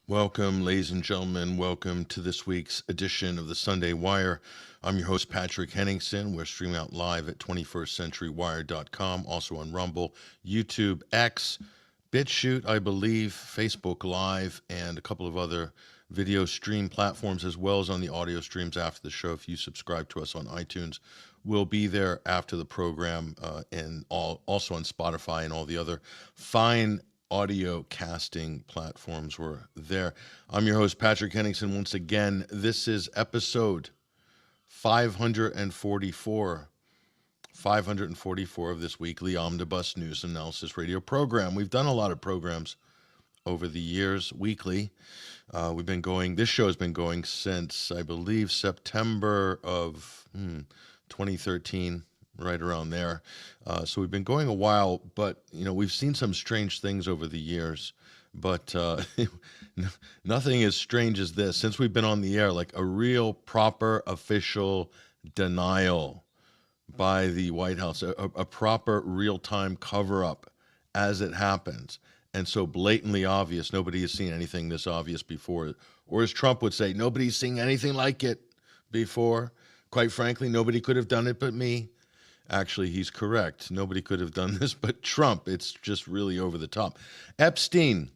Welcome, ladies and gentlemen. Welcome to this week's edition of the Sunday Wire. I'm your host, Patrick Henningsen. We're streaming out live at 21stcenturywire.com, also on Rumble, YouTube, X, BitChute, I believe, Facebook Live, and a couple of other video stream platforms, as well as on the audio streams after the show. If you subscribe to us on iTunes, we'll be there after the program, and also on Spotify and all the other fine audio casting platforms were there. I'm your host, Patrick Henningsen. Once again, this is episode 544 of this weekly Omnibus News Analysis radio program. We've done a lot of programs over the years, weekly. We've been going, this show has been going since, I believe, September of 2013. Right around there. So we've been going a while, but, you know, we've seen some strange things over the years, but nothing as strange as this. Since we've been on the air, like a real proper official denial by the White House, a proper real-time cover-up as it happens. And so blatantly obvious, nobody has seen anything this obvious before. Or as Trump would say, nobody's seen anything like it before. Quite frankly, nobody could have done it but me. Actually, he's correct. Nobody could have done this but Trump. It's just really over the top. Epstein.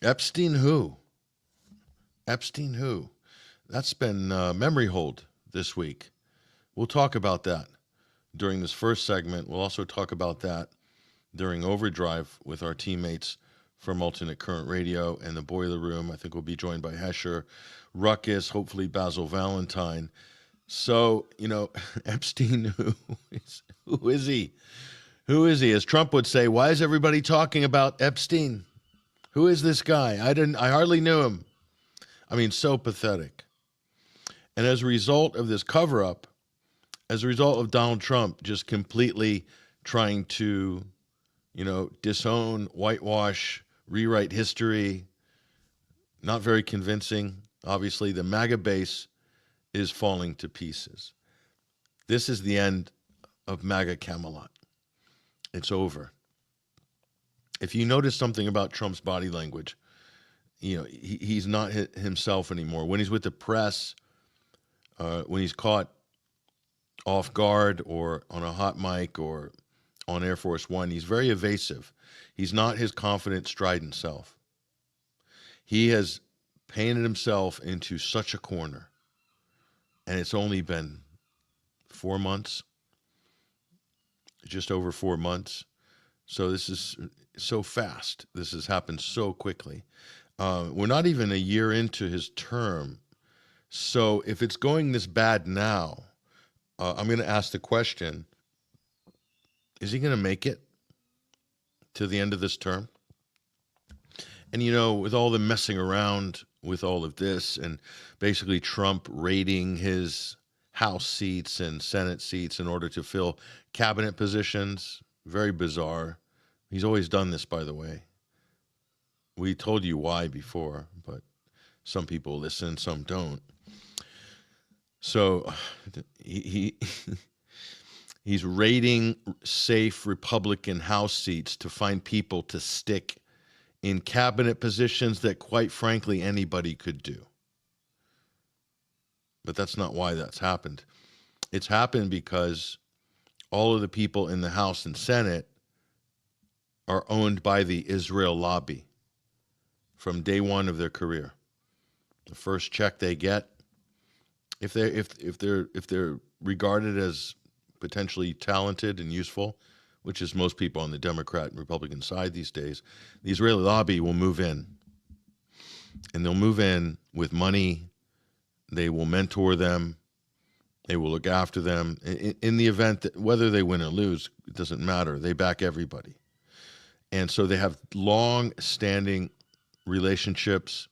Epstein who? Epstein who? That's been memory hold this week. We'll talk about that during this first segment. We'll also talk about that during Overdrive with our teammates from Alternate Current Radio and the Boiler Room. I think we'll be joined by Hesher, Ruckus, hopefully Basil Valentine. So, you know, Epstein, who is he? Who is he? As Trump would say, why is everybody talking about Epstein? Who is this guy? I hardly knew him. I mean, so pathetic. And as a result of this cover-up, as a result of Donald Trump just completely trying to, you know, disown, whitewash, rewrite history, not very convincing. Obviously, the MAGA base is falling to pieces. This is the end of MAGA Camelot. It's over. If you notice something about Trump's body language, you know, he's not himself anymore. When he's with the press, when he's caught off guard or on a hot mic or on Air Force One, he's very evasive. He's not his confident, strident self. He has painted himself into such a corner. And it's only been 4 months, just over 4 months. So this is so fast. This has happened so quickly. We're not even a year into his term. So if it's going this bad now, I'm going to ask the question, is he going to make it to the end of this term? And, you know, with all the messing around with all of this and basically Trump raiding his House seats and Senate seats in order to fill cabinet positions, very bizarre. He's always done this, by the way. We told you why before, but some people listen, some don't. So he's raiding safe Republican House seats to find people to stick in cabinet positions that, quite frankly, anybody could do. But that's not why that's happened. It's happened because all of the people in the House and Senate are owned by the Israel lobby from day one of their career. The first check they get, if they're regarded as potentially talented and useful, which is most people on the Democrat and Republican side these days, the Israeli lobby will move in. And they'll move in with money. They will mentor them. They will look after them. In the event that whether they win or lose, it doesn't matter. They back everybody. And so they have long-standing relationships.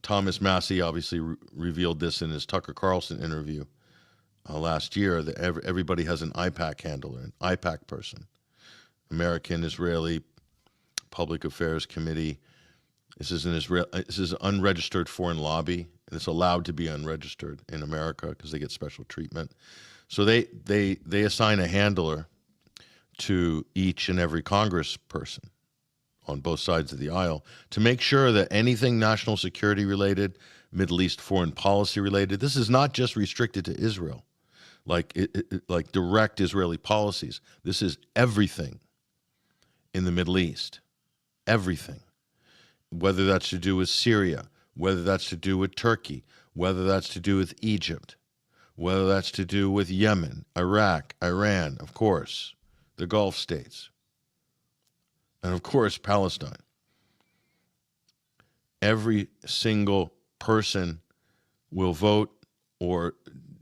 Thomas Massie obviously revealed this in his Tucker Carlson interview last year, that everybody has an IPAC handler, an IPAC person, American Israeli Public Affairs Committee. This is an unregistered foreign lobby, and it's allowed to be unregistered in America because they get special treatment. So they assign a handler to each and every congressperson on both sides of the aisle to make sure that anything national security related, Middle East foreign policy related, this is not just restricted to Israel, like direct Israeli policies. This is everything in the Middle East, everything, whether that's to do with Syria, whether that's to do with Turkey, whether that's to do with Egypt, whether that's to do with Yemen, Iraq, Iran, of course, the Gulf states, and of course, Palestine. Every single person will vote or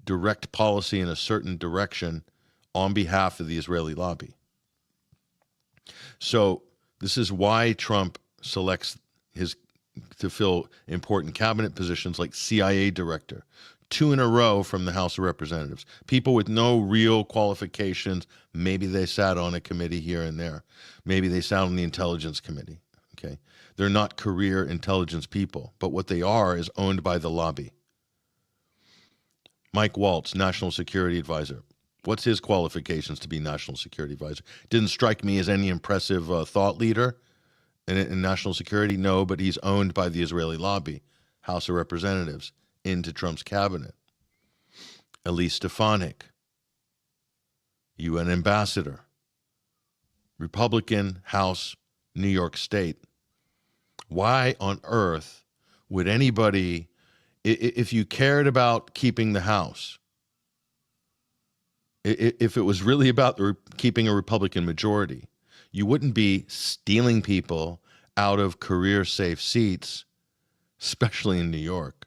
direct policy in a certain direction on behalf of the Israeli lobby. So this is why Trump selects to fill important cabinet positions like CIA director, 2 in a row from the House of Representatives. People with no real qualifications. Maybe they sat on a committee here and there. Maybe they sat on the Intelligence Committee. Okay, they're not career intelligence people, but what they are is owned by the lobby. Mike Waltz, National Security Advisor. What's his qualifications to be National Security Advisor? Didn't strike me as any impressive thought leader in national security. No, but he's owned by the Israeli lobby, House of Representatives, into Trump's cabinet. Elise Stefanik, UN ambassador, Republican House, New York State. Why on earth would anybody, if you cared about keeping the House, if it was really about keeping a Republican majority, you wouldn't be stealing people out of career-safe seats, especially in New York,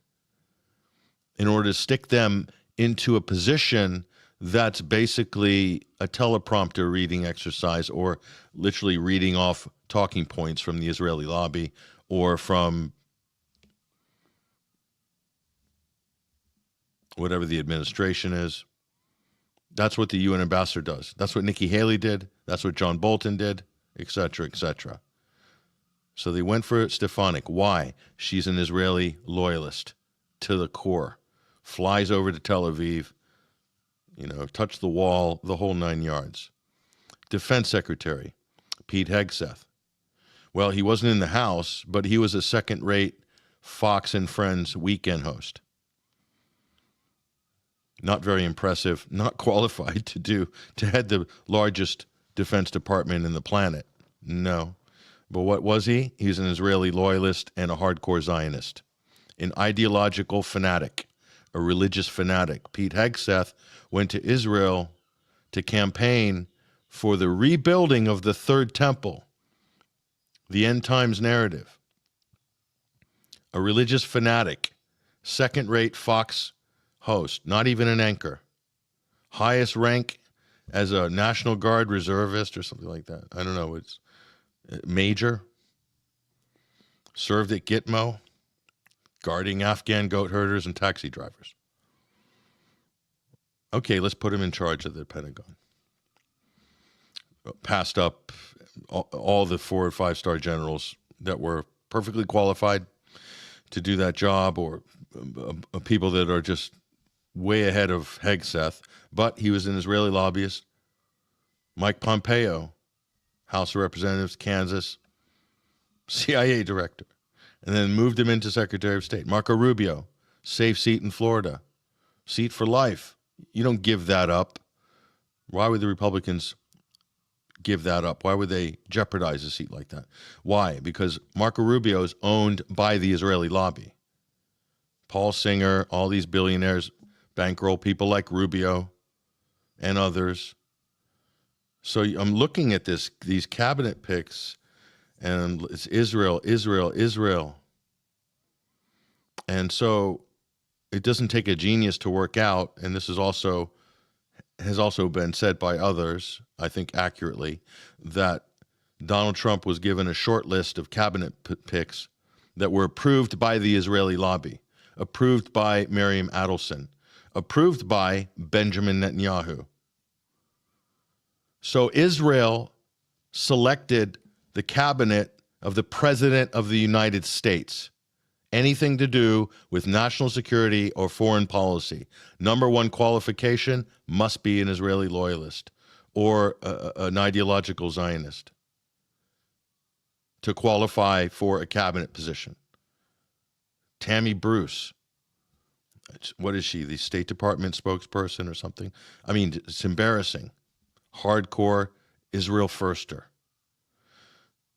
in order to stick them into a position that's basically a teleprompter reading exercise, or literally reading off talking points from the Israeli lobby or from whatever the administration is. That's what the UN ambassador does. That's what Nikki Haley did. That's what John Bolton did, et cetera, et cetera. So they went for Stefanik. Why? She's an Israeli loyalist to the core. Flies over to Tel Aviv, touch the wall, the whole 9 yards. Defense Secretary, Pete Hegseth. Well, he wasn't in the House, but he was a second-rate Fox and Friends weekend host. Not very impressive, not qualified to head the largest defense department in the planet. No. But what was he? He was an Israeli loyalist and a hardcore Zionist, an ideological fanatic, a religious fanatic. Pete Hegseth went to Israel to campaign for the rebuilding of the Third Temple, the end times narrative. A religious fanatic, second-rate Fox host, not even an anchor. Highest rank as a National Guard reservist or something like that. I don't know. It's major. Served at Gitmo, guarding Afghan goat herders and taxi drivers. Okay, let's put him in charge of the Pentagon. Passed up all the 4 or 5-star generals that were perfectly qualified to do that job, or people that are just way ahead of Hegseth. But he was an Israeli lobbyist. Mike Pompeo, House of Representatives, Kansas, CIA director, and then moved him into Secretary of State. Marco Rubio, safe seat in Florida, seat for life. You don't give that up. Why would the Republicans give that up? Why would they jeopardize a seat like that? Why? Because Marco Rubio is owned by the Israeli lobby. Paul Singer, all these billionaires bankroll people like Rubio and others. So I'm looking at these cabinet picks, and it's Israel, Israel, Israel. And so it doesn't take a genius to work out, and this has also been said by others, I think accurately, that Donald Trump was given a short list of cabinet picks that were approved by the Israeli lobby, approved by Miriam Adelson, approved by Benjamin Netanyahu. So Israel selected the cabinet of the President of the United States. Anything to do with national security or foreign policy. Number one qualification, must be an Israeli loyalist or an ideological Zionist to qualify for a cabinet position. Tammy Bruce, what is she, the State Department spokesperson or something? I mean, it's embarrassing. Hardcore Israel firster.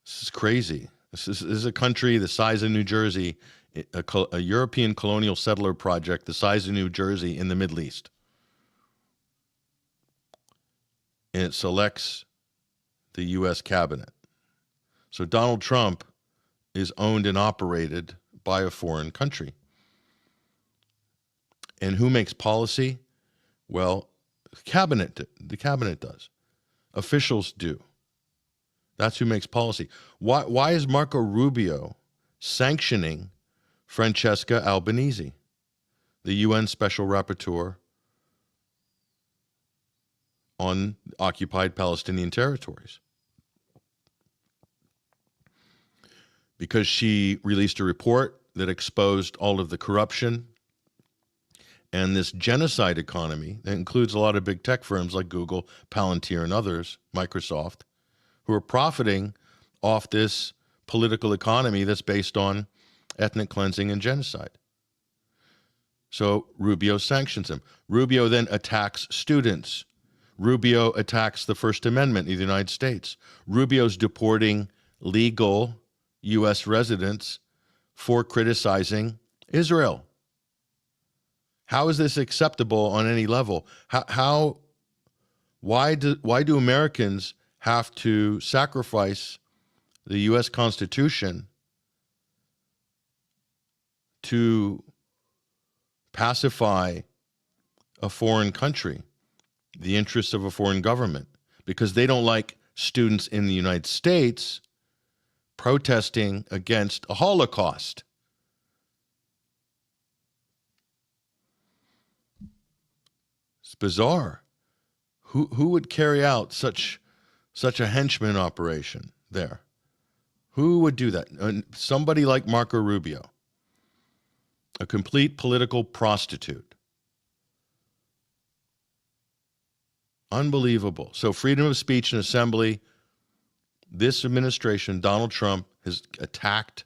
This is crazy. This is a country the size of New Jersey, a European colonial settler project the size of New Jersey in the Middle East. And it selects the U.S. cabinet. So Donald Trump is owned and operated by a foreign country. And who makes policy? Well, the cabinet does. Officials do. That's who makes policy. Why is Marco Rubio sanctioning Francesca Albanese, the UN Special Rapporteur on occupied Palestinian territories? Because she released a report that exposed all of the corruption and this genocide economy that includes a lot of big tech firms like Google, Palantir, and others, Microsoft, who are profiting off this political economy that's based on ethnic cleansing and genocide. So Rubio sanctions him. Rubio then attacks students. Rubio attacks the First Amendment in the United States. Rubio's deporting legal U.S. residents for criticizing Israel. How is this acceptable on any level? Why do Americans have to sacrifice the U.S. Constitution to pacify a foreign country, the interests of a foreign government? Because they don't like students in the United States protesting against a Holocaust. It's bizarre. Who would carry out such a henchman operation there? Who would do that? Somebody like Marco Rubio, a complete political prostitute. Unbelievable. So freedom of speech and assembly, this administration, Donald Trump, has attacked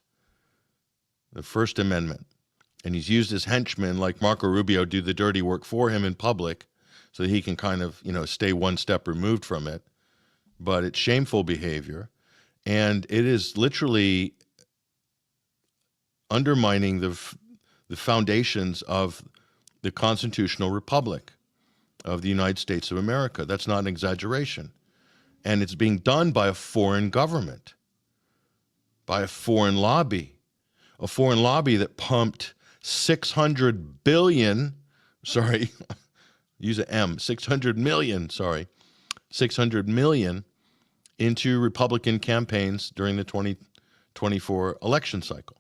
the First Amendment. And he's used his henchmen like Marco Rubio do the dirty work for him in public so that he can kind of, stay one step removed from it. But it's shameful behavior. And it is literally undermining the foundations of the constitutional republic of the United States of America. That's not an exaggeration. And it's being done by a foreign government, by a foreign lobby that pumped 600 million into Republican campaigns during the 2024 election cycle.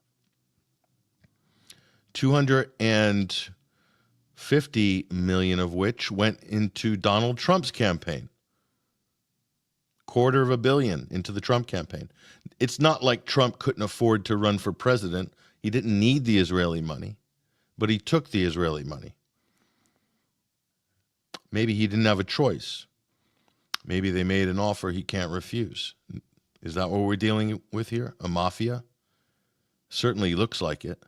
250 million of which went into Donald Trump's campaign. $250 million into the Trump campaign. It's not like Trump couldn't afford to run for president. He didn't need the Israeli money, but he took the Israeli money. Maybe he didn't have a choice. Maybe they made an offer he can't refuse. Is that what we're dealing with here? A mafia? Certainly looks like it.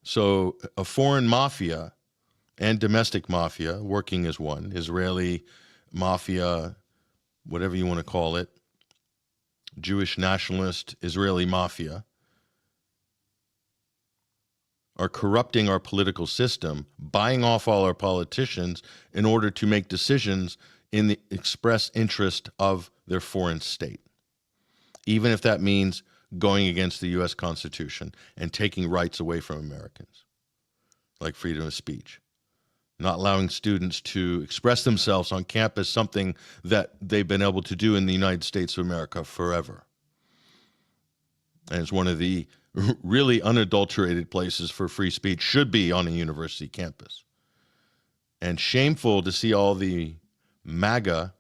So a foreign mafia and domestic mafia working as one, Israeli mafia, whatever you want to call it, Jewish nationalist Israeli mafia, are corrupting our political system, buying off all our politicians in order to make decisions in the express interest of their foreign state, even if that means going against the U.S. Constitution and taking rights away from Americans, like freedom of speech, not allowing students to express themselves on campus, something that they've been able to do in the United States of America forever. And it's one of the really unadulterated places for free speech, should be on a university campus. And shameful to see all the MAGA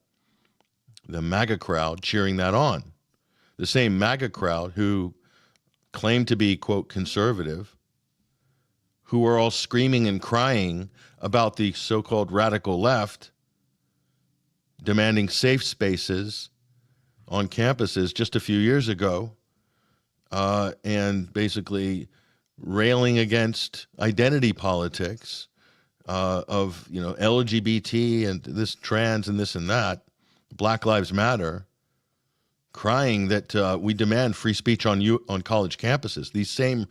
crowd cheering that on. The same MAGA crowd who claim to be, quote, conservative, who are all screaming and crying about the so-called radical left, demanding safe spaces on campuses just a few years ago, and basically railing against identity politics of, LGBT and this trans and this and that, Black Lives Matter, crying that we demand free speech on college campuses. These same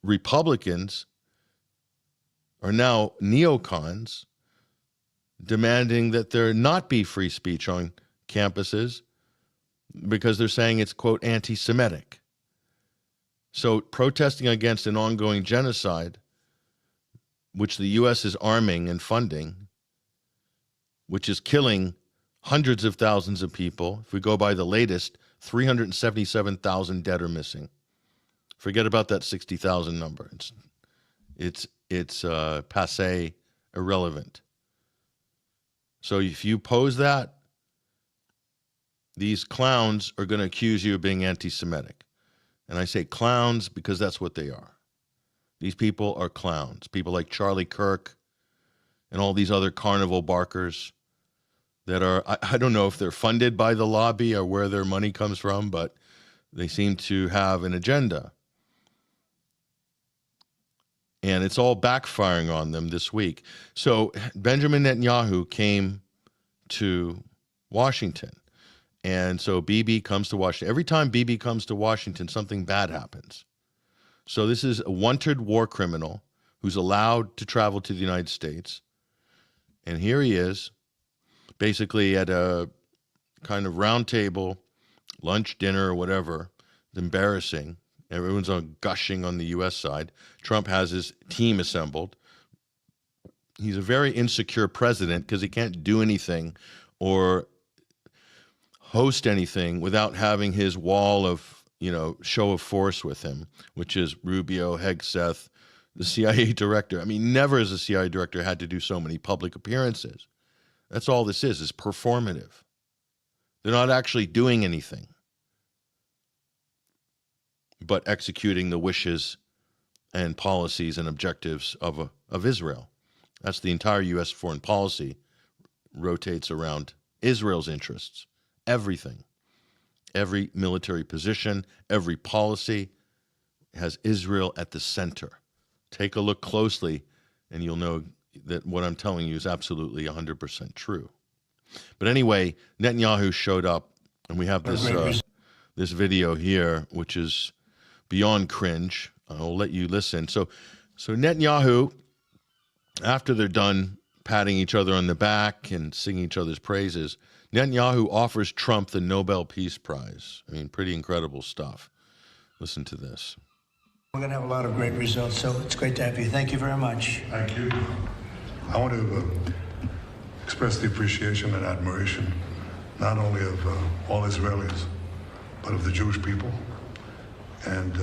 Republicans are now neocons demanding that there not be free speech on campuses because they're saying it's, quote, anti-Semitic. So protesting against an ongoing genocide, which the U.S. is arming and funding, which is killing hundreds of thousands of people. If we go by the latest, 377,000 dead or missing. Forget about that 60,000 number. It's passé, irrelevant. So if you pose that, these clowns are going to accuse you of being anti-Semitic. And I say clowns because that's what they are. These people are clowns. People like Charlie Kirk and all these other carnival barkers that are, I don't know if they're funded by the lobby or where their money comes from, but they seem to have an agenda. And it's all backfiring on them this week. So Benjamin Netanyahu came to Washington. And so Bibi comes to Washington. Every time Bibi comes to Washington, something bad happens. So this is a wanted war criminal who's allowed to travel to the United States. And here he is, basically at a kind of round table, lunch, dinner, or whatever. It's embarrassing. Everyone's gushing on the U.S. side. Trump has his team assembled. He's a very insecure president because he can't do anything or host anything without having his wall of, show of force with him, which is Rubio, Hegseth, the CIA director. I mean, never has a CIA director had to do so many public appearances. That's all this is performative. They're not actually doing anything but executing the wishes and policies and objectives of Israel. That's the entire U.S. foreign policy rotates around Israel's interests. Everything, every military position, every policy has Israel at the center. Take a look closely and you'll know that what I'm telling you is absolutely 100% true. But anyway, Netanyahu showed up and we have this video here, which is beyond cringe. I'll let you listen. So Netanyahu, after they're done patting each other on the back and singing each other's praises, Netanyahu offers Trump the Nobel Peace Prize. I mean, pretty incredible stuff. Listen to this. We're going to have a lot of great results, so it's great to have you. Thank you very much. Thank you. I want to express the appreciation and admiration, not only of all Israelis, but of the Jewish people and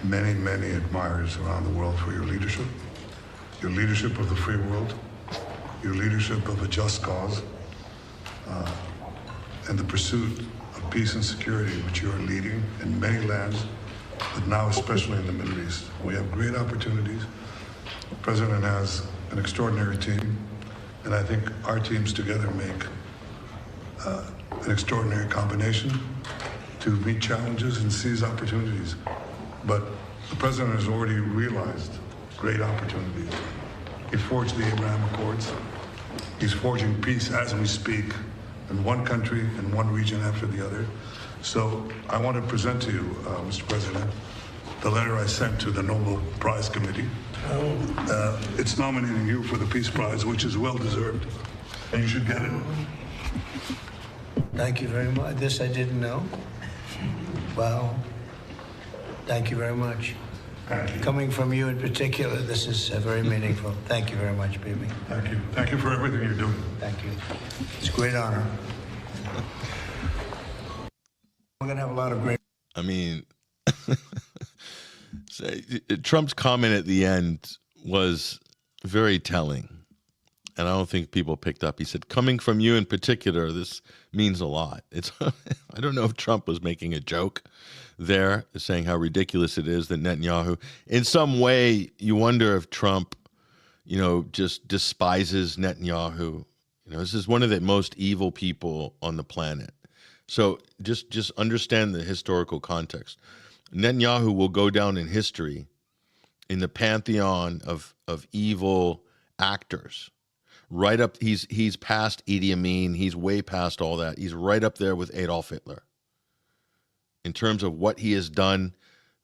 many, many admirers around the world for your leadership of the free world, your leadership of a just cause, and the pursuit of peace and security, which you are leading in many lands, but now especially in the Middle East. We have great opportunities. The President has an extraordinary team, and I think our teams together make an extraordinary combination to meet challenges and seize opportunities. But the President has already realized great opportunities. He forged the Abraham Accords. He's forging peace as we speak in one country and one region after the other. So I want to present to you, Mr. President, the letter I sent to the Nobel Prize Committee. It's nominating you for the Peace Prize, which is well-deserved, and you should get it. Thank you very much. This I didn't know. Wow. Thank you very much. Thank you. Coming from you in particular, this is very meaningful. Thank you very much, Bibi. Thank you. Thank you for everything you're doing. Thank you. It's a great honor. We're going to have a lot of great... I mean, Trump's comment at the end was very telling. And I don't think people picked up. He said, coming from you in particular, this means a lot. I don't know if Trump was making a joke there, saying how ridiculous it is that Netanyahu, in some way, you wonder if Trump, just despises Netanyahu, This is one of the most evil people on the planet. So just understand the historical context. Netanyahu will go down in history in the pantheon of evil actors. Right up, he's past Idi Amin. He's way past all that. He's right up there with Adolf Hitler in terms of what he has done,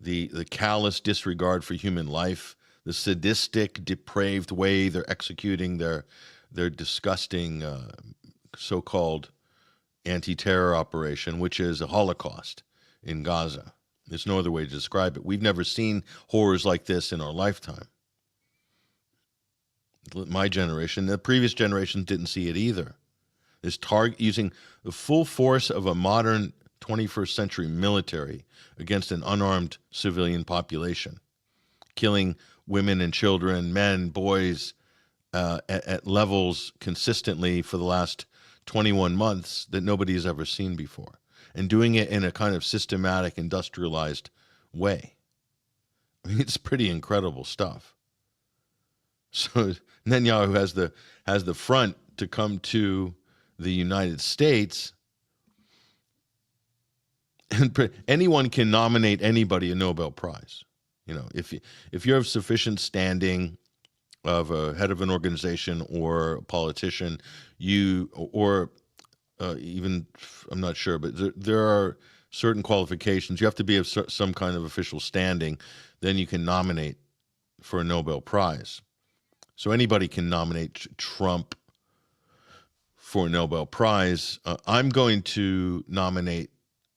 the callous disregard for human life, the sadistic, depraved way they're executing their disgusting so-called anti-terror operation, which is a Holocaust in Gaza. There's no other way to describe it. We've never seen horrors like this in our lifetime. My generation, the previous generations didn't see it either. This using the full force of a modern 21st century military against an unarmed civilian population, killing women and children, men, boys, at levels consistently for the last 21 months that nobody has ever seen before, and doing it in a kind of systematic, industrialized way. I mean, it's pretty incredible stuff. So Netanyahu has the front to come to the United States, and anyone can nominate anybody a Nobel Prize. If you have sufficient standing of a head of an organization or a politician, even, I'm not sure, but there are certain qualifications. You have to be of some kind of official standing, then you can nominate for a Nobel Prize. So anybody can nominate Trump for a Nobel Prize. I'm going to nominate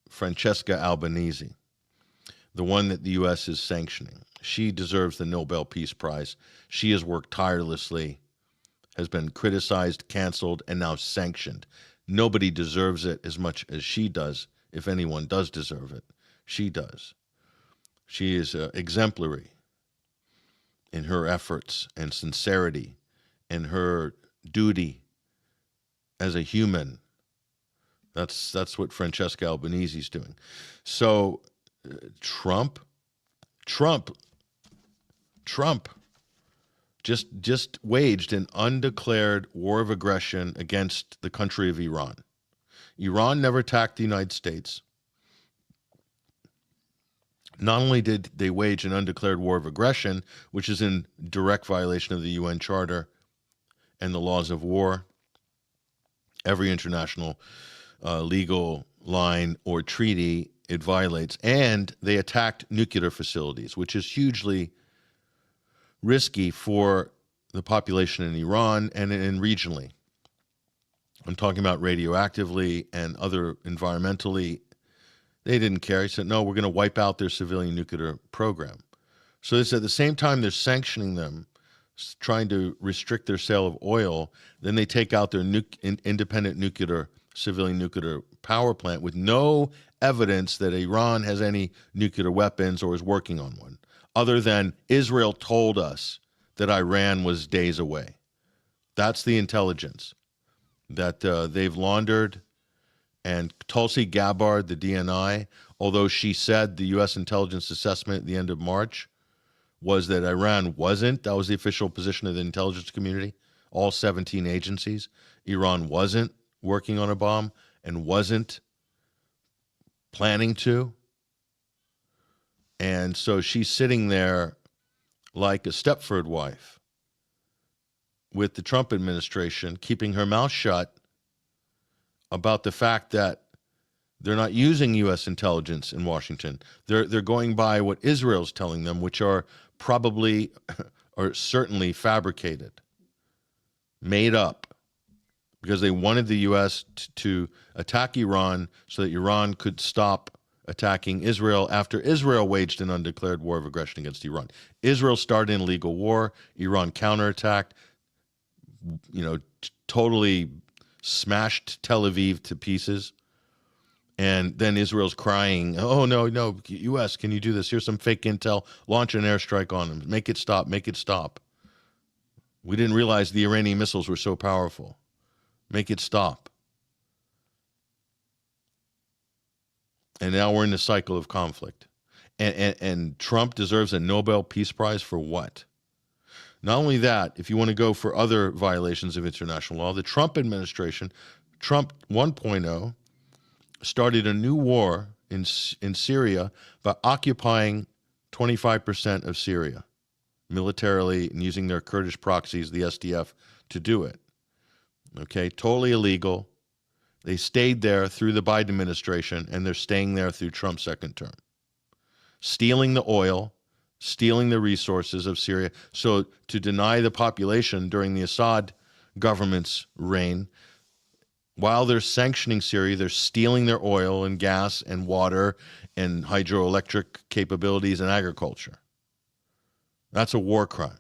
Francesca Albanese, the one that the U.S. is sanctioning. She deserves the Nobel Peace Prize. She has worked tirelessly, has been criticized, canceled, and now sanctioned. Nobody deserves it as much as she does. If anyone does deserve it, she does. She is exemplary in her efforts and sincerity and her duty as a human. That's what Francesca Albanese is doing. So Trump just waged an undeclared war of aggression against the country of Iran. Iran never attacked the United States. Not only did they wage an undeclared war of aggression, which is in direct violation of the UN Charter and the laws of war, every international legal line or treaty it violates, and they attacked nuclear facilities, which is hugely risky for the population in Iran and regionally. I'm talking about radioactively and other environmentally. They didn't care. He said, no, we're going to wipe out their civilian nuclear program. So this, at the same time they're sanctioning them, trying to restrict their sale of oil, then they take out their independent civilian nuclear power plant with no evidence that Iran has any nuclear weapons or is working on one, other than Israel told us that Iran was days away. That's the intelligence that they've laundered. And Tulsi Gabbard, the DNI, although she said the U.S. intelligence assessment at the end of March was that Iran wasn't, that was the official position of the intelligence community, all 17 agencies, Iran wasn't working on a bomb and wasn't planning to. And so she's sitting there like a Stepford wife with the Trump administration, keeping her mouth shut about the fact that they're not using U.S. intelligence in Washington. They're going by what Israel's telling them, which are probably or certainly fabricated, made up, because they wanted the U.S. to attack Iran so that Iran could stop attacking Israel after Israel waged an undeclared war of aggression against Iran. Israel started an illegal war. Iran counterattacked, totally smashed Tel Aviv to pieces. And then Israel's crying, oh, no, U.S., can you do this? Here's some fake intel. Launch an airstrike on them. Make it stop. Make it stop. We didn't realize the Iranian missiles were so powerful. Make it stop. And now we're in a cycle of conflict. And Trump deserves a Nobel Peace Prize for what? Not only that, if you want to go for other violations of international law, the Trump administration, Trump 1.0, started a new war in Syria by occupying 25% of Syria militarily and using their Kurdish proxies, the SDF, to do it. Okay, totally illegal. They stayed there through the Biden administration, and they're staying there through Trump's second term. Stealing the oil, stealing the resources of Syria. So to deny the population during the Assad government's reign, while they're sanctioning Syria, they're stealing their oil and gas and water and hydroelectric capabilities and agriculture. That's a war crime.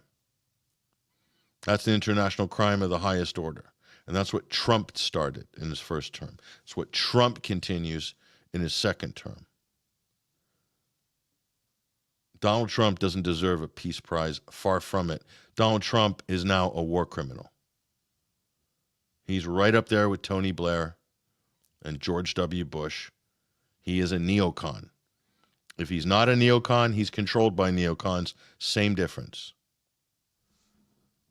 That's an international crime of the highest order. And that's what Trump started in his first term. It's what Trump continues in his second term. Donald Trump doesn't deserve a peace prize. Far from it. Donald Trump is now a war criminal. He's right up there with Tony Blair and George W. Bush. He is a neocon. If he's not a neocon, he's controlled by neocons. Same difference.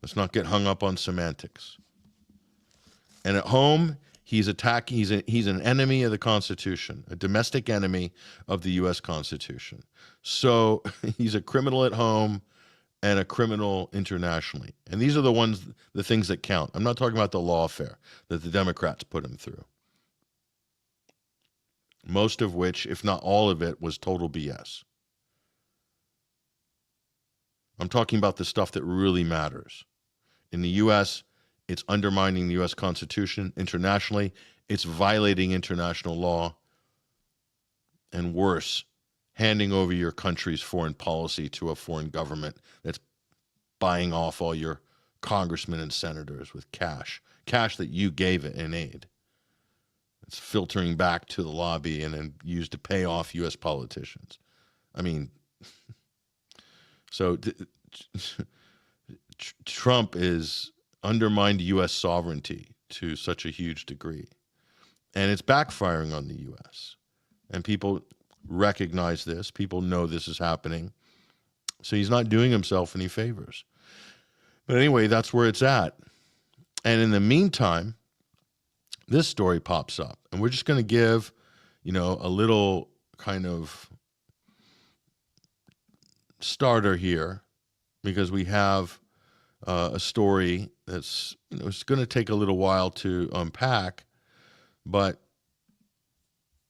Let's not get hung up on semantics. And at home, he's attacking. He's an enemy of the Constitution, a domestic enemy of the U.S. Constitution. So he's a criminal at home and a criminal internationally. And these are the things that count. I'm not talking about the lawfare that the Democrats put him through. Most of which, if not all of it, was total BS. I'm talking about the stuff that really matters. In the U.S., it's undermining the U.S. Constitution. Internationally, it's violating international law. And worse, handing over your country's foreign policy to a foreign government that's buying off all your congressmen and senators with cash that you gave it in aid. It's filtering back to the lobby and then used to pay off U.S. politicians. I mean, so Trump is undermined U.S. sovereignty to such a huge degree. And it's backfiring on the U.S. And people recognize this. People know this is happening. So he's not doing himself any favors. But anyway, that's where it's at. And in the meantime, this story pops up. And we're just going to give, a little kind of starter here because we have a story that's, it's going to take a little while to unpack, but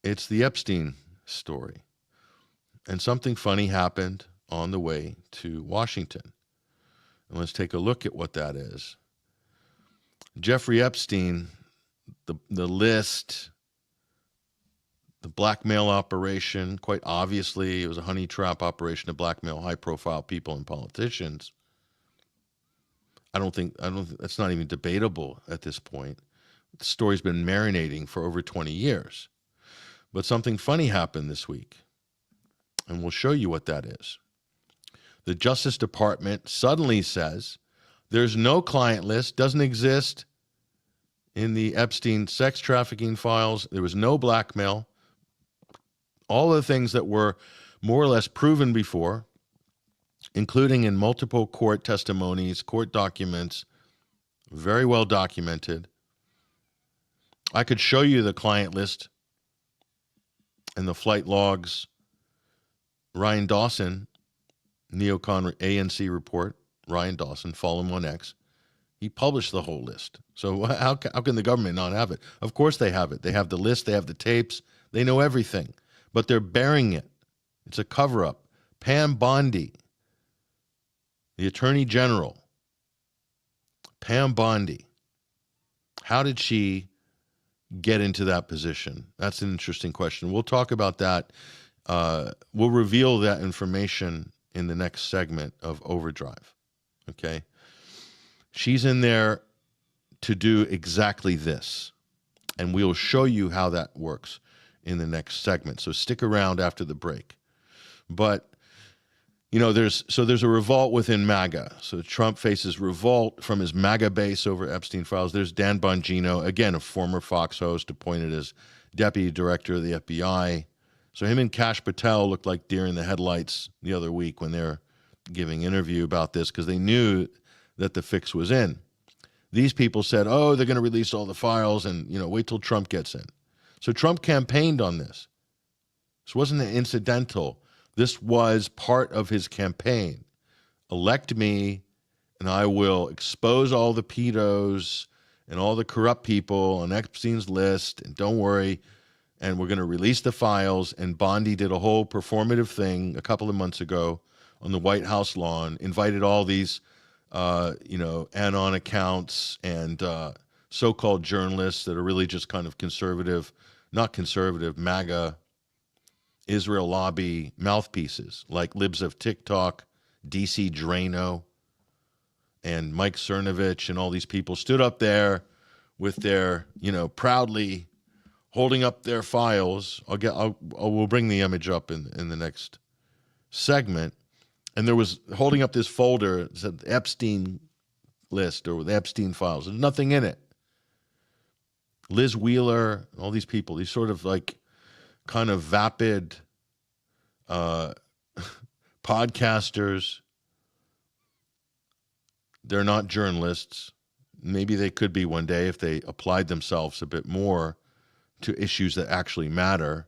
it's the Epstein story. And something funny happened on the way to Washington. And let's take a look at what that is. Jeffrey Epstein, the list, the blackmail operation, quite obviously it was a honey trap operation to blackmail high-profile people and politicians. I don't think that's not even debatable at this point. The story's been marinating for over 20 years. But something funny happened this week, and we'll show you what that is. The Justice Department suddenly says there's no client list, doesn't exist in the Epstein sex trafficking files. There was no blackmail. All the things that were more or less proven before, including in multiple court testimonies, court documents, very well documented. I could show you the client list and the flight logs. Ryan Dawson, neocon ANC report, Ryan Dawson, follow him on X. He published the whole list. So how can the government not have it? Of course they have it. They have the list. They have the tapes. They know everything. But they're burying it. It's a cover-up. Pam Bondi, the Attorney General, Pam Bondi, how did she get into that position? That's an interesting question. We'll talk about that. We'll reveal that information in the next segment of Overdrive. Okay? She's in there to do exactly this. And we'll show you how that works in the next segment. So stick around after the break. But there's a revolt within MAGA. So Trump faces revolt from his MAGA base over Epstein files. There's Dan Bongino, again, a former Fox host appointed as deputy director of the FBI. So him and Kash Patel looked like deer in the headlights the other week when they're giving an interview about this because they knew that the fix was in. These people said, oh, they're going to release all the files and, wait till Trump gets in. So Trump campaigned on this. This wasn't incidental. This was part of his campaign. Elect me, and I will expose all the pedos and all the corrupt people on Epstein's list, and don't worry, and we're going to release the files. And Bondi did a whole performative thing a couple of months ago on the White House lawn, invited all these, Anon accounts and so-called journalists that are really just kind of conservative, not conservative, MAGA, Israel lobby mouthpieces, like Libs of TikTok, DC Drano, and Mike Cernovich, and all these people stood up there with their, proudly holding up their files. We'll bring the image up in the next segment. And there was holding up this folder that said Epstein list or the Epstein files. There's nothing in it. Liz Wheeler, all these people, these sort of like kind of vapid podcasters. They're not journalists. Maybe they could be one day if they applied themselves a bit more to issues that actually matter.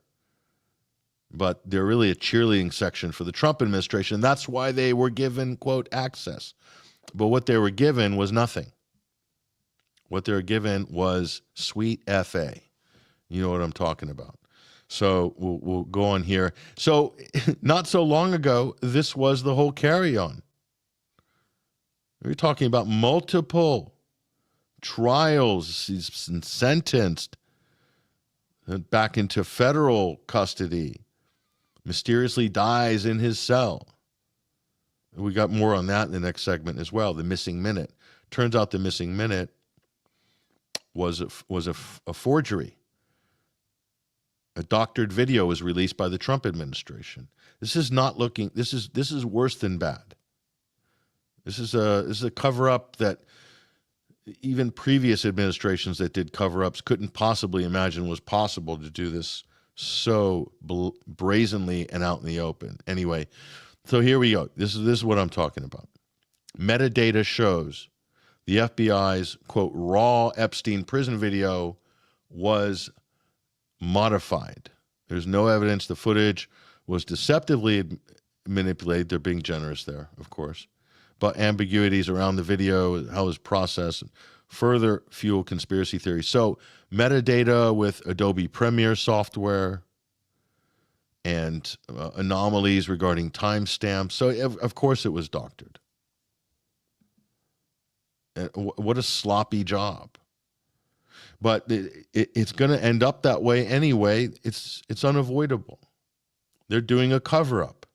But they're really a cheerleading section for the Trump administration. That's why they were given, quote, access. But what they were given was nothing. What they were given was sweet FA. You know what I'm talking about. So we'll go on here. So not so long ago, this was the whole carry-on. We're talking about multiple trials. He's been sentenced back into federal custody. Mysteriously dies in his cell. We got more on that in the next segment as well, the missing minute. Turns out the missing minute was a forgery. A doctored video was released by the Trump administration. This is worse than bad. This is a cover-up that even previous administrations that did cover-ups couldn't possibly imagine was possible to do this so brazenly and out in the open. Anyway, so here we go. This is what I'm talking about. Metadata shows the FBI's, quote, raw Epstein prison video was modified. There's no evidence the footage was deceptively manipulated. They're being generous there, of course. But ambiguities around the video, how it was processed, further fuel conspiracy theories. So metadata with Adobe Premiere software and anomalies regarding timestamps. So, of course, it was doctored. What a sloppy job. But it's going to end up that way anyway. It's unavoidable. They're doing a cover-up.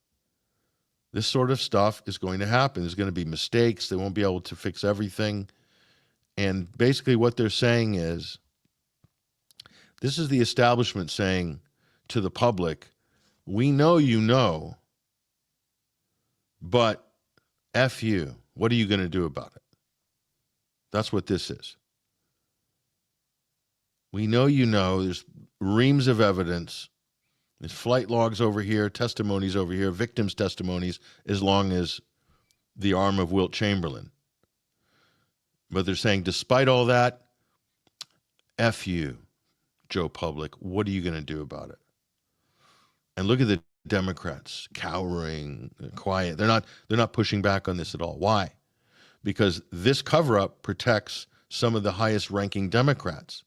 This sort of stuff is going to happen. There's going to be mistakes. They won't be able to fix everything. And basically what they're saying is, this is the establishment saying to the public, we know you know, but F you. What are you going to do about it? That's what this is. We know you know. There's reams of evidence. There's flight logs over here, testimonies over here, victims' testimonies, as long as the arm of Wilt Chamberlain. But they're saying, despite all that, F you, Joe Public. What are you going to do about it? And look at the Democrats cowering, quiet. They're not pushing back on this at all. Why? Because this cover-up protects some of the highest-ranking Democrats.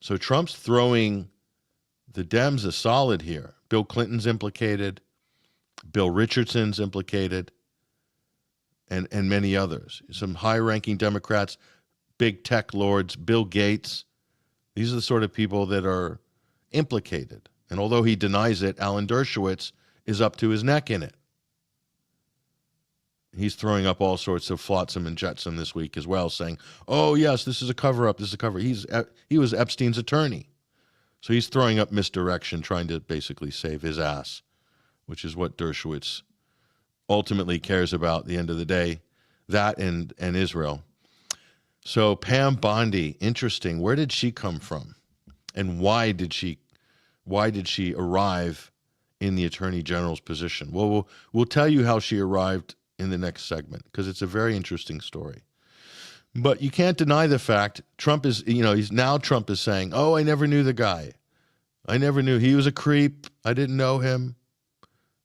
So Trump's throwing the Dems a solid here. Bill Clinton's implicated. Bill Richardson's implicated. And many others. Some high-ranking Democrats, big tech lords, Bill Gates. These are the sort of people that are implicated. And although he denies it, Alan Dershowitz is up to his neck in it. He's throwing up all sorts of flotsam and jetsam this week as well, saying, oh, yes, this is a cover-up, this is a cover. He was Epstein's attorney. So he's throwing up misdirection, trying to basically save his ass, which is what Dershowitz ultimately cares about at the end of the day, that and Israel. So Pam Bondi, interesting. Where did she come from? And why did she arrive in the Attorney General's position? Well, we'll tell you how she arrived in the next segment because it's a very interesting story. But you can't deny the fact Trump is, Trump is saying, oh, I never knew the guy. I never knew. He was a creep. I didn't know him.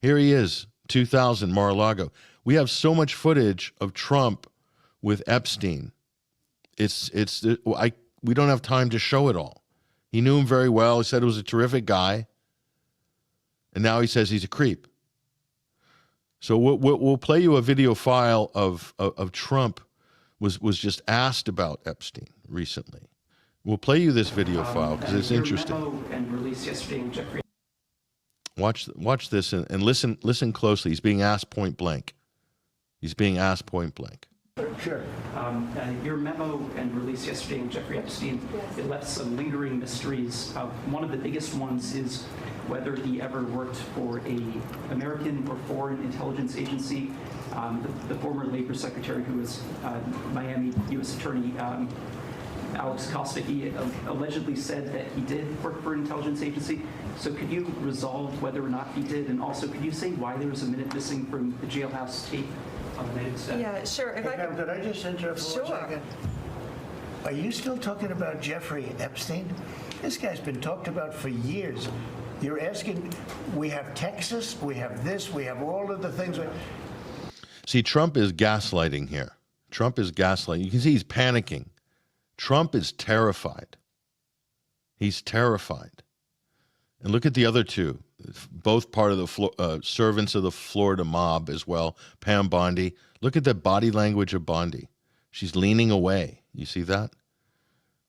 Here he is, 2000, Mar-a-Lago. We have so much footage of Trump with Epstein. We don't have time to show it all. He knew him very well. He said he was a terrific guy. And now he says he's a creep. So we'll play you a video file of Trump was just asked about Epstein recently. We'll play you this video file because it's interesting. And released yesterday with Jeffrey. Watch this and listen closely. He's being asked point blank. He's being asked point blank. Sure. Your memo and release yesterday with Jeffrey Epstein, it left some lingering mysteries. One of the biggest ones is whether he ever worked for an American or foreign intelligence agency. The former Labor Secretary, who was Miami U.S. Attorney Alex Costa, he allegedly said that he did work for an intelligence agency. So could you resolve whether or not he did? And also, could you say why there was a minute missing from the jailhouse tape on the night of the Yeah, sure. If Hey, Pam, could I just interrupt for 1 second? Are you still talking about Jeffrey Epstein? This guy's been talked about for years. You're asking, we have Texas, we have this, we have all of the things. See, Trump is gaslighting here. Trump is gaslighting. You can see he's panicking. Trump is terrified. He's terrified. And look at the other two, both part of the servants of the Florida mob as well. Pam Bondi. Look at the body language of Bondi. She's leaning away. You see that?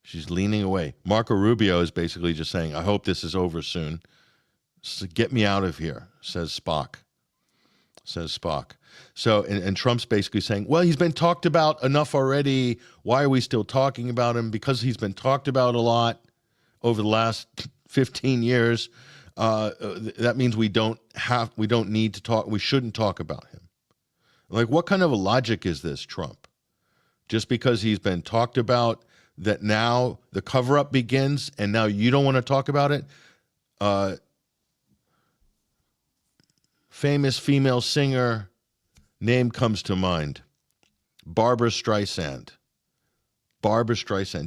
She's leaning away. Marco Rubio is basically just saying, I hope this is over soon. So get me out of here, says Spock. So, and Trump's basically saying, well, he's been talked about enough already. Why are we still talking about him? Because he's been talked about a lot over the last 15 years. That means we don't need to talk. We shouldn't talk about him. Like, what kind of a logic is this, Trump? Just because he's been talked about, that now the cover-up begins and now you don't want to talk about it? Famous female singer, name comes to mind. Barbra Streisand.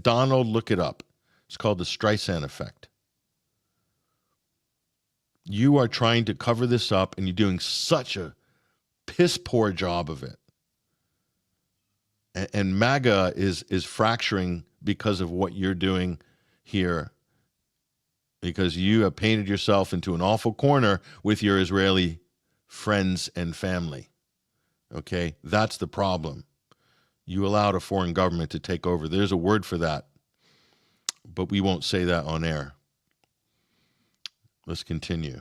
Donald, look it up. It's called the Streisand effect. You are trying to cover this up and you're doing such a piss poor job of it. And MAGA is fracturing because of what you're doing here, because you have painted yourself into an awful corner with your Israeli friends and family. Okay, that's the problem. You allowed a foreign government to take over. There's a word for that, but we won't say that on air. Let's continue.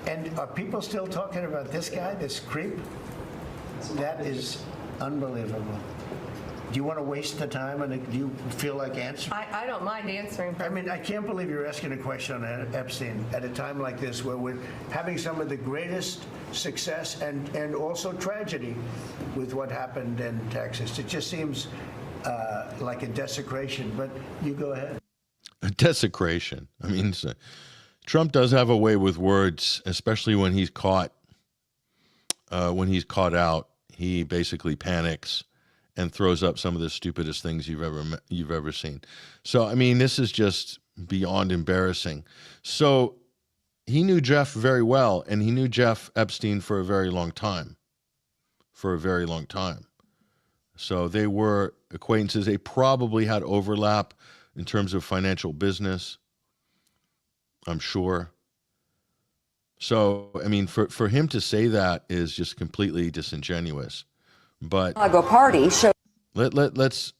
And are people still talking about this guy, this creep? That is unbelievable. Do you want to waste the time, and do you feel like answering? I don't mind answering. I mean, I can't believe you're asking a question on Epstein at a time like this, where we're having some of the greatest success and also tragedy with what happened in Texas. It just seems like a desecration, but you go ahead. A desecration. I mean, Trump does have a way with words, especially when he's caught. When he's caught out, he basically panics and throws up some of the stupidest things you've ever seen. So, I mean, this is just beyond embarrassing. So he knew Jeff very well, and he knew Jeff Epstein for a very long time. So they were acquaintances. They probably had overlap in terms of financial business, I'm sure. So, I mean, for him to say that is just completely disingenuous. But party show. Let's.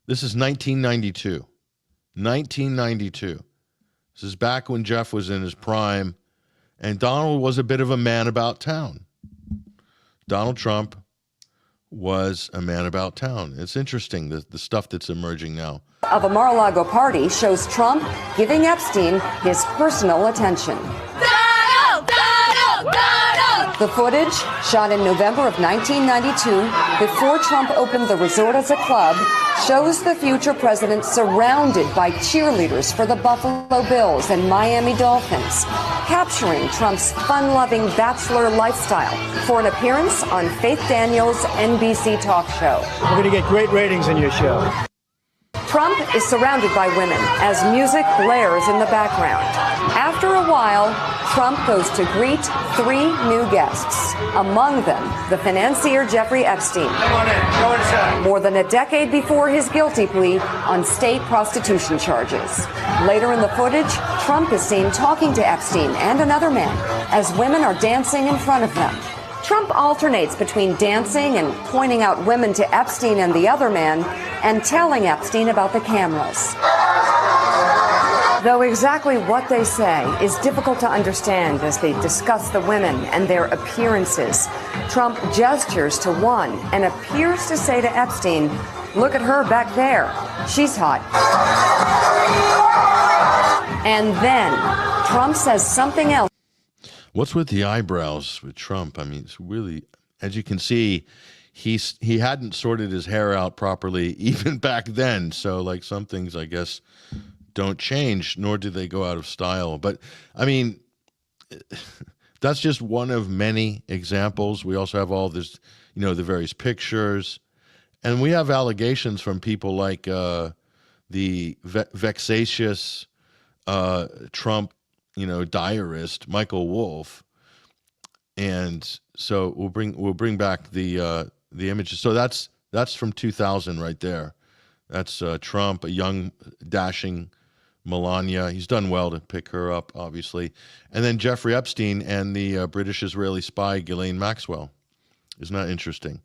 This is 1992. 1992. This is back when Jeff was in his prime, and Donald was a bit of a man about town. Donald Trump was a man about town. It's interesting, the stuff that's emerging now. Of a Mar-a-Lago party shows Trump giving Epstein his personal attention. The footage, shot in November of 1992, before Trump opened the resort as a club, shows the future president surrounded by cheerleaders for the Buffalo Bills and Miami Dolphins, capturing Trump's fun-loving bachelor lifestyle for an appearance on Faith Daniels' NBC talk show. We're going to get great ratings in your show. Trump is surrounded by women as music blares in the background. After a while, Trump goes to greet 3 new guests, among them the financier Jeffrey Epstein. Come on in. Go inside. More than a decade before his guilty plea on state prostitution charges. Later in the footage, Trump is seen talking to Epstein and another man as women are dancing in front of them. Trump alternates between dancing and pointing out women to Epstein and the other man and telling Epstein about the cameras. Though exactly what they say is difficult to understand as they discuss the women and their appearances, Trump gestures to one and appears to say to Epstein, "Look at her back there. She's hot." And then Trump says something else. What's with the eyebrows with Trump? I mean, it's really, as you can see, he hadn't sorted his hair out properly even back then. So, like, some things, I guess, don't change, nor do they go out of style. But, I mean, that's just one of many examples. We also have all this, the various pictures. And we have allegations from people like the vexatious Trump diarist Michael Wolff, and so we'll bring back the images. So that's from 2000 right there. That's Trump, a young dashing Melania. He's done well to pick her up, obviously, and then Jeffrey Epstein and the British Israeli spy Ghislaine Maxwell. Isn't that interesting?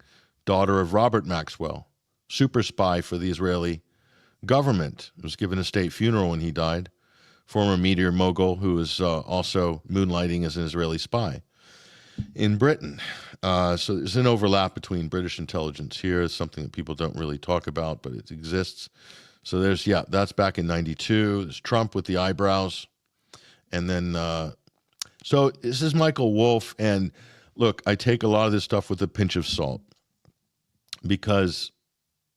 Daughter of Robert Maxwell, super spy for the Israeli government. Was given a state funeral when he died. Former media mogul who is also moonlighting as an Israeli spy in Britain. So there's an overlap between British intelligence here. It's something that people don't really talk about, but it exists. So that's back in 92. There's Trump with the eyebrows. And then, so this is Michael Wolff. And look, I take a lot of this stuff with a pinch of salt because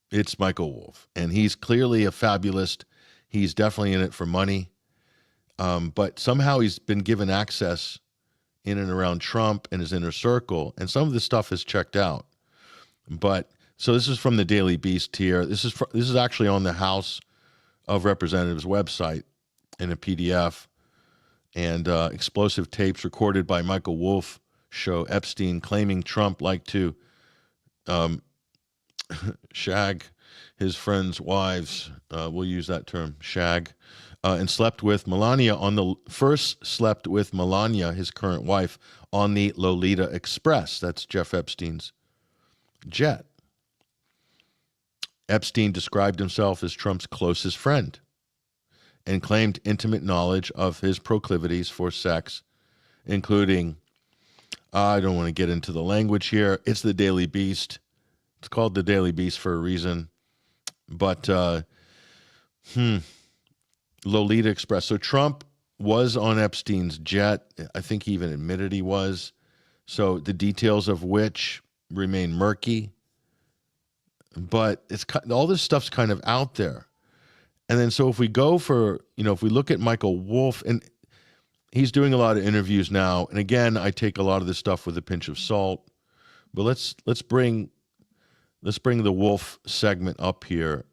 it's Michael Wolff. And he's clearly a fabulist. He's definitely in it for money. But somehow he's been given access in and around Trump and his inner circle, and some of this stuff is checked out. But so this is from the Daily Beast here. This is actually on the House of Representatives website in a PDF, and explosive tapes recorded by Michael Wolff show Epstein claiming Trump liked to shag his friends' wives. We'll use that term, shag. And slept with Melania slept with Melania, his current wife, on the Lolita Express. That's Jeff Epstein's jet. Epstein described himself as Trump's closest friend and claimed intimate knowledge of his proclivities for sex, including, I don't want to get into the language here. It's the Daily Beast. It's called the Daily Beast for a reason. But, Lolita Express. So Trump was on Epstein's jet. I think he even admitted he was. So the details of which remain murky. But it's all this stuff's kind of out there. And then so if we go for, if we look at Michael Wolff, and he's doing a lot of interviews now. And again, I take a lot of this stuff with a pinch of salt. But let's bring the Wolff segment up here,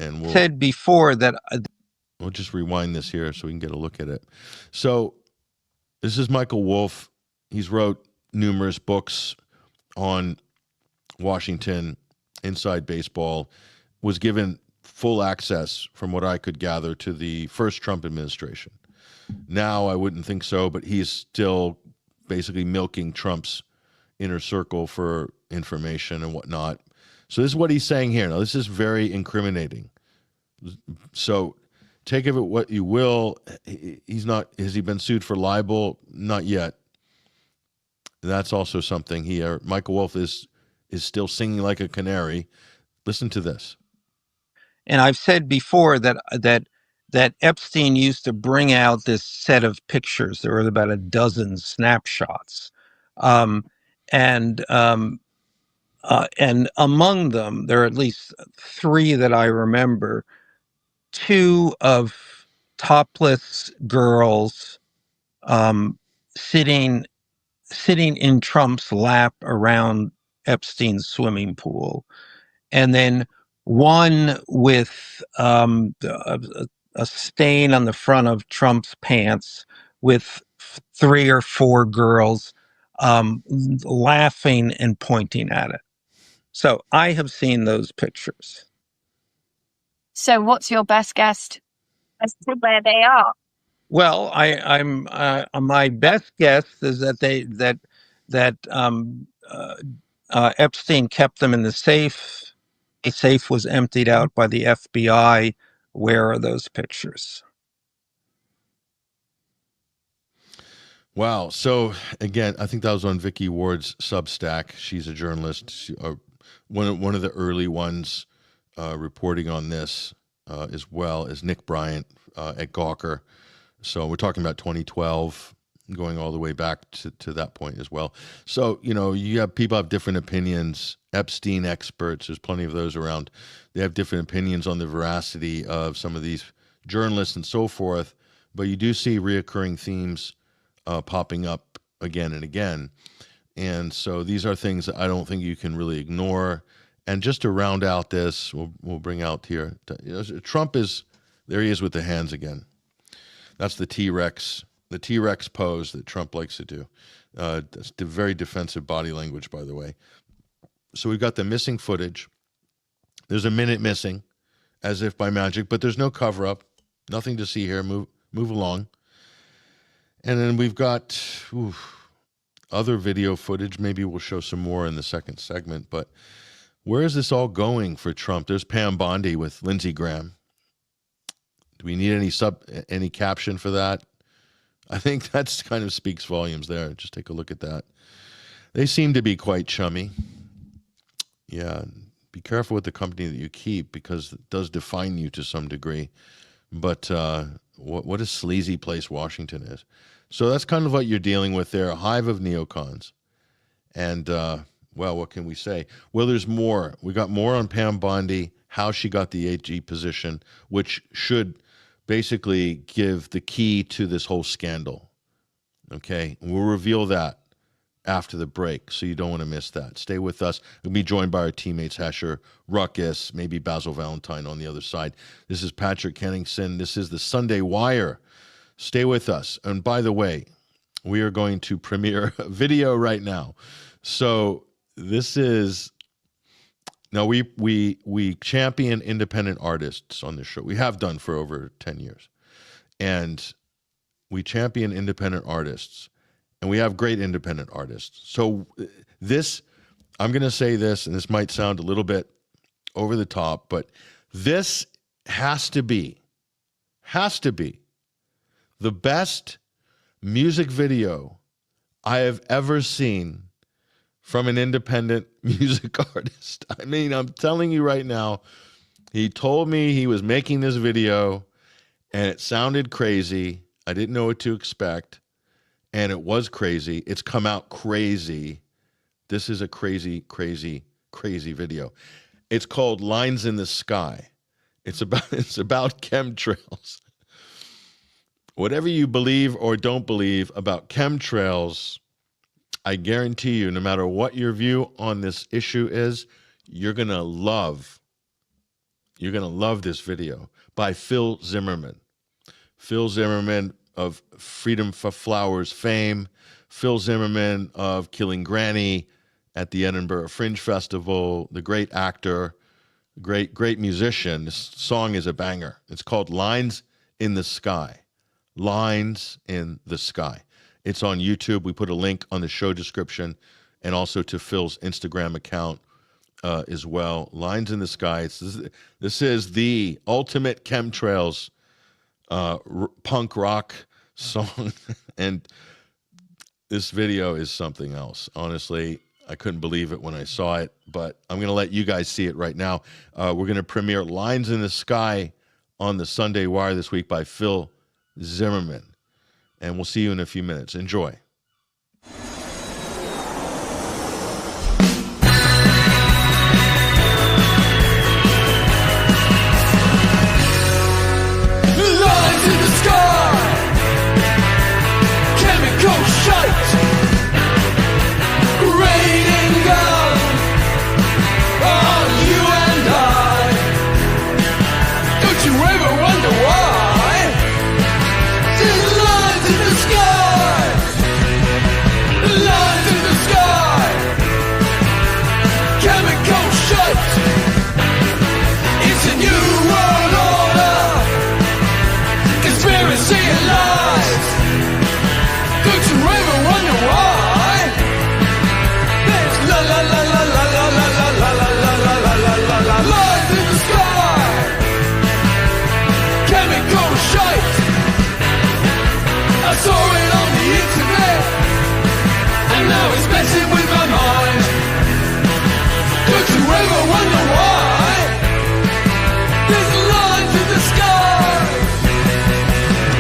and we'll said before that. We'll just rewind this here so we can get a look at it. So this is Michael Wolff. He's wrote numerous books on Washington, inside baseball, was given full access, from what I could gather, to the first Trump administration. Now I wouldn't think so, but he's still basically milking Trump's inner circle for information and whatnot. So this is what he's saying here. Now, this is very incriminating. So take of it what you will. Has he been sued for libel? Not yet. That's also something here. Michael Wolff is still singing like a canary. Listen to this. And I've said before that Epstein used to bring out this set of pictures. There were about a dozen snapshots. And among them, there are at least 3 that I remember, 2 of topless girls sitting in Trump's lap around Epstein's swimming pool, and then one with a stain on the front of Trump's pants with 3 or 4 girls laughing and pointing at it. So I have seen those pictures. So what's your best guess as to where they are? Well, I'm my best guess is that Epstein kept them in the safe. The safe was emptied out by the FBI. Where are those pictures? Wow. So again, I think that was on Vicky Ward's Substack. She's a journalist, one of the early ones reporting on this, as well as Nick Bryant at Gawker. So we're talking about 2012, going all the way back to that point as well. So, you have people have different opinions. Epstein experts, there's plenty of those around. They have different opinions on the veracity of some of these journalists and so forth. But you do see reoccurring themes popping up again and again. And so these are things that I don't think you can really ignore. And just to round out this, we'll bring out here, Trump is, there he is with the hands again. That's the T-Rex pose that Trump likes to do. That's very defensive body language, by the way. So we've got the missing footage. There's a minute missing, as if by magic, but there's no cover-up. Nothing to see here. Move along. And then we've got other video footage. Maybe we'll show some more in the second segment. But where is this all going for Trump? There's Pam Bondi with Lindsey Graham. Do we need any caption for that? I think that's kind of speaks volumes there. Just take a look at that. They seem to be quite chummy. Yeah, be careful with the company that you keep because it does define you to some degree. But what a sleazy place Washington is. So that's kind of what you're dealing with there, a hive of neocons. And, well, what can we say? Well, there's more. We got more on Pam Bondi, how she got the AG position, which should basically give the key to this whole scandal. Okay? And we'll reveal that after the break, so you don't want to miss that. Stay with us. We'll be joined by our teammates, Hesher, Ruckus, maybe Basil Valentine on the other side. This is Patrick Henningsen. This is the Sunday Wire. Stay with us. And by the way, we are going to premiere a video right now. So this is, now we champion independent artists on this show. We have done for over 10 years. And we champion independent artists. And we have great independent artists. So this, I'm going to say this, and this might sound a little bit over the top, but this has to be the best music video I have ever seen from an independent music artist. I mean, I'm telling you right now, he told me he was making this video, and it sounded crazy. I didn't know what to expect. And it was crazy. It's come out crazy. This is a crazy, crazy, crazy video. It's called Lines in the Sky. It's about chemtrails. Whatever you believe or don't believe about chemtrails, I guarantee you, no matter what your view on this issue is, you're gonna love this video by Phil Zimmerman. Phil Zimmerman of Freedom for Flowers fame, Phil Zimmerman of Killing Granny at the Edinburgh Fringe Festival, the great actor, great musician. This song is a banger. It's called Lines in the Sky. Lines in the Sky. It's on YouTube. We put a link on the show description and also to Phil's Instagram account as well. Lines in the Sky. This is the ultimate chemtrails punk rock song, and this video is something else. Honestly, I couldn't believe it when I saw it, but I'm going to let you guys see it right now. We're going to premiere Lines in the Sky on the Sunday Wire this week by Phil Zimmerman, and we'll see you in a few minutes. Enjoy. internet, and now it's messing with my mind. Don't you ever wonder why there's a line to the sky?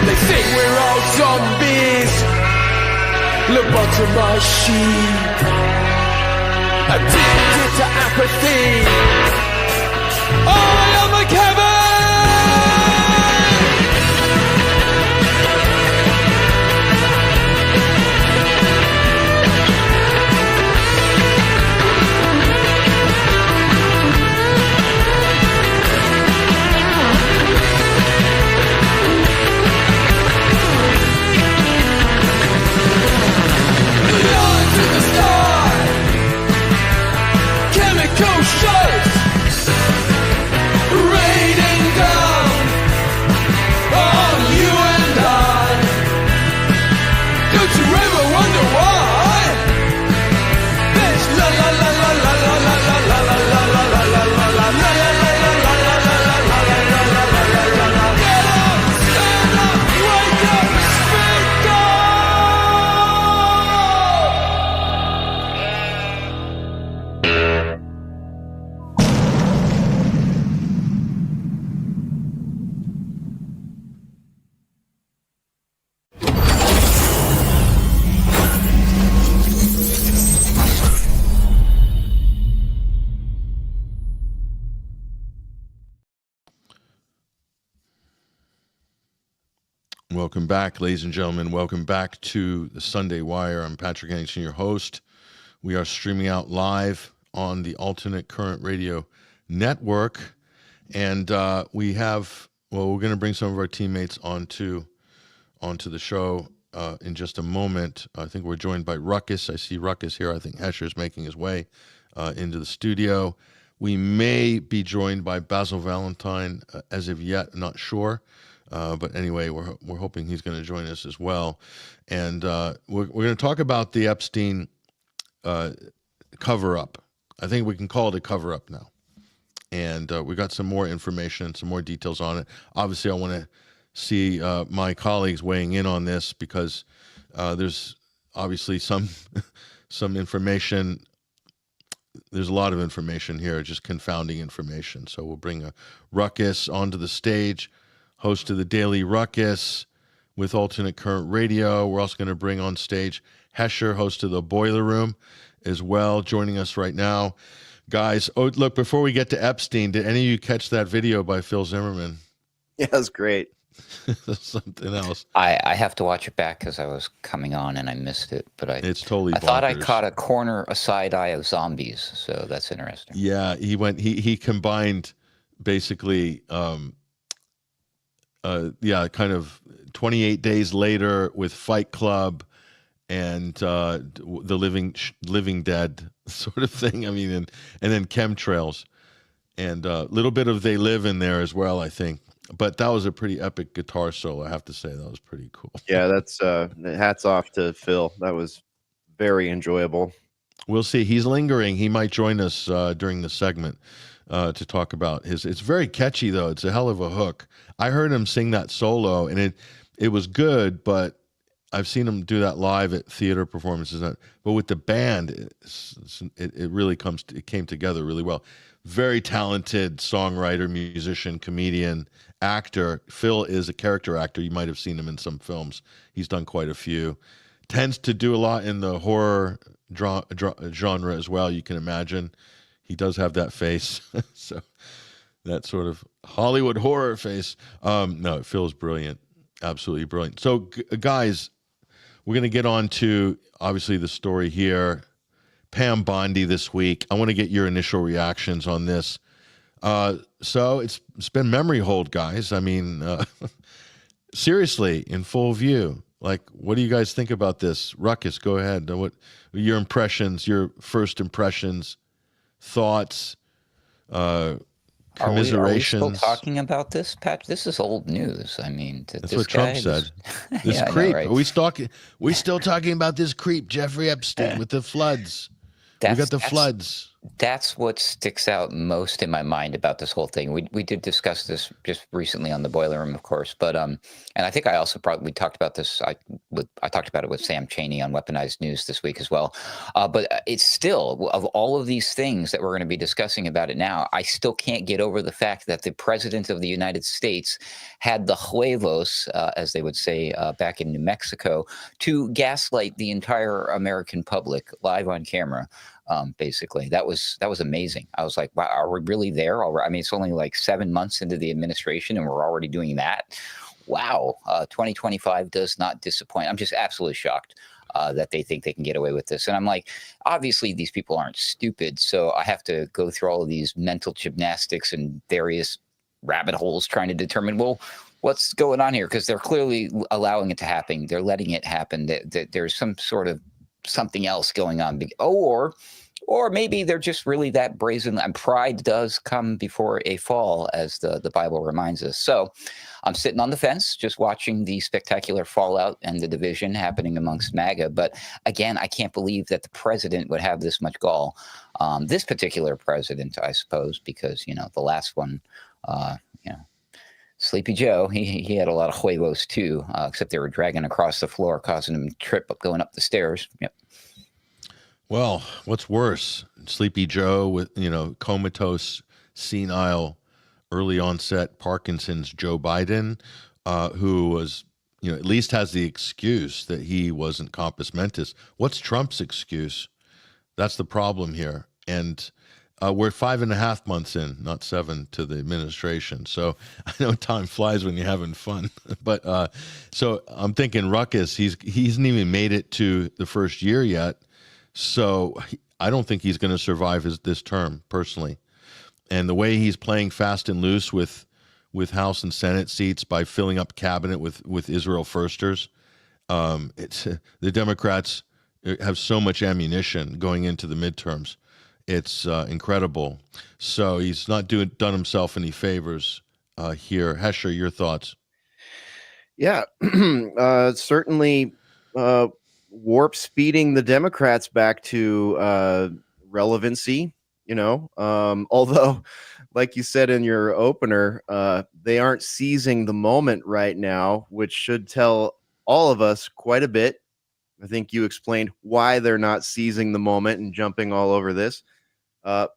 They think we're all zombies, lobotomized sheep, addicted to apathy. I am a Kevin! Chemical shows raining down on you and I. Don't you ever wonder why there's la la la la la la la la la la la la la la la la la la. Get up, stand up, wake up, speak up. Welcome back, ladies and gentlemen. Welcome back to the Sunday Wire. I'm Patrick Henningsen, your host. We are streaming out live on the Alternate Current Radio Network. And we're going to bring some of our teammates onto the show in just a moment. I think we're joined by Ruckus. I see Ruckus here. I think Hesher's making his way into the studio. We may be joined by Basil Valentine as of yet, not sure. But anyway, we're hoping he's going to join us as well. And we're going to talk about the Epstein cover-up. I think we can call it a cover-up now. And we got some more information, some more details on it. Obviously, I want to see my colleagues weighing in on this because there's obviously some information. There's a lot of information here, just confounding information. So we'll bring a Ruckus onto the stage, host of the Daily Ruckus with Alternate Current Radio. We're also going to bring on stage Hesher, host of the Boiler Room as well, joining us right now. Guys, look, before we get to Epstein, did any of you catch that video by Phil Zimmerman? Yeah, it was great. Something else. I have to watch it back because I was coming on and I missed it. But it's totally bonkers. I thought I caught a side eye of zombies, so that's interesting. Yeah, he combined basically kind of 28 Days Later with Fight Club and the Living Dead sort of thing. I mean, and then Chemtrails and a little bit of They Live in there as well, I think. But that was a pretty epic guitar solo, I have to say. That was pretty cool. Yeah, that's hats off to Phil. That was very enjoyable. We'll see. He's lingering. He might join us during the segment to talk about his. It's very catchy, though. It's a hell of a hook. I heard him sing that solo, and it was good, but I've seen him do that live at theater performances. But with the band, it really came together really well. Very talented songwriter, musician, comedian, actor. Phil is a character actor. You might have seen him in some films. He's done quite a few. Tends to do a lot in the horror genre as well, you can imagine. He does have that face. So that sort of Hollywood horror face. No, Phil's brilliant. Absolutely brilliant. So, guys, we're going to get on to, obviously, the story here. Pam Bondi this week. I want to get your initial reactions on this. So it's been memory hold, guys. I mean, seriously, in full view. Like, what do you guys think about this? Ruckus, go ahead. What your impressions, your first impressions, thoughts, commiserations? Are we still talking about this, Pat? This is old news. I mean, that's what Trump said. This yeah, creep. Know, right? Are we still talking about this creep, Jeffrey Epstein, with the floods? We got the floods. That's what sticks out most in my mind about this whole thing. We did discuss this just recently on the Boiler Room, of course, but and I think I also probably talked about this. I talked about it with Sam Cheney on Weaponized News this week as well. But it's still, of all of these things that we're going to be discussing about it now, I still can't get over the fact that the president of the United States had the huevos, as they would say back in New Mexico, to gaslight the entire American public live on camera. Basically, that was amazing. I was like, wow, are we really there already? I mean, it's only like 7 months into the administration and we're already doing that. Wow. 2025 does not disappoint. I'm just absolutely shocked that they think they can get away with this. And I'm like, obviously these people aren't stupid. So I have to go through all of these mental gymnastics and various rabbit holes trying to determine, well, what's going on here? Because they're clearly allowing it to happen. They're letting it happen. There's some sort of something else going on. Or maybe they're just really that brazen. And pride does come before a fall, as the Bible reminds us. So I'm sitting on the fence, just watching the spectacular fallout and the division happening amongst MAGA. But again, I can't believe that the president would have this much gall. This particular president, I suppose, because, the last one, Sleepy Joe, he had a lot of huevos too, except they were dragging across the floor, causing him to trip up going up the stairs. Yep. Well, what's worse? Sleepy Joe with, comatose, senile, early onset Parkinson's Joe Biden, who was, at least has the excuse that he wasn't compos mentis. What's Trump's excuse? That's the problem here. And we're 5.5 months in, not 7, to the administration. So I know time flies when you're having fun. But so I'm thinking Ruckus, he hasn't even made it to the first year yet. So I don't think he's going to survive this term, personally. And the way he's playing fast and loose with House and Senate seats by filling up cabinet with Israel firsters, the Democrats have so much ammunition going into the midterms. It's incredible. So he's not done himself any favors here. Hesher, your thoughts? Yeah, certainly warp speeding the Democrats back to relevancy, although, like you said in your opener, they aren't seizing the moment right now, which should tell all of us quite a bit. I think you explained why they're not seizing the moment and jumping all over this.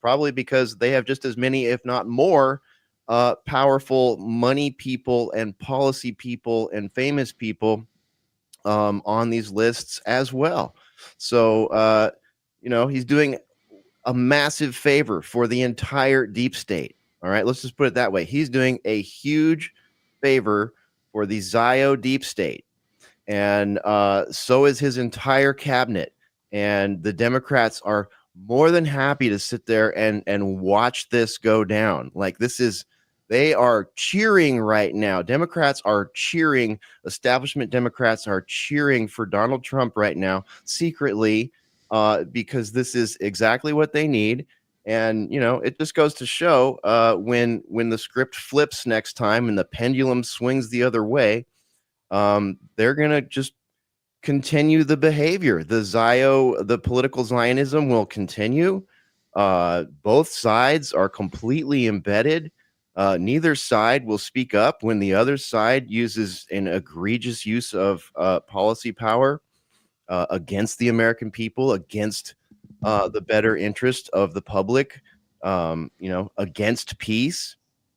Probably because they have just as many, if not more, powerful money people and policy people and famous people on these lists as well. So, he's doing a massive favor for the entire deep state. All right, let's just put it that way. He's doing a huge favor for the Zio deep state. And so is his entire cabinet. And the Democrats are more than happy to sit there and watch this go down. Like, they are cheering right now. Democrats are cheering. Establishment Democrats are cheering for Donald Trump right now, secretly, because this is exactly what they need. And, it just goes to show when the script flips next time and the pendulum swings the other way, they're going to just continue the behavior. The political Zionism will continue. Both sides are completely embedded. Neither side will speak up when the other side uses an egregious use of policy power against the American people, against the better interest of the public, against peace,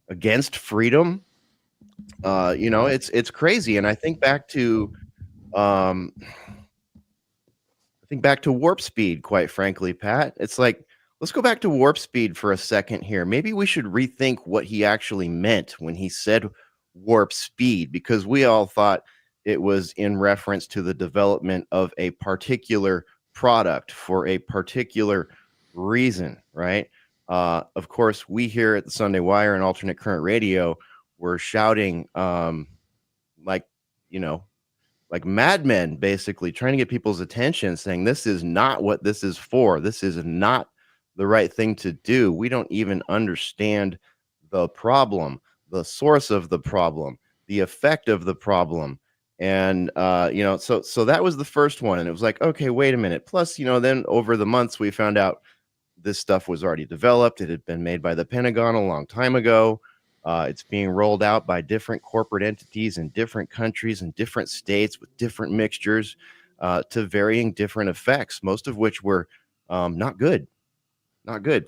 against freedom. It's crazy. And I think back to warp speed, quite frankly, Pat. It's like, let's go back to warp speed for a second here. Maybe we should rethink what he actually meant when he said warp speed, because we all thought it was in reference to the development of a particular product for a particular reason, right? Of course, we here at the Sunday Wire and Alternate Current Radio were shouting like madmen, basically trying to get people's attention, saying this is not what this is for. This is not the right thing to do. We don't even understand the problem, the source of the problem, the effect of the problem. And, so that was the first one. And it was like, okay, wait a minute. Plus, then over the months, we found out this stuff was already developed. It had been made by the Pentagon a long time ago. It's being rolled out by different corporate entities in different countries and different states with different mixtures to varying different effects, most of which were not good,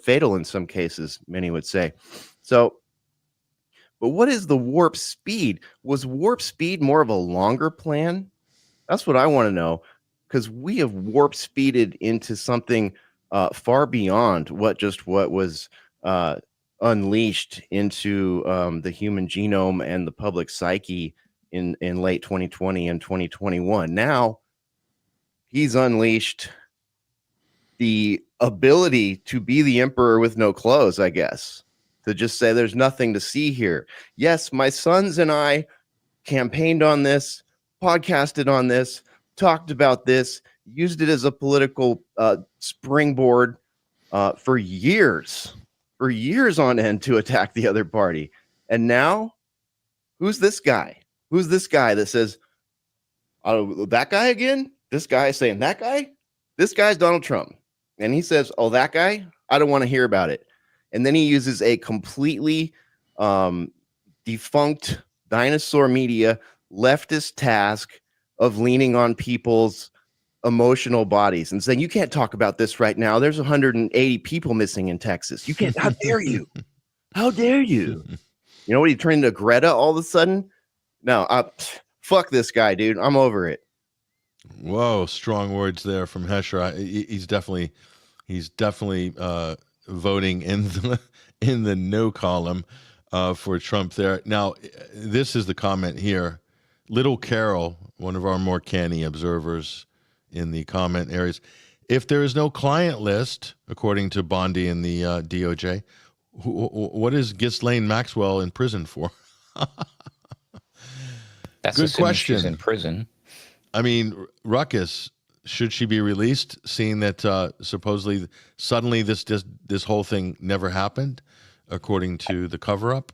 fatal in some cases, many would say. So, but what is the warp speed? Was warp speed more of a longer plan? That's what I want to know, because we have warp speeded into something far beyond what was unleashed into the human genome and the public psyche in late 2020 and 2021. Now he's unleashed the ability to be the emperor with no clothes, I guess, to just say there's nothing to see here. Yes, my sons and I campaigned on this, podcasted on this, talked about this, used it as a political springboard for years on end to attack the other party. And now, who's this guy? Who's this guy that says, oh, that guy again? This guy is saying that guy? This guy's Donald Trump. And he says, oh, that guy? I don't want to hear about it. And then he uses a completely defunct dinosaur media leftist task of leaning on people's emotional bodies and saying, you can't talk about this right now. There's 180 people missing in Texas. You can't. How dare you? How dare you? You know what? He turned into Greta all of a sudden? No, fuck this guy, dude. I'm over it. Whoa, strong words there from Hesher. He's definitely voting in the no column for Trump there. Now, this is the comment here. Little Carle, one of our more canny observers in the comment areas, if there is no client list, according to Bondi and the DOJ, what is Ghislaine Maxwell in prison for? That's good question. She's in prison. I mean, Ruckus, should she be released, seeing that supposedly suddenly this whole thing never happened, according to the cover-up?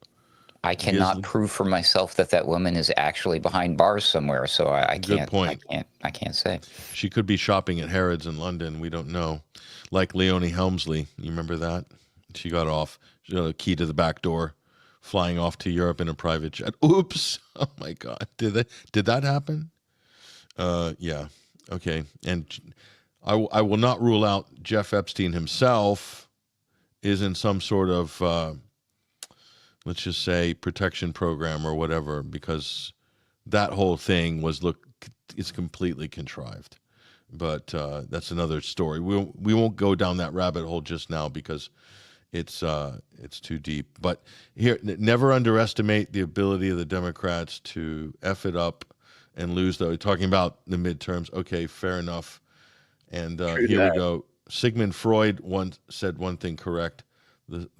I cannot prove for myself that woman is actually behind bars somewhere, so I can't. Good point. I can't say. She could be shopping at Harrods in London. We don't know. Like Leonie Helmsley, you remember that? She got off. She got a key to the back door, flying off to Europe in a private jet. Oops! Oh my God! Did that happen? Yeah. Okay. And I will not rule out Jeff Epstein himself is in some sort of let's just say protection program or whatever, because that whole thing is completely contrived. But that's another story. We won't go down that rabbit hole just now because it's too deep. But here, never underestimate the ability of the Democrats to F it up and lose, though. Talking about the midterms. Okay, fair enough. And here we go. Sigmund Freud once said one thing correct.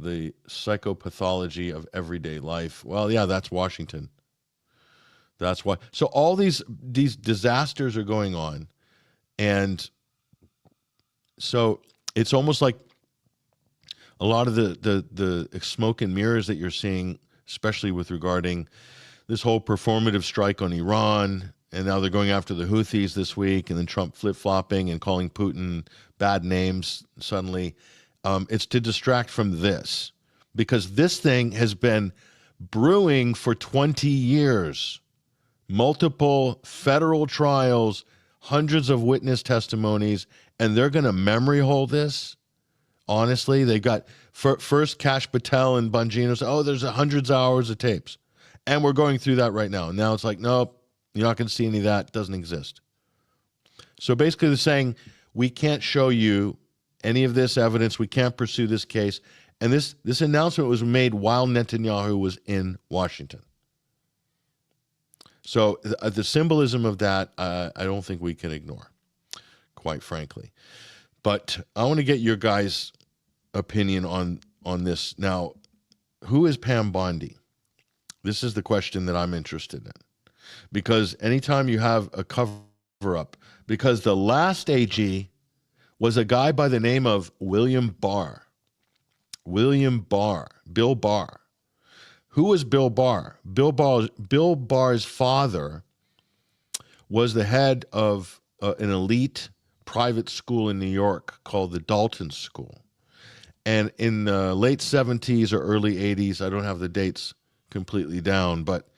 The psychopathology of everyday life. Well, yeah, that's Washington. That's why. So all these disasters are going on. And so it's almost like a lot of the smoke and mirrors that you're seeing, especially with regarding this whole performative strike on Iran, and now they're going after the Houthis this week, and then Trump flip-flopping and calling Putin bad names suddenly. It's to distract from this, because this thing has been brewing for 20 years. Multiple federal trials, hundreds of witness testimonies, and they're going to memory hole this? Honestly, they got first Kash Patel and Bongino said, oh, there's hundreds of hours of tapes. And we're going through that right now. And now it's like, nope, you're not going to see any of that. It doesn't exist. So basically they're saying, we can't show you any of this evidence. We can't pursue this case. And this announcement was made while Netanyahu was in Washington. So the symbolism of that, I don't think we can ignore, quite frankly. But I want to get your guys' opinion on this. Now, who is Pam Bondi? This is the question that I'm interested in. Because anytime you have a cover-up, because the last AG was a guy by the name of William Barr. Bill Barr. Who was Bill Barr? Bill Barr's father was the head of an elite private school in New York called the Dalton School. And in the late 70s or early 80s, I don't have the dates completely down, but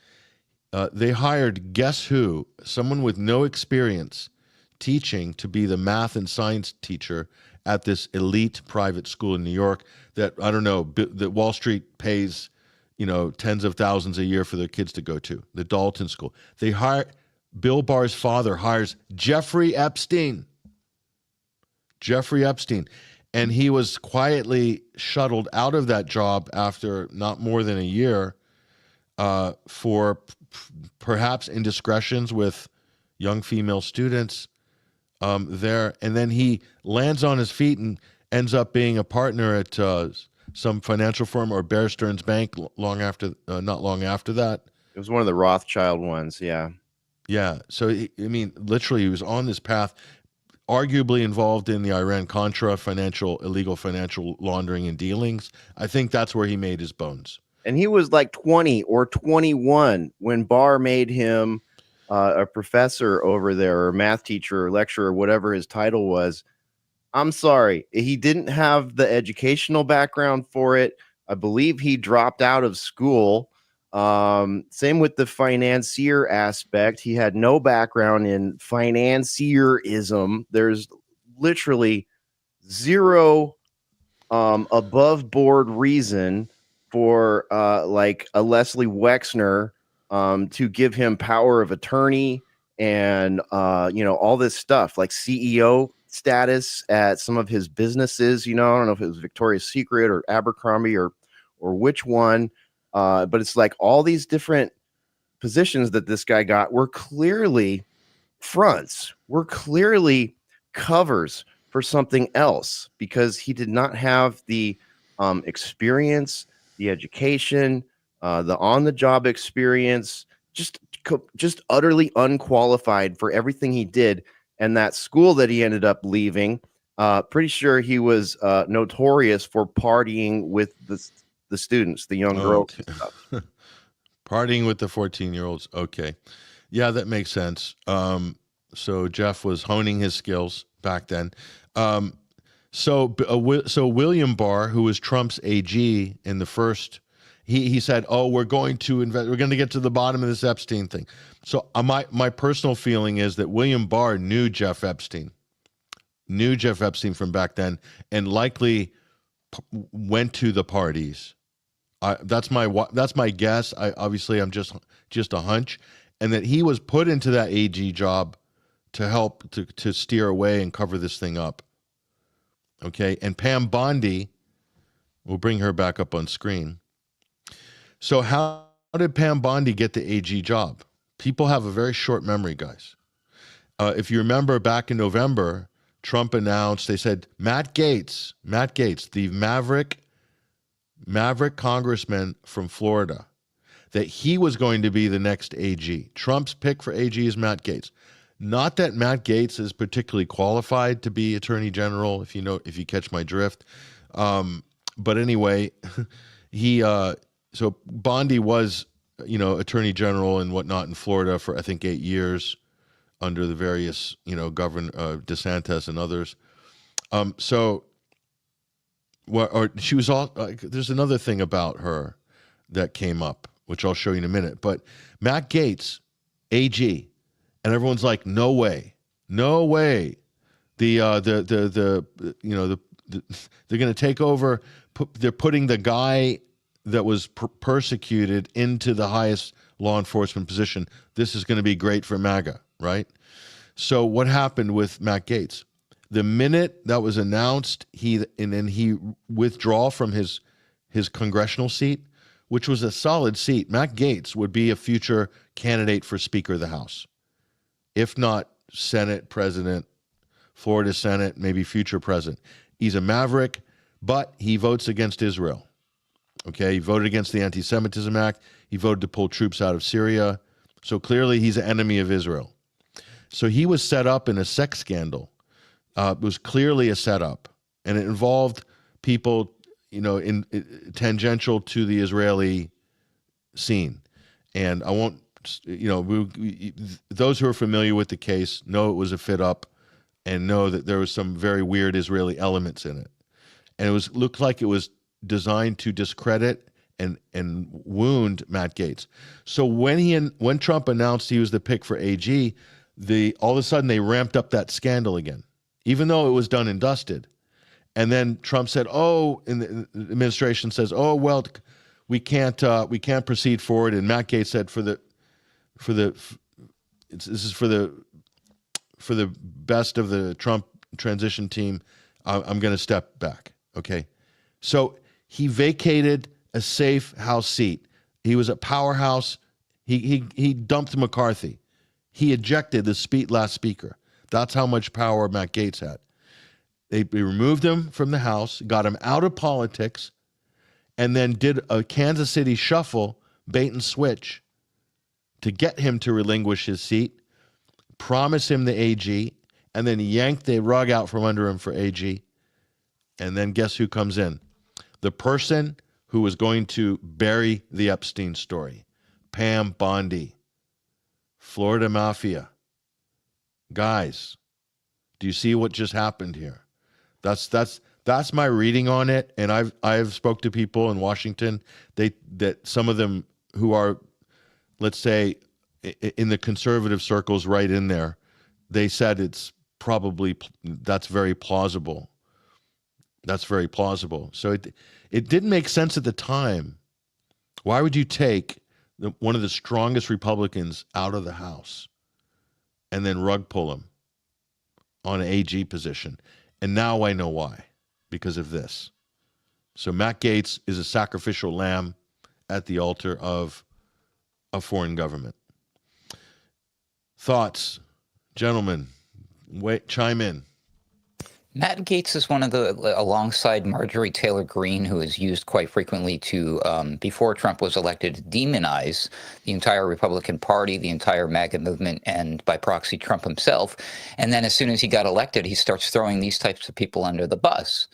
they hired, guess who, someone with no experience teaching, to be the math and science teacher at this elite private school in New York that, I don't know, that Wall Street pays, tens of thousands a year for their kids to go to, the Dalton School. They hire, Bill Barr's father hires Jeffrey Epstein. Jeffrey Epstein. And he was quietly shuttled out of that job after not more than a year for perhaps indiscretions with young female students there. And then he lands on his feet and ends up being a partner at some financial firm or Bear Stearns Bank not long after that. It was one of the Rothschild ones, yeah. Yeah. So, literally he was on this path, arguably involved in the Iran-Contra illegal financial laundering and dealings. I think that's where he made his bones. And he was like 20 or 21 when Barr made him a professor over there, or math teacher or lecturer, or whatever his title was. I'm sorry, he didn't have the educational background for it. I believe he dropped out of school. Same with the financier aspect. He had no background in financierism. There's literally zero above board reason for like a Leslie Wexner to give him power of attorney and all this stuff, like CEO status at some of his businesses. I don't know if it was Victoria's Secret or Abercrombie or which one. But it's like all these different positions that this guy got were clearly fronts, were clearly covers for something else, because he did not have the experience, the education, the on-the-job experience, just utterly unqualified for everything he did. And that school that he ended up leaving, pretty sure he was notorious for partying with the students, the young girls. Okay. Partying with the 14-year-olds. Okay. Yeah, that makes sense. So Jeff was honing his skills back then. So William Barr, who was Trump's AG in the first, he said, "Oh, we're going to get to the bottom of this Epstein thing." So my personal feeling is that William Barr knew Jeff Epstein from back then, and likely went to the parties. That's my guess. I'm just a hunch, and that he was put into that AG job to help to steer away and cover this thing up. Okay, and Pam Bondi, we'll bring her back up on screen. So how did Pam Bondi get the AG job? People have a very short memory, guys. If you remember back in November, Trump announced, they said, Matt Gaetz, the Maverick congressman from Florida, that he was going to be the next AG. Trump's pick for AG is Matt Gaetz. Not that Matt Gaetz is particularly qualified to be Attorney General, if you catch my drift. But anyway, so Bondi was, Attorney General and whatnot in Florida for, I think, 8 years under the various, Governor DeSantis and others. She was all. There's another thing about her that came up, which I'll show you in a minute. But Matt Gaetz, AG, and everyone's like, no way. They're going to take over. They're putting the guy that was persecuted into the highest law enforcement position. This is going to be great for MAGA, right? So what happened with Matt Gaetz? The minute that was announced, he withdrew from his congressional seat, which was a solid seat. Matt Gaetz would be a future candidate for Speaker of the House, if not Senate President, Florida Senate, maybe future president. He's a maverick, but he votes against Israel. Okay, he voted against the Anti-Semitism Act. He voted to pull troops out of Syria. So clearly he's an enemy of Israel. So he was set up in a sex scandal. It was clearly a setup, and it involved people, in tangential to the Israeli scene. And I won't, those who are familiar with the case know it was a fit up, and know that there was some very weird Israeli elements in it. and it looked like it was designed to discredit and wound Matt Gaetz. So when Trump announced he was the pick for AG, all of a sudden they ramped up that scandal again, even though it was done and dusted. And then Trump said, and the administration says, oh, well, we can't proceed forward. And Matt Gaetz said, this is for the best of the Trump transition team, I'm going to step back. Okay. So he vacated a safe House seat. He was a powerhouse. He dumped McCarthy. He ejected the last speaker. That's how much power Matt Gaetz had. They removed him from the House, got him out of politics, and then did a Kansas City shuffle, bait and switch, to get him to relinquish his seat, promise him the AG, and then yanked the rug out from under him for AG. And then guess who comes in? The person who was going to bury the Epstein story, Pam Bondi, Florida Mafia. Guys, do you see what just happened here? That's my reading on it, and I've spoke to people in Washington. That some of them who are, let's say, in the conservative circles, right in there, they said that's very plausible. That's very plausible. So it didn't make sense at the time. Why would you take one of the strongest Republicans out of the House and then rug pull him on an AG position? And now I know why, because of this. So Matt Gaetz is a sacrificial lamb at the altar of a foreign government. Thoughts, gentlemen? Chime in. Matt Gaetz is one of the, alongside Marjorie Taylor Greene, who is used quite frequently to, before Trump was elected, demonize the entire Republican Party, the entire MAGA movement, and by proxy, Trump himself. And then as soon as he got elected, he starts throwing these types of people under the bus.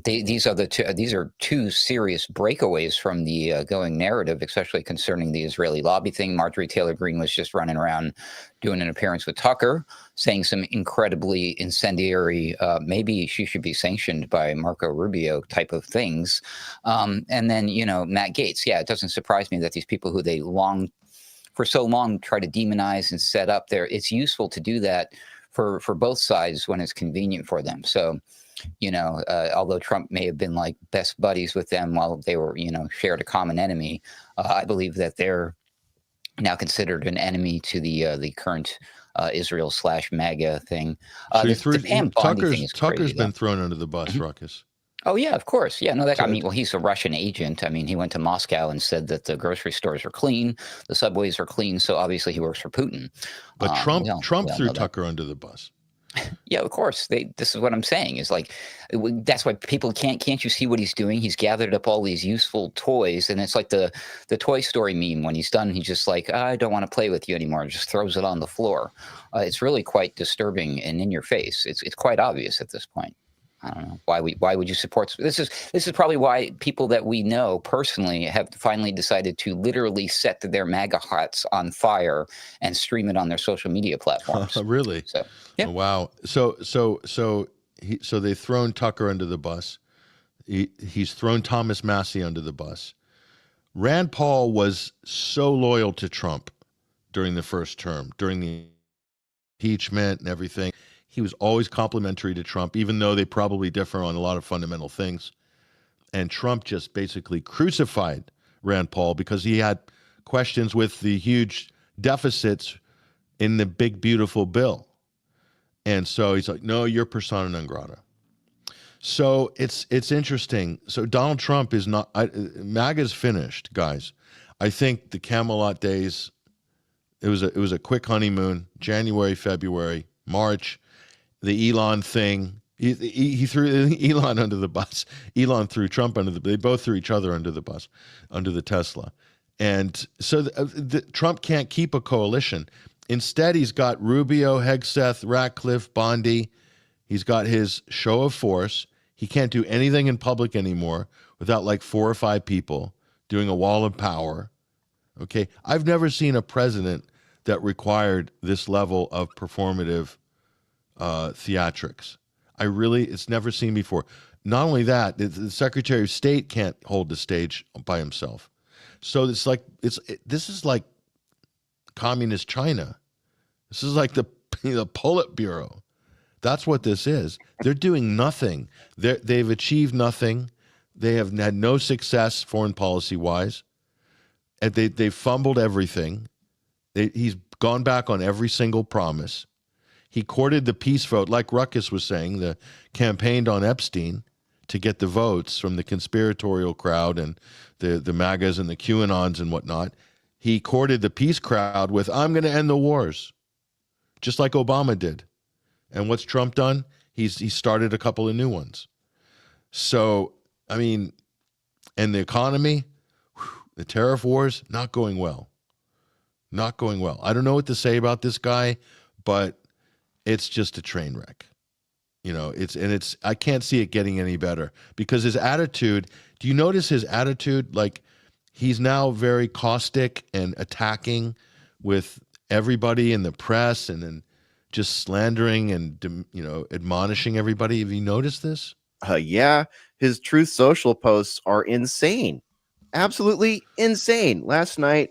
These are two serious breakaways from the going narrative, especially concerning the Israeli lobby thing. Marjorie Taylor Greene was just running around doing an appearance with Tucker, saying some incredibly incendiary, maybe she should be sanctioned by Marco Rubio type of things. And then, Matt Gaetz. Yeah, it doesn't surprise me that these people who they for so long try to demonize and set up there, it's useful to do that for both sides when it's convenient for them. So, although Trump may have been like best buddies with them while they were, shared a common enemy, I believe that they're now considered an enemy to the current Israel/MAGA thing. Tucker's been thrown under the bus, Ruckus. Oh yeah, of course. Yeah, no, he's a Russian agent. I mean, he went to Moscow and said that the grocery stores are clean, the subways are clean, so obviously he works for Putin. But Trump threw Tucker under the bus. Yeah, of course. This is what I'm saying is like, that's why people can't you see what he's doing? He's gathered up all these useful toys, and it's like the Toy Story meme. When he's done, he's just like, I don't want to play with you anymore. Just throws it on the floor. It's really quite disturbing and in your face. It's quite obvious at this point. I don't know why would you support this is probably why people that we know personally have finally decided to literally set their MAGA hats on fire and stream it on their social media platforms. Really? So, yeah. Oh, wow. So they've thrown Tucker under the bus. He's thrown Thomas Massie under the bus. Rand Paul was so loyal to Trump during the first term, during the impeachment and everything. He was always complimentary to Trump, even though they probably differ on a lot of fundamental things. And Trump just basically crucified Rand Paul because he had questions with the huge deficits in the big, beautiful bill. And so he's like, no, you're persona non grata. So it's interesting. So Donald Trump is not, MAGA's finished, guys. I think the Camelot days, it was a quick honeymoon, January, February, March. The Elon thing, he threw Elon under the bus. Elon threw Trump under they both threw each other under the bus, under the Tesla. And so Trump can't keep a coalition. Instead, he's got Rubio, Hegseth, Ratcliffe, Bondi. He's got his show of force. He can't do anything in public anymore without like 4 or 5 people doing a wall of power. Okay, I've never seen a president that required this level of performative theatrics. It's never seen before. Not only that, the Secretary of State can't hold the stage by himself. So it's like this is like communist China. This is like the Politburo. That's what this is. They're doing nothing. They've achieved nothing. They have had no success foreign policy wise, and they've fumbled everything. He's gone back on every single promise. He courted the peace vote, like Ruckus was saying. The campaigned on Epstein to get the votes from the conspiratorial crowd and the MAGAs and the QAnons and whatnot. He courted the peace crowd with, I'm going to end the wars, just like Obama did. And what's Trump done? He started a couple of new ones. So, I mean, and the economy, the tariff wars, not going well. Not going well. I don't know what to say about this guy, but it's just a train wreck. You know, I can't see it getting any better because his attitude, do you notice his attitude? Like, he's now very caustic and attacking with everybody in the press and then just slandering and, you know, admonishing everybody. Have you noticed this? Yeah. His Truth Social posts are insane. Absolutely insane. Last night,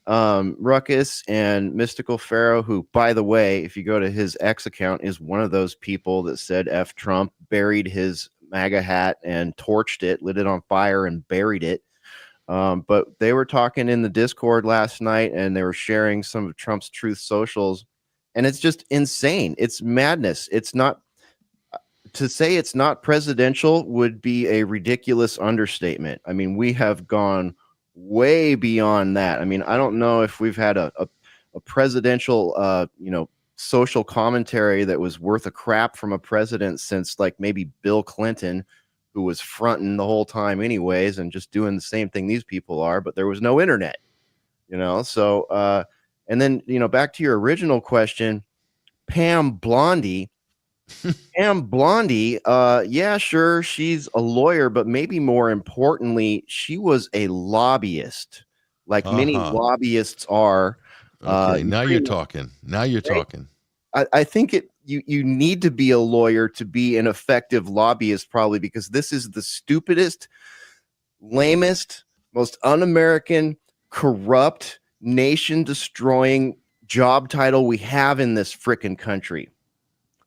Ruckus and Mystical Pharaoh, who, by the way, if you go to his X account, is one of those people that said F Trump, buried his MAGA hat and torched it, lit it on fire and buried it. But they were talking in the Discord last night and they were sharing some of Trump's Truth Socials, and it's just insane. It's madness. It's not, to say it's not presidential would be a ridiculous understatement. I mean, we have gone way beyond that. I mean, I don't know if we've had a presidential, social commentary that was worth a crap from a president since like maybe Bill Clinton, who was fronting the whole time anyways and just doing the same thing these people are, but there was no internet, So, and then, back to your original question, Pam Blondie. Pam Blondie, yeah, sure, she's a lawyer, but maybe more importantly, she was a lobbyist, like many lobbyists are. Okay, now you're talking. Now you're talking. I think you need to be a lawyer to be an effective lobbyist, probably, because this is the stupidest, lamest, most un-American, corrupt, nation-destroying job title we have in this frickin' country.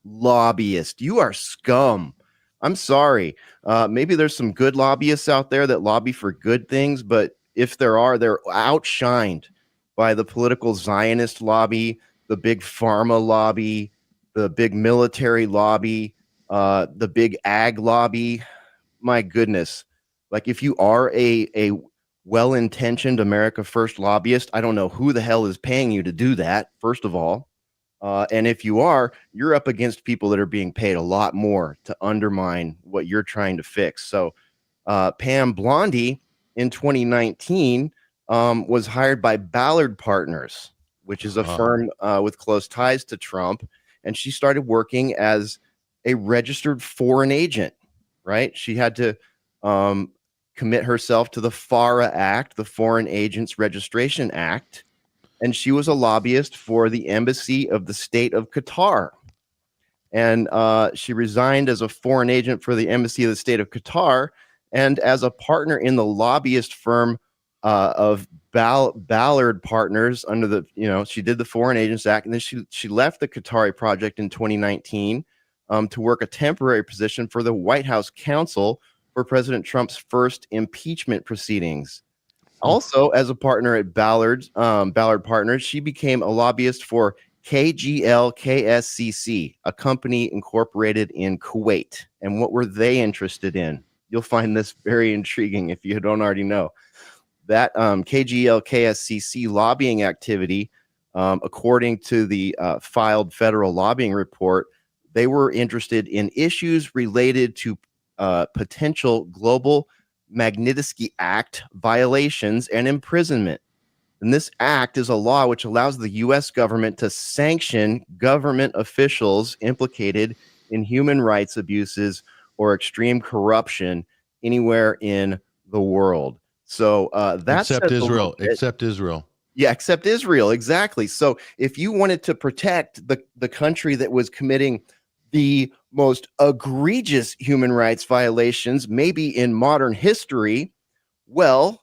Lobbyist, you are scum. I'm sorry. Maybe there's some good lobbyists out there that lobby for good things, but if there are, they're outshined by the political Zionist lobby, the big pharma lobby, the big military lobby, the big ag lobby. My goodness. Like, if you are a well-intentioned America First lobbyist, I don't know who the hell is paying you to do that, first of all. And if you are, you're up against people that are being paid a lot more to undermine what you're trying to fix. So Pam Blondie in 2019 was hired by Ballard Partners, which is a firm with close ties to Trump. And she started working as a registered foreign agent, right? She had to commit herself to the FARA Act, the Foreign Agents Registration Act. And she was a lobbyist for the embassy of the state of Qatar. And she resigned as a foreign agent for the embassy of the state of Qatar and as a partner in the lobbyist firm of Ballard Partners under the, she did the Foreign Agents Act. And then she left the Qatari project in 2019 to work a temporary position for the White House counsel for President Trump's first impeachment proceedings. Also, as a partner at Ballard Partners, she became a lobbyist for KGL KSCC, a company incorporated in Kuwait. And what were they interested in? You'll find this very intriguing if you don't already know. That KGL KSCC lobbying activity, according to the filed federal lobbying report, they were interested in issues related to potential global Magnitsky Act violations and imprisonment. And this act is a law which allows the U.S. government to sanction government officials implicated in human rights abuses or extreme corruption anywhere in the world. So that's except Israel. Except Israel. Yeah, except Israel. Exactly. So if you wanted to protect the country that was committing the most egregious human rights violations, maybe in modern history, well,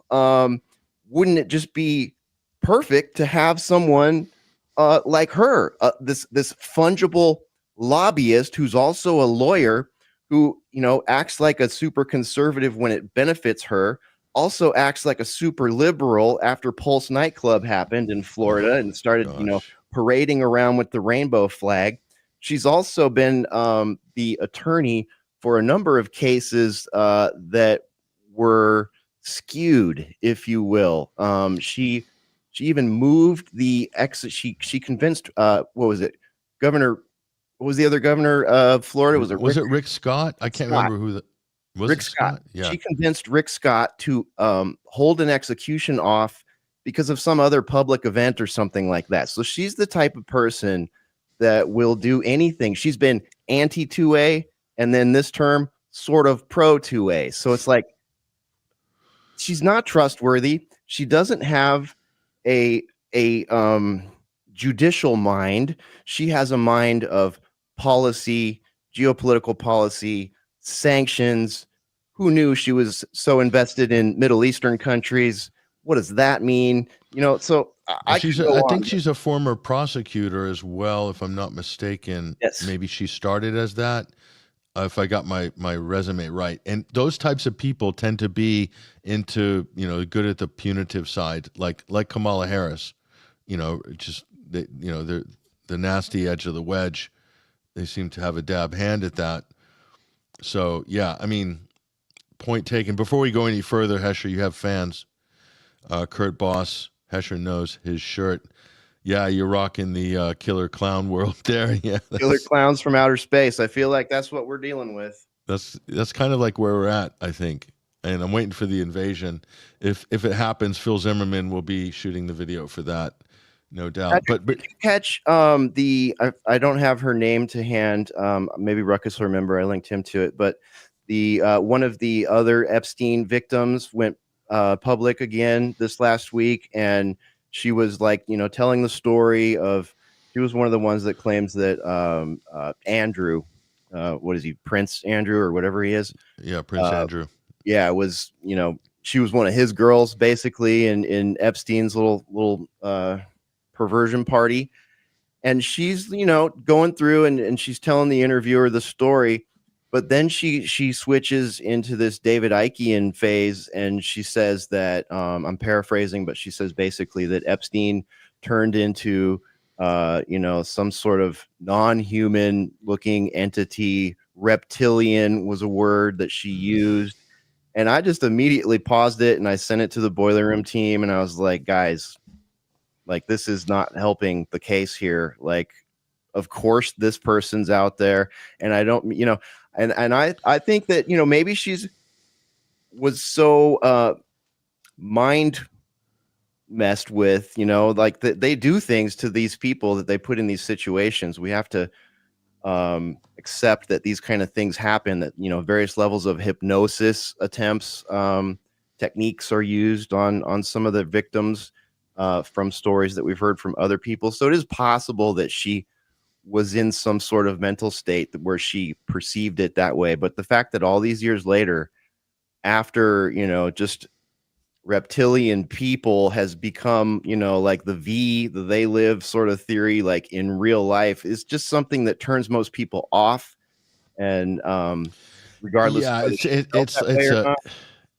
wouldn't it just be perfect to have someone like her, this fungible lobbyist who's also a lawyer, who, you know, acts like a super conservative when it benefits her, also acts like a super liberal after Pulse nightclub happened in Florida and started, you know, parading around with the rainbow flag. She's also been the attorney for a number of cases that were skewed, if you will. She even moved the she convinced what was it, Governor, what was the other governor of Florida? Was it Rick Scott? I can't Scott. remember who the was. Rick it Scott. Yeah. She convinced Rick Scott to hold an execution off because of some other public event or something like that. So she's the type of person that will do anything. She's been anti 2A and then this term sort of pro 2A. So it's like, she's not trustworthy. She doesn't have a judicial mind. She has a mind of policy, geopolitical policy, sanctions. Who knew she was so invested in Middle Eastern countries? What does that mean? You know, so I think she's a former prosecutor as well, if I'm not mistaken. Yes. Maybe she started as that. If I got my resume right. And those types of people tend to be into, you know, good at the punitive side, like Kamala Harris, you know, just, they're the nasty edge of the wedge. They seem to have a dab hand at that. So, yeah, I mean, point taken. Before we go any further, Hesher, you have fans. Kurt Boss, Hesher knows his shirt. Yeah, you're rocking the killer clown world there. Yeah, killer clowns from outer space. I feel like that's what we're dealing with. That's kind of like where we're at, I think. And I'm waiting for the invasion. If it happens, Phil Zimmerman will be shooting the video for that, no doubt. But did you catch I don't have her name to hand. Maybe Ruckus will remember. I linked him to it. But the one of the other Epstein victims went public again this last week, and she was like, you know, telling the story of, she was one of the ones that claims that Andrew, what is he, Prince Andrew or whatever he is? Yeah, Prince Andrew. Yeah, was, you know, she was one of his girls basically in Epstein's little perversion party. And she's, you know, going through and she's telling the interviewer the story. But then she switches into this David Ickean phase, and she says that I'm paraphrasing, but she says basically that Epstein turned into you know, some sort of non-human looking entity. Reptilian was a word that she used, and I just immediately paused it and I sent it to the Boiler Room team, and I was like, guys, like, this is not helping the case here. Like, of course this person's out there, and I don't, you know. And I think that, you know, maybe was so mind messed with, you know, like they do things to these people that they put in these situations. We have to accept that these kind of things happen, that, you know, various levels of hypnosis attempts, techniques are used on some of the victims from stories that we've heard from other people. So it is possible that she was in some sort of mental state where she perceived it that way. But the fact that all these years later, after, you know, just reptilian people has become, you know, like the they live sort of theory, like in real life, is just something that turns most people off. And regardless, yeah,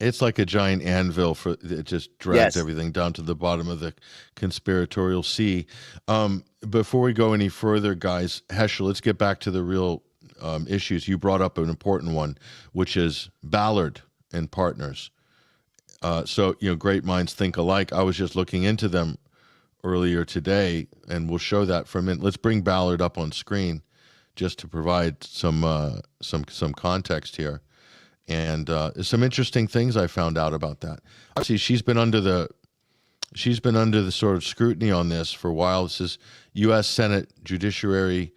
it's like a giant anvil it just drags everything down to the bottom of the conspiratorial sea. Before we go any further, guys, Hesher, let's get back to the real issues. You brought up an important one, which is Ballard and Partners. So, you know, great minds think alike. I was just looking into them earlier today, and we'll show that for a minute. Let's bring Ballard up on screen just to provide some context here. And some interesting things I found out about that. Obviously, she's been under the sort of scrutiny on this for a while. This is U.S. Senate Judiciary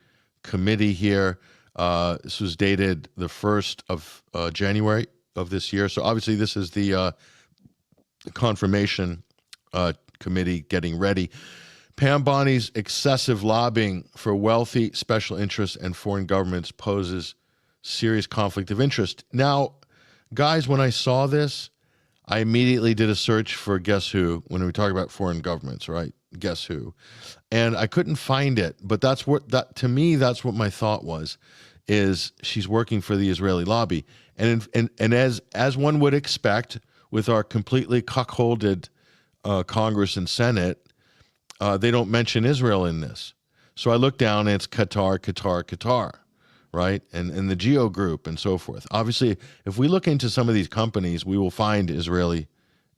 Committee here. This was dated the 1st of January of this year. So obviously, this is the confirmation committee getting ready. Pam Bonie's excessive lobbying for wealthy special interests and foreign governments poses serious conflict of interest. Now, guys, when I saw this, I immediately did a search for Guess Who when we talk about foreign governments, right? Guess Who. And I couldn't find it, but that's what my thought was, is she's working for the Israeli lobby. And as one would expect with our completely cuckolded Congress and Senate, they don't mention Israel in this. So I looked down and it's Qatar, right? And the Geo Group and so forth. Obviously, if we look into some of these companies, we will find Israeli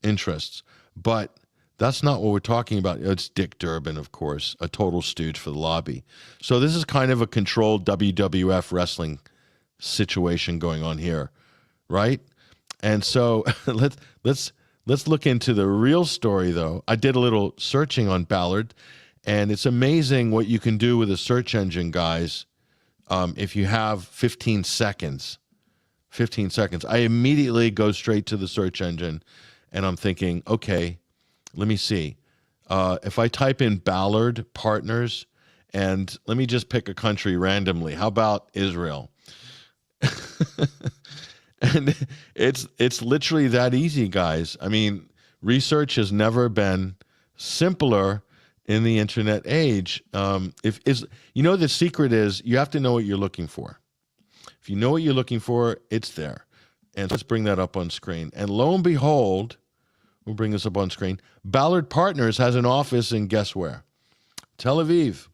interests. But that's not what we're talking about. It's Dick Durbin, of course, a total stooge for the lobby. So this is kind of a controlled WWF wrestling situation going on here, right? And so let's look into the real story, though. I did a little searching on Ballard, and it's amazing what you can do with a search engine, guys. If you have 15 seconds, I immediately go straight to the search engine, and I'm thinking, okay, let me see. If I type in Ballard Partners, and let me just pick a country randomly. How about Israel? And it's literally that easy, guys. I mean, research has never been simpler in the internet age. The secret is you have to know what you're looking for. If you know what you're looking for, it's there. And let's bring that up on screen. And lo and behold, we'll bring this up on screen. Ballard Partners has an office in guess where? Tel Aviv.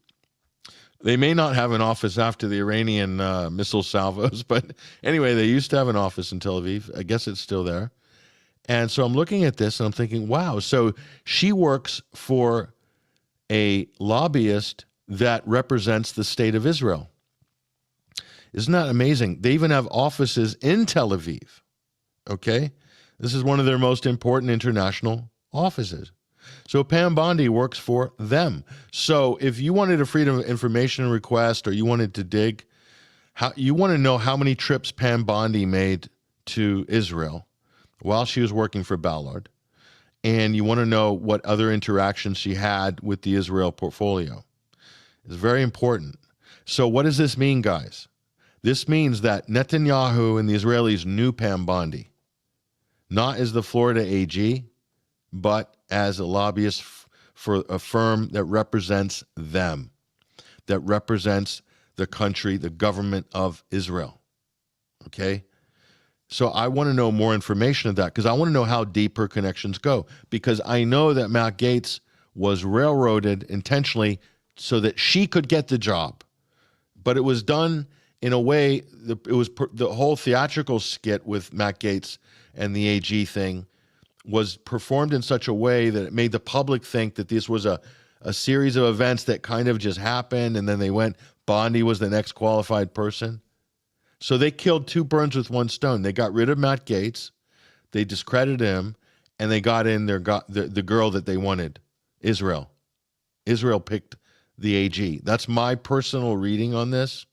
They may not have an office after the Iranian missile salvos, but anyway, they used to have an office in Tel Aviv. I guess it's still there. And so I'm looking at this and I'm thinking, wow, so she works for a lobbyist that represents the state of Israel. Isn't that amazing? They even have offices in Tel Aviv, okay? This is one of their most important international offices. So Pam Bondi works for them. So if you wanted a freedom of information request or you wanted to dig, you want to know how many trips Pam Bondi made to Israel while she was working for Ballard, and you want to know what other interactions she had with the Israel portfolio. It's very important. So what does this mean, guys? This means that Netanyahu and the Israelis knew Pam Bondi, not as the Florida AG, but as a lobbyist for a firm that represents them, that represents the country, the government of Israel. Okay? So I want to know more information of that because I want to know how deep her connections go, because I know that Matt Gaetz was railroaded intentionally so that she could get the job. But it was done in a way, the whole theatrical skit with Matt Gaetz and the AG thing was performed in such a way that it made the public think that this was a series of events that kind of just happened, and then they went, Bondi was the next qualified person. So they killed two birds with one stone. They got rid of Matt Gaetz, they discredited him, and they got in the girl that they wanted, Israel. Israel picked the AG. That's my personal reading on this.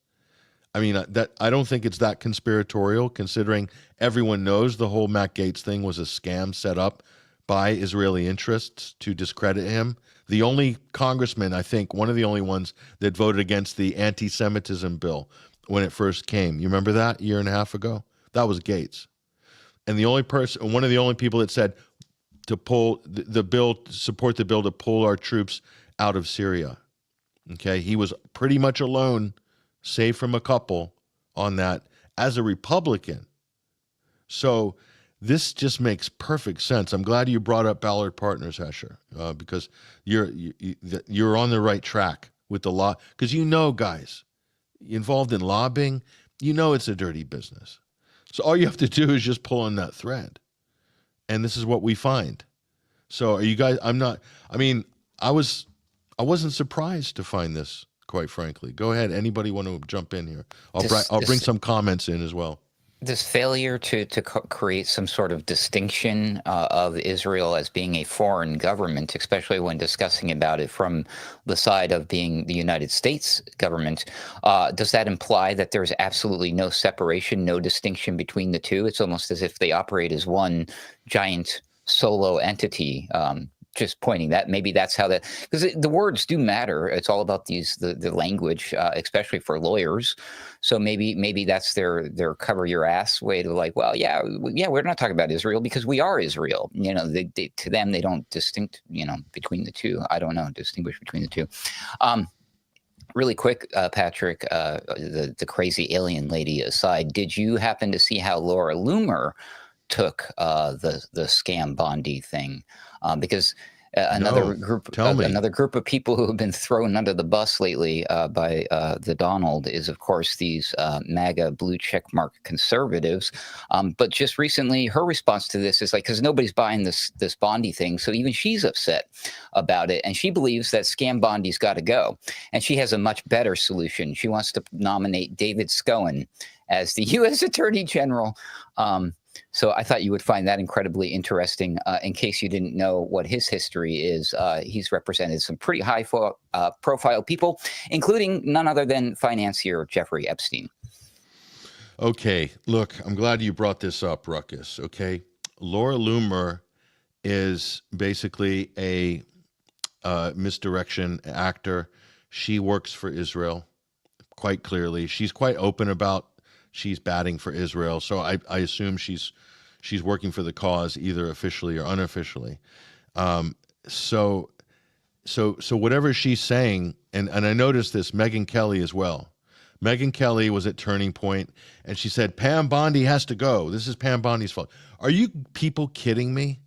I mean, I don't think it's that conspiratorial, considering everyone knows the whole Matt Gaetz thing was a scam set up by Israeli interests to discredit him. The only congressman, I think, one of the only ones that voted against the anti-Semitism bill when it first came. You remember that a year and a half ago? That was Gaetz. And the only person, one of the only people that said to pull the bill, support the bill to pull our troops out of Syria. Okay, he was pretty much alone, save from a couple, on that as a Republican. So this just makes perfect sense. I'm glad you brought up Ballard Partners, Hesher, because you're on the right track with the law. Because guys, involved in lobbying, it's a dirty business. So all you have to do is just pull on that thread. And this is what we find. So are you guys, I wasn't surprised to find this, quite frankly. Go ahead. Anybody want to jump in here? I'll bring some comments in as well. This failure to create some sort of distinction of Israel as being a foreign government, especially when discussing about it from the side of being the United States government, does that imply that there's absolutely no separation, no distinction between the two? It's almost as if they operate as one giant solo entity, just pointing that maybe that's how that, because the words do matter. It's all about the language, especially for lawyers. So maybe that's their cover your ass way to like, well, yeah, we're not talking about Israel because we are Israel. You know, to them they don't distinct, between the two. I don't know, distinguish between the two. Really quick, Patrick, the crazy alien lady aside, did you happen to see how Laura Loomer took the scam Bondi thing? Because another group of people who have been thrown under the bus lately by the Donald is, of course, these MAGA blue checkmark conservatives. But just recently, her response to this is like, because nobody's buying this Bondi thing, so even she's upset about it, and she believes that scam Bondi's got to go, and she has a much better solution. She wants to nominate David Schoen as the U.S. Attorney General. So I thought you would find that incredibly interesting. In case you didn't know what his history is, he's represented some pretty high profile people, including none other than financier Jeffrey Epstein. Okay, look, I'm glad you brought this up, Ruckus. Okay, Laura Loomer is basically a misdirection actor. She works for Israel quite clearly. She's quite open about she's batting for Israel. So I assume she's working for the cause either officially or unofficially. So whatever she's saying, and I noticed this, Megyn Kelly as well. Megyn Kelly was at Turning Point, and she said, Pam Bondi has to go. This is Pam Bondi's fault. Are you people kidding me?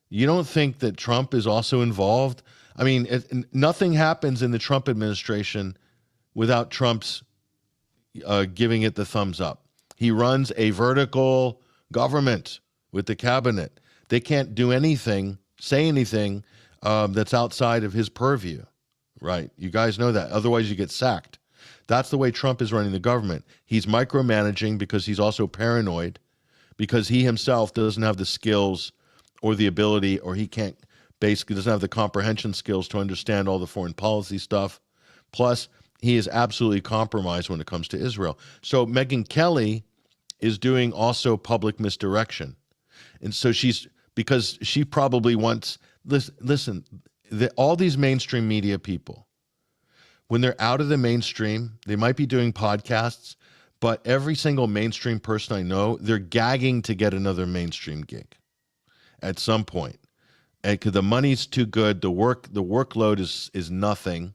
You don't think that Trump is also involved? I mean, nothing happens in the Trump administration without Trump's giving it the thumbs up. He runs a vertical government with the cabinet. They can't do anything, say anything that's outside of his purview, right? You guys know that. Otherwise, you get sacked. That's the way Trump is running the government. He's micromanaging because he's also paranoid, because he himself doesn't have the skills or the ability, or he can't, basically doesn't have the comprehension skills to understand all the foreign policy stuff. Plus, he is absolutely compromised when it comes to Israel. So Megyn Kelly is doing also public misdirection. And so because she probably wants, listen, all these mainstream media people, when they're out of the mainstream, they might be doing podcasts, but every single mainstream person I know, they're gagging to get another mainstream gig at some point. And 'cause the money's too good, the workload is nothing.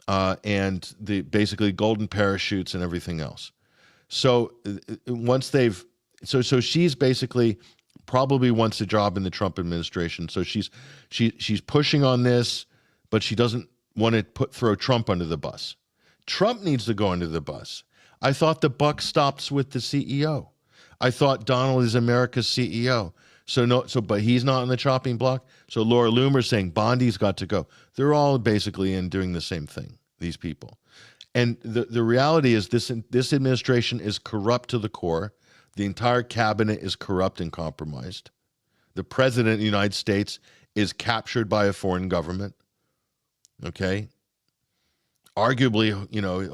And the basically golden parachutes and everything else. So once so she's basically probably wants a job in the Trump administration. So she's pushing on this, but she doesn't want to throw Trump under the bus. Trump needs to go under the bus. I thought the buck stops with the CEO. I thought Donald is America's CEO. But he's not on the chopping block. So Laura Loomer's saying Bondi's got to go. They're all basically doing the same thing, these people. And the reality is this administration is corrupt to the core. The entire cabinet is corrupt and compromised. The president of the United States is captured by a foreign government. Okay? Arguably,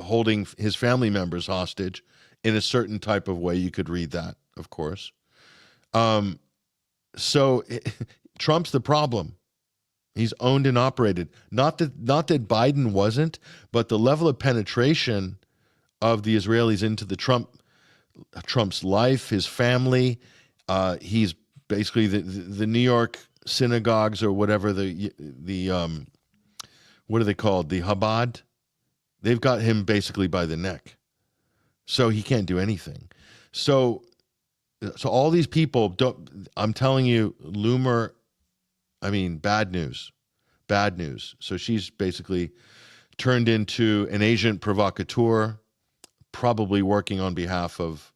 holding his family members hostage in a certain type of way. You could read that, of course. So Trump's the problem. He's owned and operated. Not that Biden wasn't, but the level of penetration of the Israelis into the Trump's life, his family. He's basically the New York synagogues or whatever the what are they called? The Chabad. They've got him basically by the neck, so he can't do anything. So all these people don't. I'm telling you, Loomer. I mean, bad news. So she's basically turned into an agent provocateur, probably working on behalf of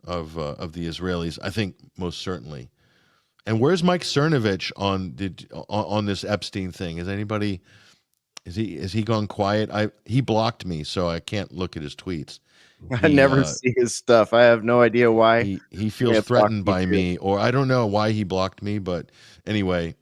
the Israelis. I think most certainly. And where's Mike Cernovich on this Epstein thing? Has he gone quiet? He blocked me, so I can't look at his tweets. I never see his stuff. I have no idea why. He feels threatened by me, or I don't know why he blocked me, but anyway.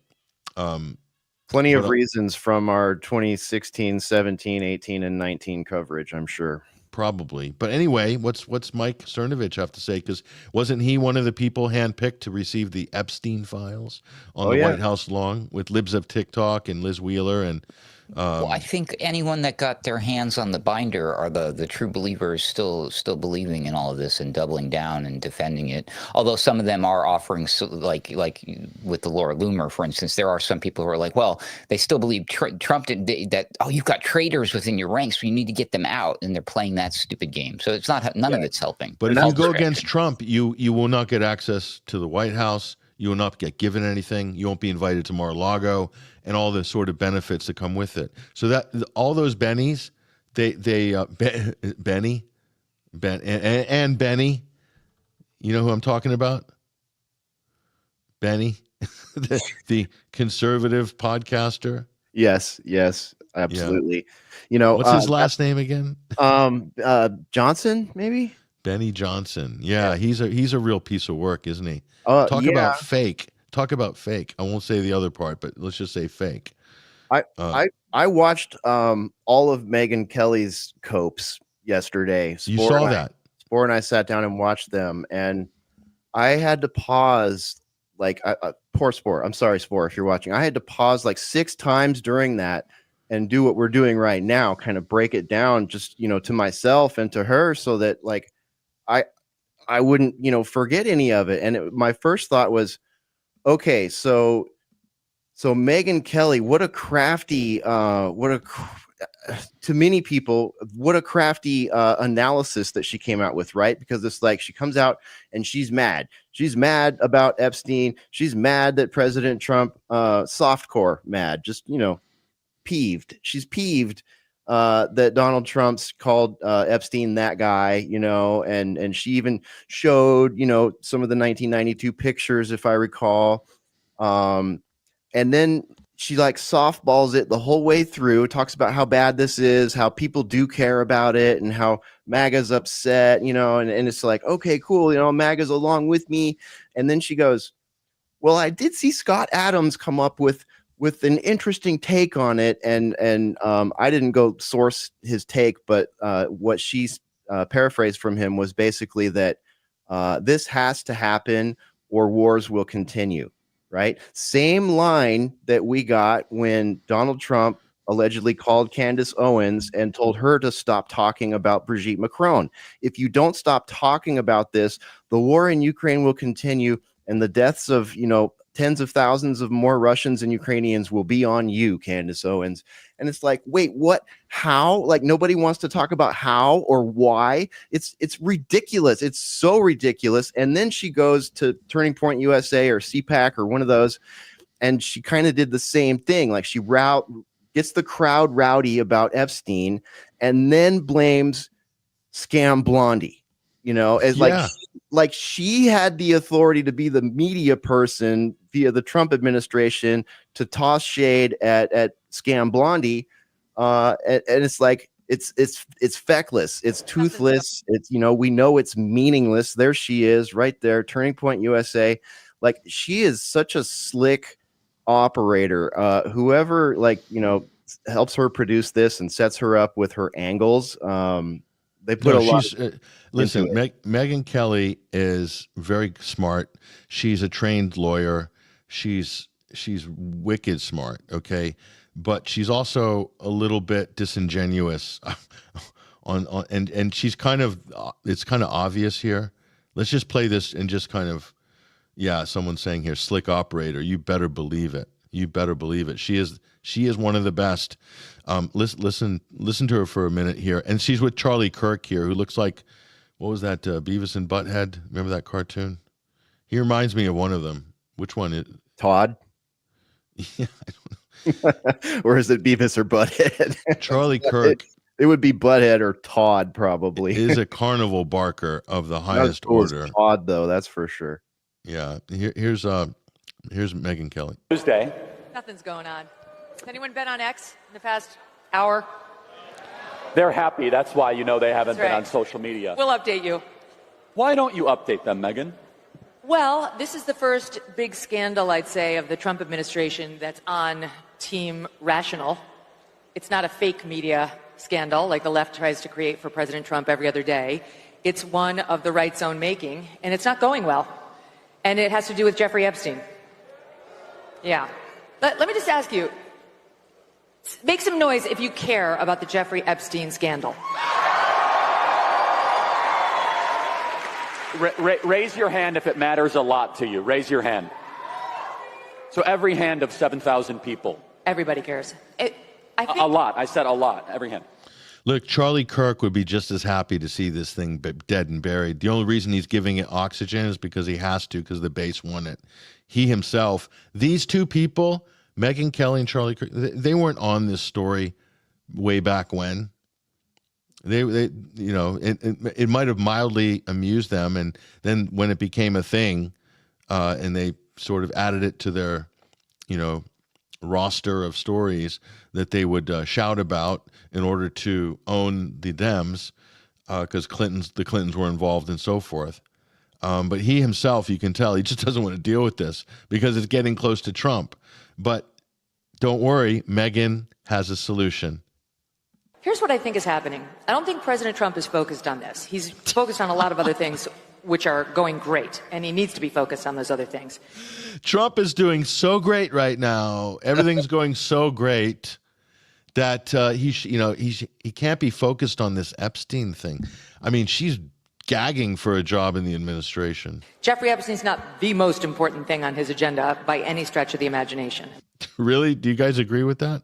Plenty of reasons from our 2016, 17, 18, and 19 coverage, I'm sure. probably. But anyway, what's Mike Cernovich have to say? Because wasn't he one of the people handpicked to receive the Epstein files on the White House lawn with libs of TikTok and Liz Wheeler and well, I think anyone that got their hands on the binder are the true believers, still believing in all of this and doubling down and defending it. Although some of them are offering, like with the Laura Loomer, for instance, there are some people who are like, well, they still believe Trump did that. Oh, you've got traitors within your ranks, so you need to get them out, and they're playing that stupid game. So it's not none of it's helping. But if you go against Trump, you will not get access to the White House. You will not get given anything. You won't be invited to Mar-a-Lago and all the sort of benefits that come with it. So that all those Bennies, Benny, you know who I'm talking about? Benny, the conservative podcaster. Yes, absolutely. Yeah. You know, what's his last name again? Johnson, maybe. Benny Johnson. Yeah, he's a real piece of work, isn't he? Talk about fake. Talk about fake. I won't say the other part, but let's just say fake. I watched all of Megyn Kelly's copes yesterday. You saw that. Spore and I sat down and watched them, and I had to pause. Like, poor Spore. I'm sorry, Spore, if you're watching. I had to pause like 6 times during that and do what we're doing right now, kind of break it down, just to myself and to her, so that like I wouldn't forget any of it. And my first thought was, okay, so Megyn Kelly, what a crafty, to many people, what a crafty analysis that she came out with, right? Because it's like she comes out and she's mad. She's mad about Epstein. She's mad that President Trump, softcore mad, just, peeved. She's peeved that Donald Trump's called Epstein that guy, and she even showed, some of the 1992 pictures, if I recall. And then she like softballs it the whole way through, talks about how bad this is, how people do care about it, and how MAGA's upset, and it's like, okay, cool, MAGA's along with me. And then she goes, well, I did see Scott Adams come up with an interesting take on it, and I didn't go source his take, but what she paraphrased from him was basically that this has to happen or wars will continue. Right? Same line that we got when Donald Trump allegedly called Candace Owens and told her to stop talking about Brigitte Macron. If you don't stop talking about this, the war in Ukraine will continue, and the deaths of, tens of thousands of more Russians and Ukrainians will be on you, Candace Owens. And it's like, wait, what? How? Like, nobody wants to talk about how or why. It's ridiculous. It's so ridiculous. And then she goes to Turning Point USA or CPAC or one of those, and she kind of did the same thing. Like, she gets the crowd rowdy about Epstein and then blames Scam Blondie, as like she had the authority to be the media person via the Trump administration to toss shade at Scam Blondie. And it's like, it's feckless. It's toothless. It's, we know it's meaningless. There she is right there. Turning Point USA. Like, she is such a slick operator. Whoever helps her produce this and sets her up with her angles. They put a lot. Listen, Megyn Kelly is very smart. She's a trained lawyer. She's wicked smart. Okay, but she's also a little bit disingenuous. And she's kind of it's kind of obvious here. Let's just play this and just kind of someone's saying here, slick operator. You better believe it. You better believe it. She is one of the best. Listen to her for a minute here, and she's with Charlie Kirk here, who looks like, what was that, Beavis and Butthead? Remember that cartoon? He reminds me of one of them. Which one? Todd? Yeah, I don't know. Or is it Beavis or Butthead? Charlie Kirk. It would be Butthead or Todd, probably. Is a carnival barker of the highest order. Todd, though, that's for sure. Yeah. Here's Megyn Kelly. Tuesday. Nothing's going on. Has anyone been on X in the past hour? They're happy. That's why they haven't been on social media. We'll update you. Why don't you update them, Megyn? Well, this is the first big scandal, I'd say, of the Trump administration that's on Team Rational. It's not a fake media scandal like the left tries to create for President Trump every other day. It's one of the right's own making, and it's not going well. And it has to do with Jeffrey Epstein. Yeah. Let me just ask you, make some noise if you care about the Jeffrey Epstein scandal. Raise your hand if it matters a lot to you. Raise your hand. So every hand of 7,000 people. Everybody cares. I think a lot. I said a lot. Every hand. Look, Charlie Kirk would be just as happy to see this thing dead and buried. The only reason he's giving it oxygen is because he has to, because the base won it. He himself, these two people, Megyn Kelly and Charlie Kirk, they weren't on this story way back when. They you know, it might have mildly amused them, and then when it became a thing, and they sort of added it to their, you know, roster of stories that they would shout about in order to own the Dems, because the Clintons were involved and so forth. But he himself, you can tell, he just doesn't want to deal with this because it's getting close to Trump. But don't worry, Megyn has a solution. here's what I think is happening. I don't think President Trump is focused on this. He's focused on a lot of other things which are going great, and he needs to be focused on those other things. Trump is doing so great right now. Everything's going so great that he can't be focused on this Epstein thing. I mean, she's gagging for a job in the administration. Jeffrey Epstein's not the most important thing on his agenda by any stretch of the imagination. Really? Do you guys agree with that?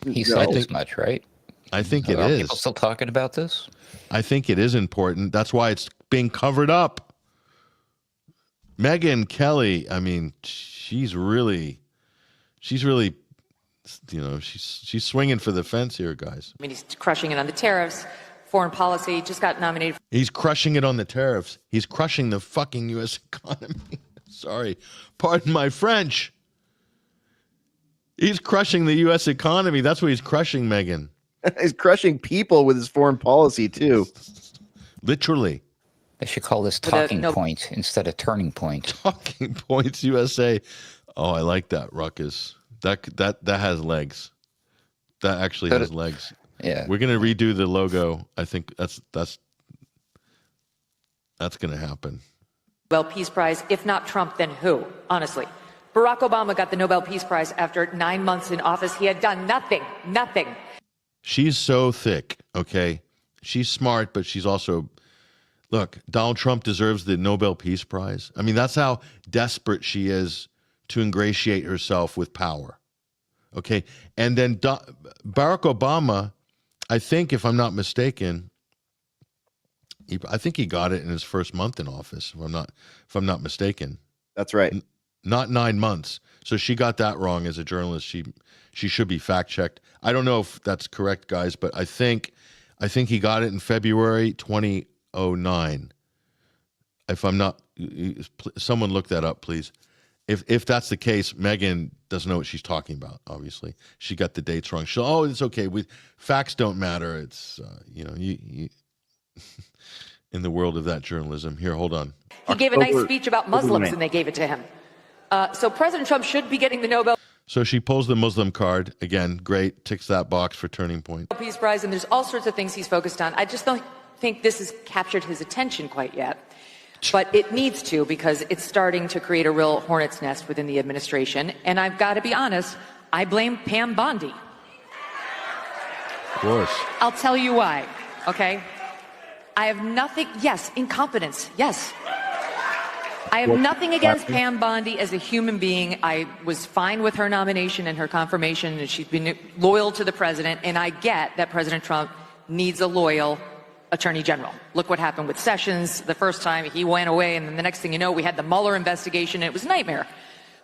He said as much, right? I think it Are is. people still talking about this? I think it is important. That's why it's being covered up. Megyn Kelly, I mean, she's really, you know, she's swinging for the fence here, guys. I mean, he's crushing it on the tariffs, foreign policy, just got nominated. He's crushing it on the tariffs. He's crushing the fucking U.S. economy. Sorry, pardon my French. He's crushing the U.S. economy. That's what he's crushing, Megyn. He's crushing people with his foreign policy, too. Literally. They should call this talking point instead of turning point. Talking points USA. Oh, I like that, Ruckus. That has legs. That actually has legs. Yeah. We're gonna redo the logo. I think that's gonna happen. Nobel Peace Prize. If not Trump, then who? Honestly. Barack Obama got the Nobel Peace Prize after 9 months in office. He had done nothing. She's so thick, okay? She's smart, but she's also... Look, Donald Trump deserves the Nobel Peace Prize. I mean, that's how desperate she is to ingratiate herself with power, okay? And then Barack Obama, I think, if I'm not mistaken, I think he got it in his first month in office, if I'm not mistaken. That's right. Not 9 months. So she got that wrong as a journalist. She should be fact-checked. I don't know if that's correct, guys, but I think he got it in February 2009. If I'm not, someone look that up, please. If that's the case, Megyn doesn't know what she's talking about. Obviously, she got the dates wrong. It's okay. Facts don't matter. It's you in the world of that journalism. Here, hold on. He gave a nice speech about Muslims, and they gave it to him. So President Trump should be getting the Nobel So she pulls the Muslim card. Again, great. Ticks that box for Turning Point. Peace Prize, and there's all sorts of things he's focused on. I just don't think this has captured his attention quite yet. But it needs to, because it's starting to create a real hornet's nest within the administration. And I've got to be honest, I blame Pam Bondi. Of course. I'll tell you why, okay? I have nothing, yes, incompetence, yes. I have nothing against Pam Bondi as a human being. I was fine with her nomination and her confirmation, and she's been loyal to the president, and I get that President Trump needs a loyal attorney general. Look what happened with Sessions the first time. He went away, and then the next thing you know, we had the Mueller investigation, and it was a nightmare.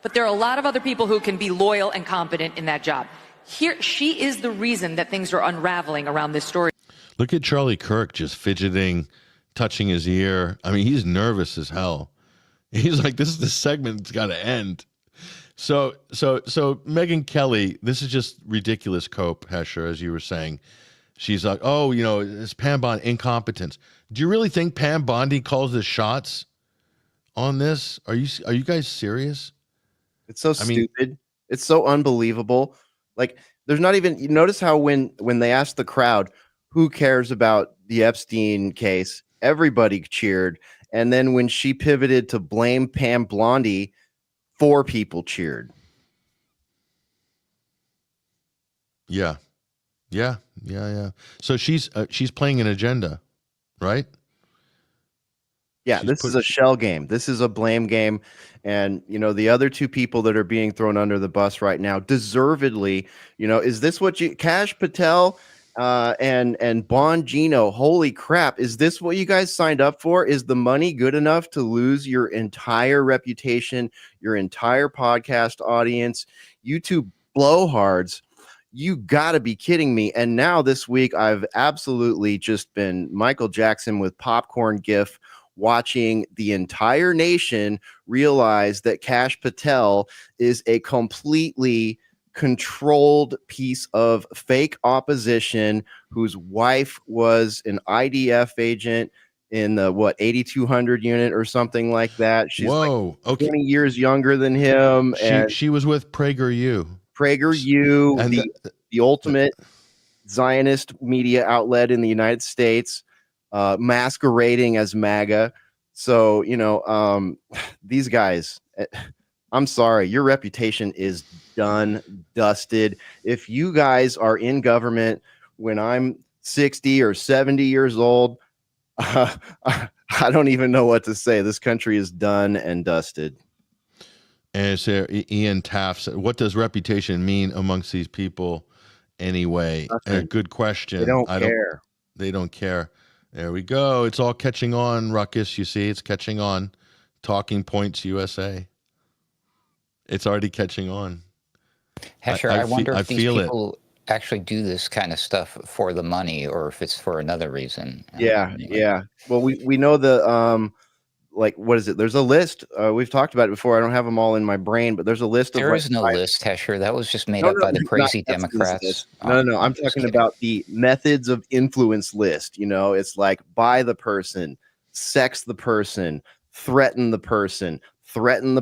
But there are a lot of other people who can be loyal and competent in that job. Here, she is the reason that things are unraveling around this story. Look at Charlie Kirk just fidgeting, touching his ear. I mean, he's nervous as hell. He's like, this is the segment that's got to end. So Megyn Kelly, this is just ridiculous cope, Hesher, as you were saying. She's like, oh, it's Pam Bondi, incompetence. Do you really think Pam Bondi calls the shots on this? Are you guys serious? It's so stupid. It's so unbelievable. Like, There's not even, you notice how when they asked the crowd, who cares about the Epstein case, everybody cheered. And then when she pivoted to blame Pam Blondie, 4 people cheered. Yeah. So she's playing an agenda, right? Yeah, this is a shell game. This is a blame game. And, the other 2 people that are being thrown under the bus right now, deservedly, is this what Kash Patel and Bongino, holy crap, is this what you guys signed up for? Is the money good enough to lose your entire reputation, your entire podcast audience, YouTube blowhards? You got to be kidding me. And now this week, I've absolutely just been Michael Jackson with popcorn gif, watching the entire nation realize that Kash Patel is a completely controlled piece of fake opposition whose wife was an IDF agent in the 8200 unit or something like that. She's 20 years younger than him. She was with PragerU, and the ultimate Zionist media outlet in the United States, masquerading as MAGA. So, these guys, I'm sorry, your reputation is done, dusted. If you guys are in government when I'm 60 or 70 years old, I don't even know what to say. This country is done and dusted. And so Ian Taft said, what does reputation mean amongst these people anyway? Good question. They don't care. They don't care. There we go. It's all catching on, Ruckus. You see, it's catching on. Talking Points USA. It's already catching on. Hesher, I wonder if these people actually do this kind of stuff for the money or if it's for another reason. Yeah. Well, we know the what is it? There's a list. We've talked about it before. I don't have them all in my brain, but there's a list. There is no list, Hesher. That was just made up by the crazy Democrats. No. I'm talking about the methods of influence list. It's like buy the person, sex the person, threaten the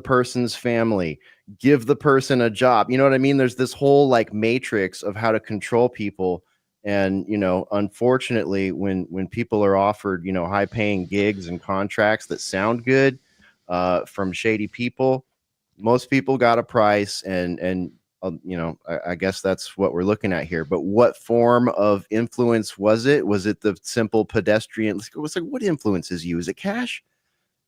person's family, give the person a job. You know what I mean? There's this whole matrix of how to control people. And, unfortunately, when people are offered, high paying gigs and contracts that sound good from shady people, most people got a price. And I guess that's what we're looking at here. But what form of influence was it? Was it the simple pedestrian? It was like, what influences you? Is it cash?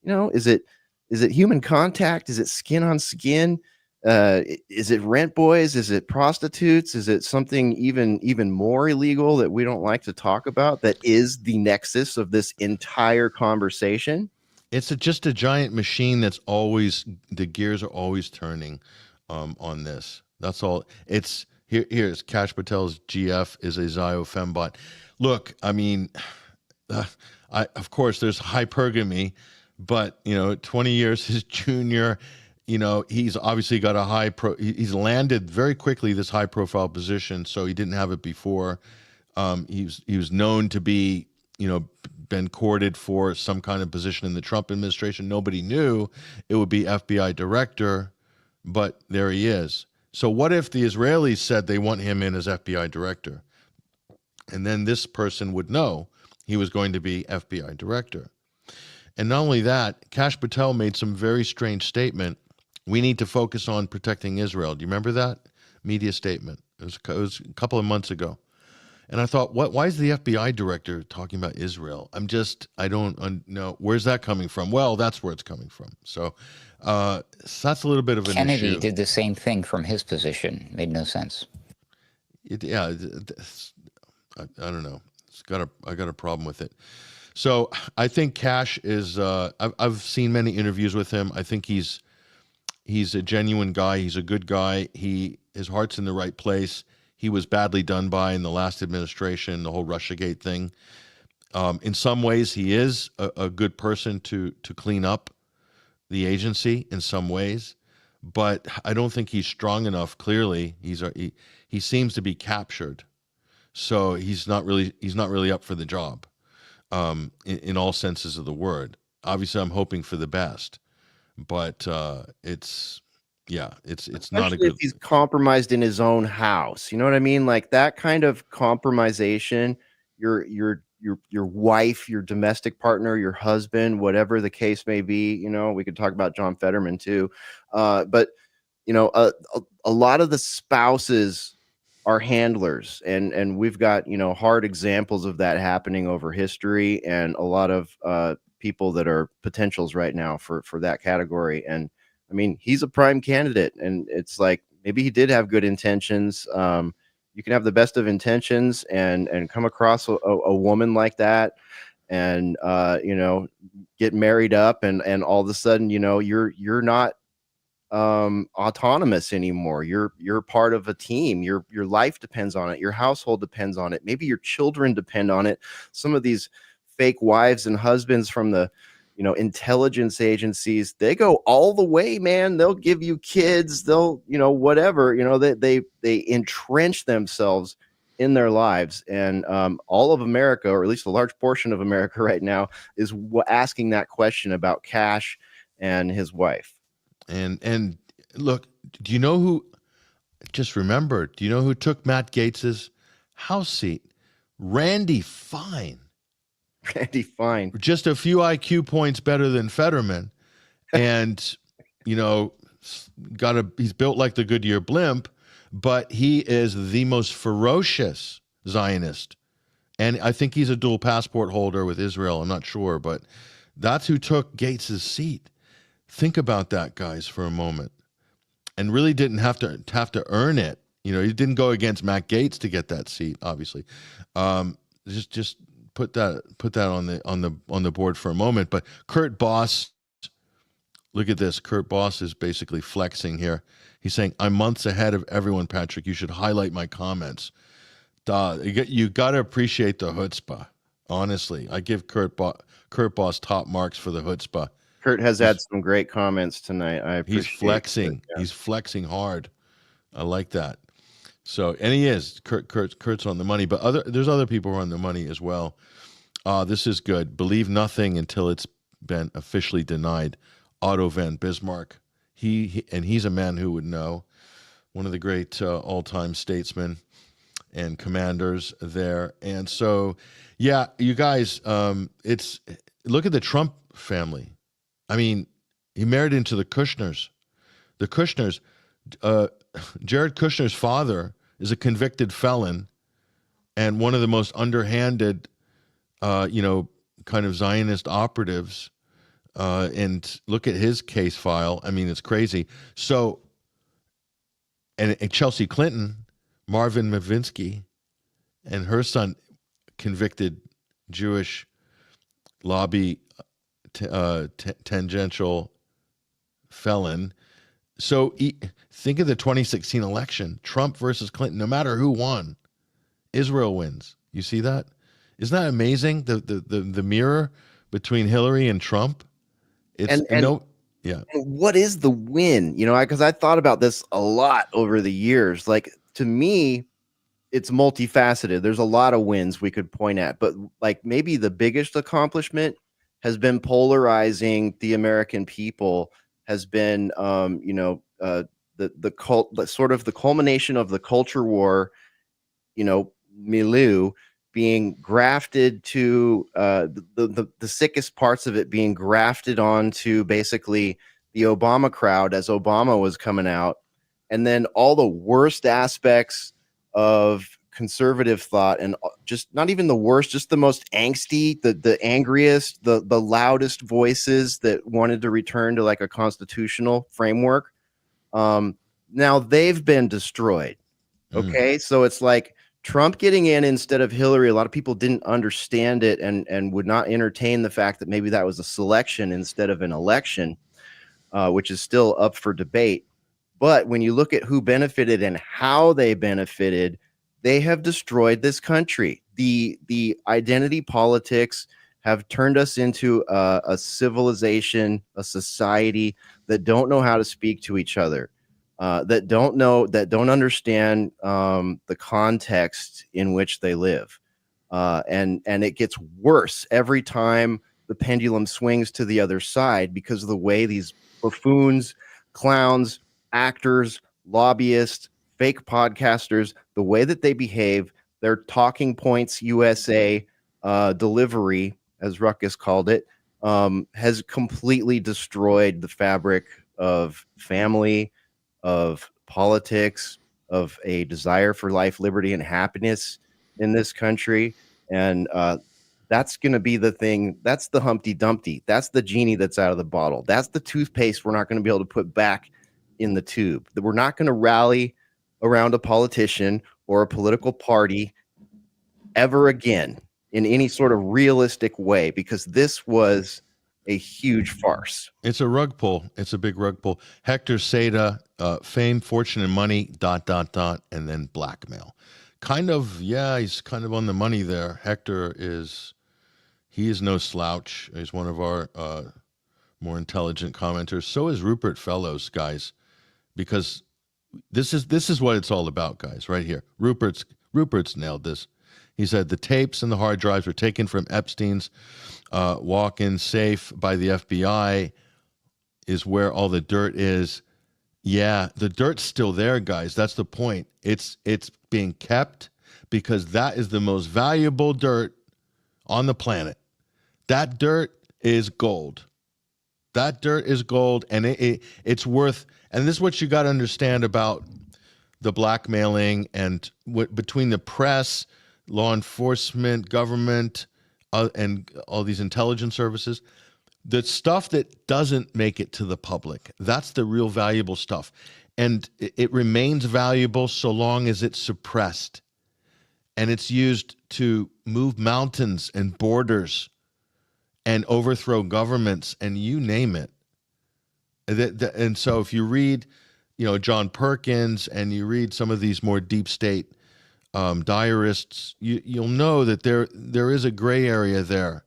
Is it human contact? Is it skin on skin? Is it rent boys? Is it prostitutes? Is it something even more illegal that we don't like to talk about that is the nexus of this entire conversation? It's just a giant machine that's always, the gears are always turning on this. That's all. It's here's Kash Patel's GF is a Zio fembot. Look, I mean, of course there's hypergamy, but 20 years his junior. He's obviously got he's landed very quickly this high profile position. So he didn't have it before. He was known to be, been courted for some kind of position in the Trump administration. Nobody knew it would be FBI director, but there he is. So what if the Israelis said they want him in as FBI director? And then this person would know he was going to be FBI director. And not only that, Kash Patel made some very strange statement. We need to focus on protecting Israel. Do you remember that media statement? It was a couple of months ago. And I thought, why is the FBI director talking about Israel? I don't know. Where's that coming from? Well, that's where it's coming from. So that's a little bit of an issue. Kennedy did the same thing from his position. Made no sense. I don't know. I got a problem with it. So I think Kash is, I've seen many interviews with him. I think he's a genuine guy. He's a good guy. His heart's in the right place. He was badly done by in the last administration, the whole Russiagate thing. In some ways, he is a good person to clean up the agency in some ways, but I don't think he's strong enough. Clearly, he seems to be captured, so he's not really up for the job in all senses of the word. Obviously, I'm hoping for the best. But Yeah, it's not a Especially good. if he's compromised in his own house. You know what I mean? Like that kind of compromisation, your wife, your domestic partner, your husband, whatever the case may be. You know, we could talk about John Fetterman too. But you know, a lot of the spouses are handlers, and we've got, you know, hard examples of that happening over history, and a lot of people that are potentials right now for that category. And I mean, he's a prime candidate, and it's like maybe he did have good intentions. You can have the best of intentions and come across a woman like that, and you know, get married up, and all of a sudden, you know, you're not autonomous anymore. You're part of a team. Your life depends on it. Your household depends on it. Maybe your children depend on it. Some of these fake wives and husbands from the, you know, intelligence agencies, they go all the way, man. They'll give you kids, they'll, you know, whatever, you know, they entrench themselves in their lives. And all of America, or at least a large portion of America right now, is asking that question about Cash and his wife. And look, do you know who? Just remember, do you know who took Matt Gates's House seat? Randy Fine. Randy Fine. Just a few IQ points better than Fetterman. And, you know, he's built like the Goodyear blimp, but he is the most ferocious Zionist. And I think he's a dual passport holder with Israel. I'm not sure, but that's who took Gates's seat. Think about that, guys, for a moment. And really didn't have to earn it. You know, he didn't go against Matt Gaetz to get that seat, obviously. Just put that on the board for a moment. But Kurt Boss, look at this. Kurt Boss is basically flexing here. He's saying, "I'm months ahead of everyone, Patrick. You should highlight my comments." You got to appreciate the chutzpah. Honestly, I give Kurt Boss top marks for the chutzpah. Kurt has had some great comments tonight. He's flexing. It, yeah. He's flexing hard. I like that. So, and he is. Kurt's on the money, but there's other people who are on the money as well. This is good. Believe nothing until it's been officially denied. Otto von Bismarck. He's a man who would know. One of the great all-time statesmen and commanders there. And so, yeah, you guys, look at the Trump family. I mean, he married into the Kushners. The Kushners, Jared Kushner's father is a convicted felon and one of the most underhanded, kind of Zionist operatives. And look at his case file. I mean, it's crazy. So, and Chelsea Clinton, Marvin Mavinsky, and her son, convicted Jewish lobby tangential felon. So think of the 2016 election, Trump versus Clinton. No matter who won, Israel wins. You see that? Isn't that amazing? The mirror between Hillary and Trump. It's yeah. And what is the win? You know, because I thought about this a lot over the years. Like, to me, it's multifaceted. There's a lot of wins we could point at, but like maybe the biggest accomplishment has been polarizing the American people, has been, the sort of the culmination of the culture war, milieu being grafted to the sickest parts of it being grafted onto basically the Obama crowd as Obama was coming out. And then all the worst aspects of conservative thought, and just not even the worst, just the most angsty, the angriest, the loudest voices that wanted to return to like a constitutional framework. Now they've been destroyed. Okay. So it's like Trump getting in instead of Hillary. A lot of people didn't understand it and would not entertain the fact that maybe that was a selection instead of an election, which is still up for debate. But when you look at who benefited and how they benefited, they have destroyed this country. The identity politics have turned us into a civilization, a society that don't know how to speak to each other, that don't understand the context in which they live. And it gets worse every time the pendulum swings to the other side because of the way these buffoons, clowns, actors, lobbyists, fake podcasters, the way that they behave, their talking points USA delivery, as Ruckus called it, has completely destroyed the fabric of family, of politics, of a desire for life, liberty, and happiness in this country. And that's going to be the thing. That's the Humpty Dumpty. That's the genie that's out of the bottle. That's the toothpaste we're not going to be able to put back in the tube. That we're not going to rally around a politician or a political party ever again in any sort of realistic way, because this was a huge farce. It's a rug pull. It's a big rug pull. Hector Seda, fame, fortune, and money, ... and then blackmail. Kind of, yeah, he's kind of on the money there. Hector is no slouch. He's one of our more intelligent commenters. So is Rupert Fellows, guys, because this is what it's all about, guys, right here. Rupert's nailed this. He said the tapes and the hard drives were taken from Epstein's walk-in safe by the FBI is where all the dirt is. Yeah, the dirt's still there, guys. That's the point. It's being kept because that is the most valuable dirt on the planet. That dirt is gold. That dirt is gold, and it's worth. And this is what you got to understand about the blackmailing and between the press, law enforcement, government, and all these intelligence services. The stuff that doesn't make it to the public, that's the real valuable stuff. And it remains valuable so long as it's suppressed. And it's used to move mountains and borders and overthrow governments and you name it. And so if you read, John Perkins and you read some of these more deep state diarists, you'll know that there is a gray area there.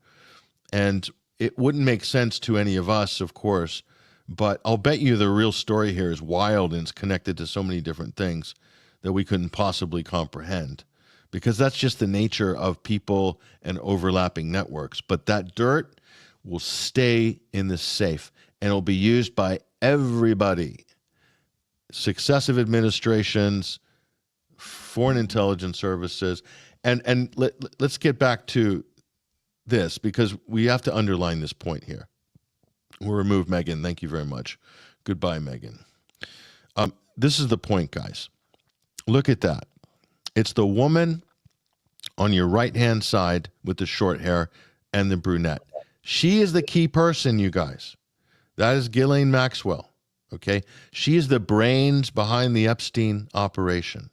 And it wouldn't make sense to any of us, of course, but I'll bet you the real story here is wild and it's connected to so many different things that we couldn't possibly comprehend, because that's just the nature of people and overlapping networks. But that dirt will stay in the safe and it'll be used by everybody, successive administrations, foreign intelligence services. And let's get back to this, because we have to underline this point here. We'll remove Megan. Thank you very much. Goodbye, Megan. This is the point, guys. Look at that. It's the woman on your right-hand side with the short hair and the brunette. She is the key person, you guys. That is Ghislaine Maxwell, okay? She is the brains behind the Epstein operation.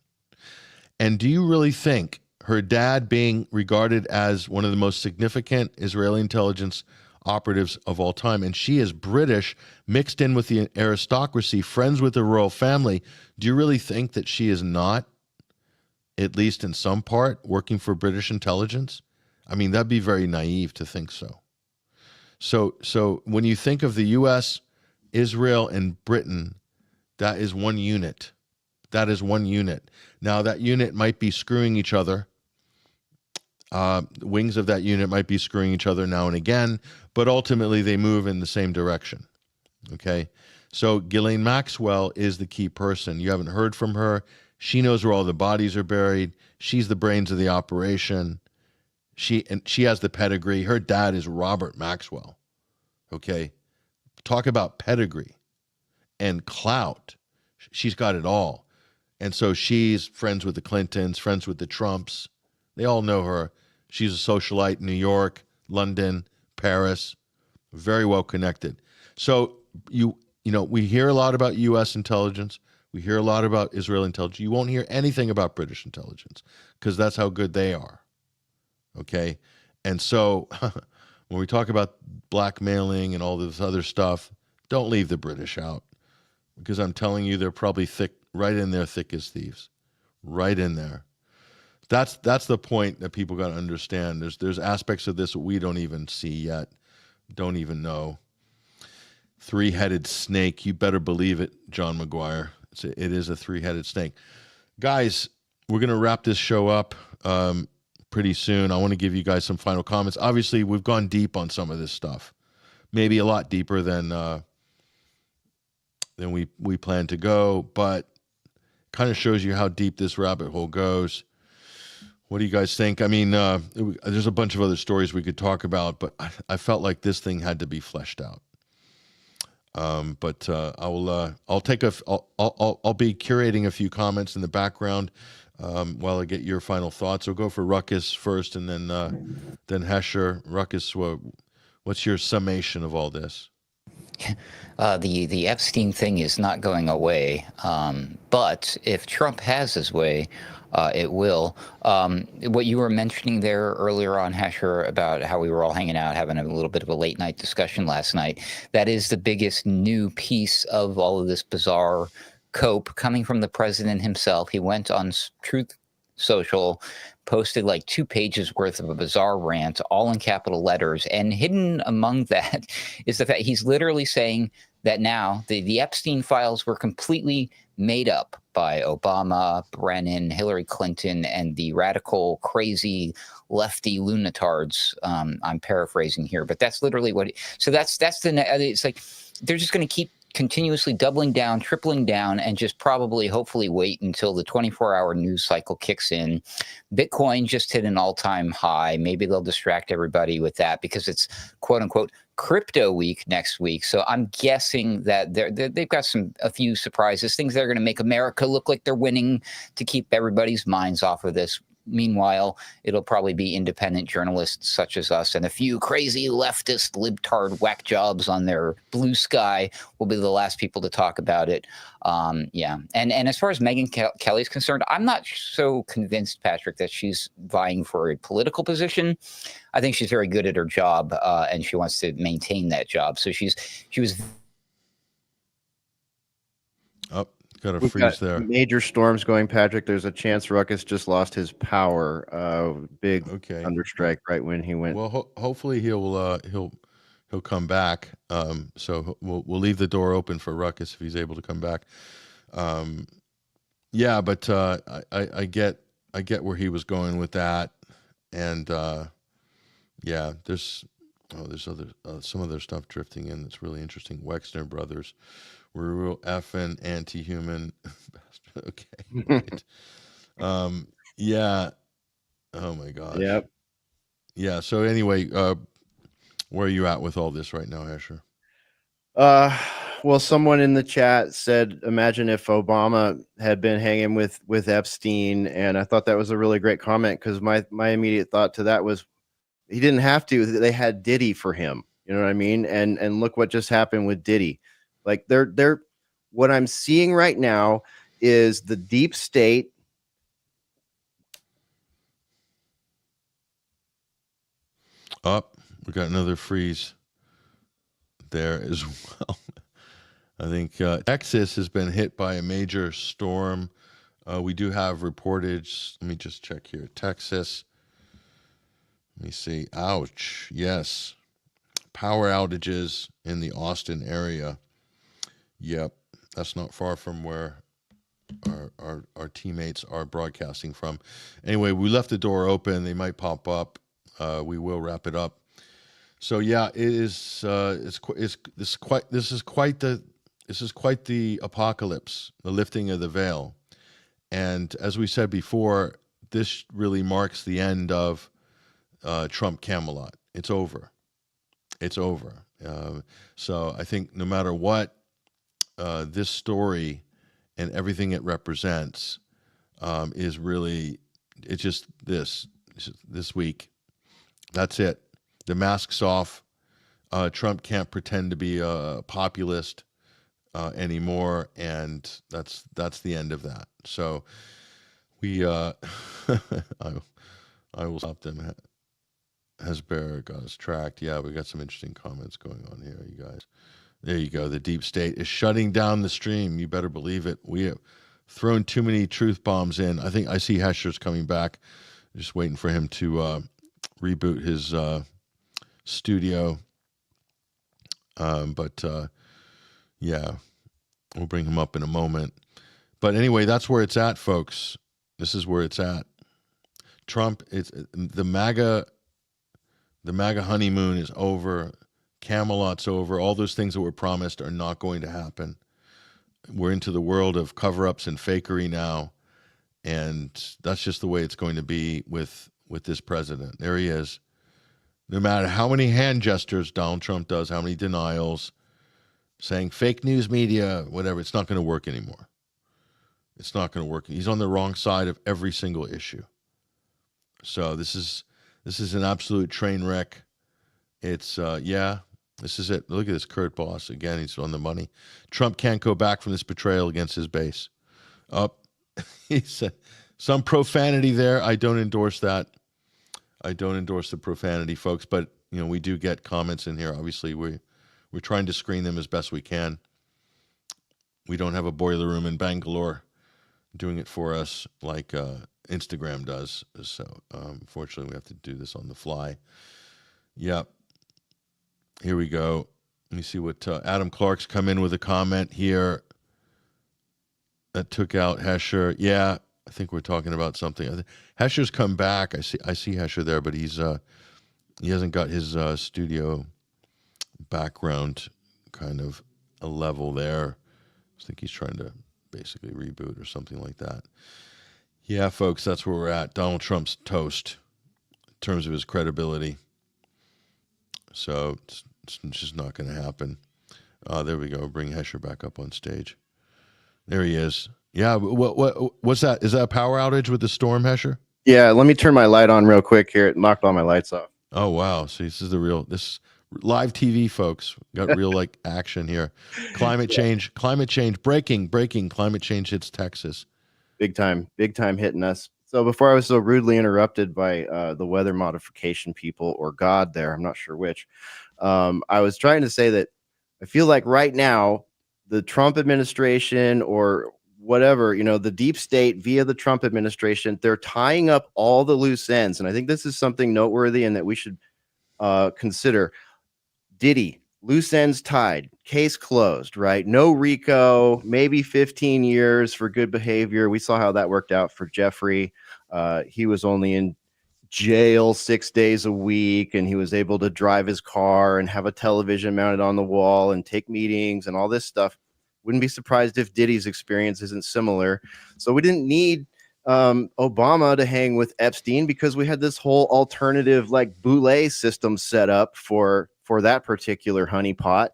And do you really think her dad, being regarded as one of the most significant Israeli intelligence operatives of all time, and she is British, mixed in with the aristocracy, friends with the royal family, do you really think that she is not, at least in some part, working for British intelligence? I mean, that'd be very naive to think so. So when you think of the U.S., Israel, and Britain, that is one unit. That is one unit. Now, that unit might be screwing each other. Wings of that unit might be screwing each other now and again, but ultimately they move in the same direction. Okay? So Ghislaine Maxwell is the key person. You haven't heard from her. She knows where all the bodies are buried. She's the brains of the operation. She has the pedigree. Her dad is Robert Maxwell. Okay? Talk about pedigree and clout. She's got it all. And so she's friends with the Clintons, friends with the Trumps. They all know her. She's a socialite in New York, London, Paris, very well connected. So we hear a lot about U.S. intelligence. We hear a lot about Israeli intelligence. You won't hear anything about British intelligence because that's how good they are. Okay? And so when we talk about blackmailing and all this other stuff, don't leave the British out, because I'm telling you, they're probably right in there, thick as thieves, right in there. That's the point that people got to understand. There's aspects of this that we don't even see yet, don't even know. Three-headed snake, you better believe it, John McGuire. It is a three-headed snake. Guys, we're going to wrap this show up pretty soon. I want to give you guys some final comments. Obviously, we've gone deep on some of this stuff, maybe a lot deeper than than we plan to go, but kind of shows you how deep this rabbit hole goes. What do you guys think? I mean, there's a bunch of other stories we could talk about, but I felt like this thing had to be fleshed out. But I'll be curating a few comments in the background while I get your final thoughts. We'll go for Ruckus first, and then Hesher. Ruckus, what's your summation of all this? The Epstein thing is not going away, but if Trump has his way, it will. What you were mentioning there earlier on, Hesher, about how we were all hanging out, having a little bit of a late night discussion last night, that is the biggest new piece of all of this bizarre cope coming from the president himself. He went on Truth Social, posted like 2 pages worth of a bizarre rant, all in capital letters, and hidden among that is the fact he's literally saying that now the Epstein files were completely made up by Obama, Brennan, Hillary Clinton, and the radical, crazy, lefty lunatards. I'm paraphrasing here, but that's literally what. It's like they're just going to keep continuously doubling down, tripling down, and just probably, hopefully, wait until the 24-hour news cycle kicks in. Bitcoin just hit an all-time high. Maybe they'll distract everybody with that because it's quote-unquote crypto week next week. So I'm guessing that they've got a few surprises, things that are going to make America look like they're winning to keep everybody's minds off of this. Meanwhile, it'll probably be independent journalists such as us and a few crazy leftist libtard whack jobs on their blue sky will be the last people to talk about it. Yeah. And as far as Megyn Kelly's concerned, I'm not so convinced, Patrick, that she's vying for a political position. I think she's very good at her job, and she wants to maintain that job. So she was. Oh, got a freeze there. Major storms going, Patrick. There's a chance Ruckus just lost his power. Big thunderstrike right when he went. Well, hopefully he'll come back. So we'll leave the door open for Ruckus if he's able to come back. Yeah, but I get where he was going with that, and yeah, there's some other stuff drifting in that's really interesting. Wexner Brothers. We're real effing anti-human. Okay. Right. Yeah. Oh my gosh. Yep. Yeah. So anyway, where are you at with all this right now, Hesher? Well, someone in the chat said, imagine if Obama had been hanging with Epstein. And I thought that was a really great comment because my immediate thought to that was he didn't have to. They had Diddy for him. You know what I mean? And look what just happened with Diddy. Like they're what I'm seeing right now is the deep state. Up, we got another freeze there as well. I think Texas has been hit by a major storm. We do have reportage. Let me just check here. Texas. Let me see. Ouch. Yes. Power outages in the Austin area. Yep, that's not far from where our teammates are broadcasting from. Anyway, we left the door open. They might pop up. We will wrap it up. So yeah, it is. This is quite the apocalypse, the lifting of the veil, and as we said before, this really marks the end of Trump Camelot. It's over. It's over. So I think no matter what. This story and everything it represents is really, it's just this week. That's it. The mask's off. Trump can't pretend to be a populist anymore, and that's the end of that. So we, I will stop them. Hesber got us tracked. Yeah, we got some interesting comments going on here, you guys. There you go. The deep state is shutting down the stream. You better believe it. We have thrown too many truth bombs in. I think I see Hesher's coming back. Just waiting for him to reboot his studio. But yeah, we'll bring him up in a moment. But anyway, that's where it's at, folks. This is where it's at. Trump, it's the MAGA honeymoon is over. Camelot's over. All those things that were promised are not going to happen. we're into the world of cover-ups and fakery now, and that's just the way it's going to be with this president. There he is. No matter how many hand gestures Donald Trump does, how many denials, saying fake news media, whatever, it's not going to work anymore. It's not going to work. He's on the wrong side of every single issue. So this is an absolute train wreck. It's this is it. Look at this Kurt Boss again. He's on the money. Trump can't go back from this betrayal against his base. He said some profanity there. I don't endorse that. I don't endorse the profanity, folks. But we do get comments in here. Obviously, we're trying to screen them as best we can. We don't have a boiler room in Bangalore doing it for us like Instagram does. So unfortunately, we have to do this on the fly. Yep. Here we go. Let me see what Adam Clark's come in with a comment here that took out Hesher. Yeah, I think we're talking about something. Hesher's come back. I see Hesher there, but he hasn't got his studio background kind of a level there. I think he's trying to basically reboot or something like that. Yeah, folks, that's where we're at. Donald Trump's toast in terms of his credibility. So it's just not going to happen. There we go. Bring Hesher back up on stage. There he is. Yeah. What's that? Is that a power outage with the storm, Hesher? Yeah. Let me turn my light on real quick here. It knocked all my lights off. Oh, wow. See, this is live TV, folks. Got real action here. Climate change, breaking. Climate change hits Texas. Big time hitting us. So before I was so rudely interrupted by the weather modification people or God there, I'm not sure which, I was trying to say that I feel like right now, the Trump administration or whatever, the deep state via the Trump administration, they're tying up all the loose ends. And I think this is something noteworthy and that we should consider. Diddy, loose ends tied, case closed, right? No RICO, maybe 15 years for good behavior. We saw how that worked out for Jeffrey. He was only in jail 6 days a week, and he was able to drive his car and have a television mounted on the wall and take meetings and all this stuff. Wouldn't be surprised if Diddy's experience isn't similar. So we didn't need Obama to hang with Epstein because we had this whole alternative boule system set up for that particular honeypot.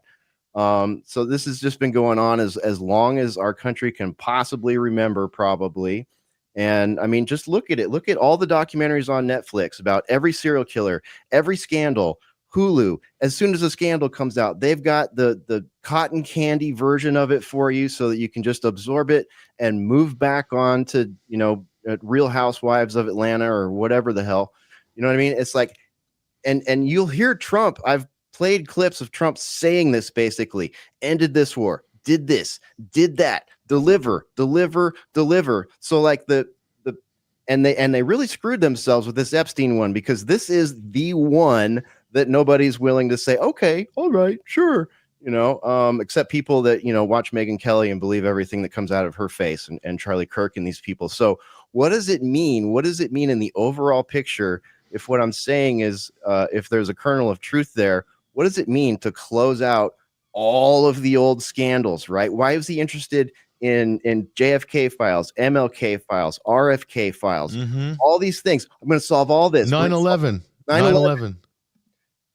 So this has just been going on as long as our country can possibly remember, probably. And I mean, just look at it. Look at all the documentaries on Netflix about every serial killer, every scandal. Hulu, as soon as a scandal comes out, they've got the cotton candy version of it for you so that you can just absorb it and move back on to, Real Housewives of Atlanta or whatever the hell. You know what I mean? It's like, and you'll hear Trump. I've played clips of Trump saying this basically, ended this war, did this, did that, deliver. So and they really screwed themselves with this Epstein one, because this is the one that nobody's willing to say, okay, all right, sure. Except people that, watch Megyn Kelly and believe everything that comes out of her face, and Charlie Kirk and these people. So what does it mean? What does it mean in the overall picture? If what I'm saying is, if there's a kernel of truth there, what does it mean to close out all of the old scandals, right? Why was he interested in JFK files, MLK files, RFK files, all these things? I'm going to solve all this. 9/11.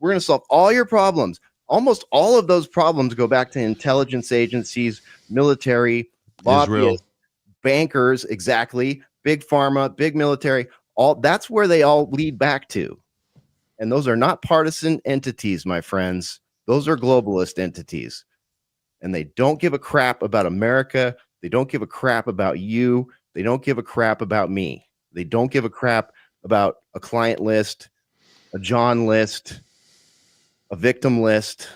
We're going to solve all your problems. Almost all of those problems go back to intelligence agencies, military, lobbyists, bankers, exactly, big pharma, big military. That's where they all lead back to. And those are not partisan entities, my friends. Those are globalist entities. And they don't give a crap about America. They don't give a crap about you. They don't give a crap about me. They don't give a crap about a client list, a John list, a victim list.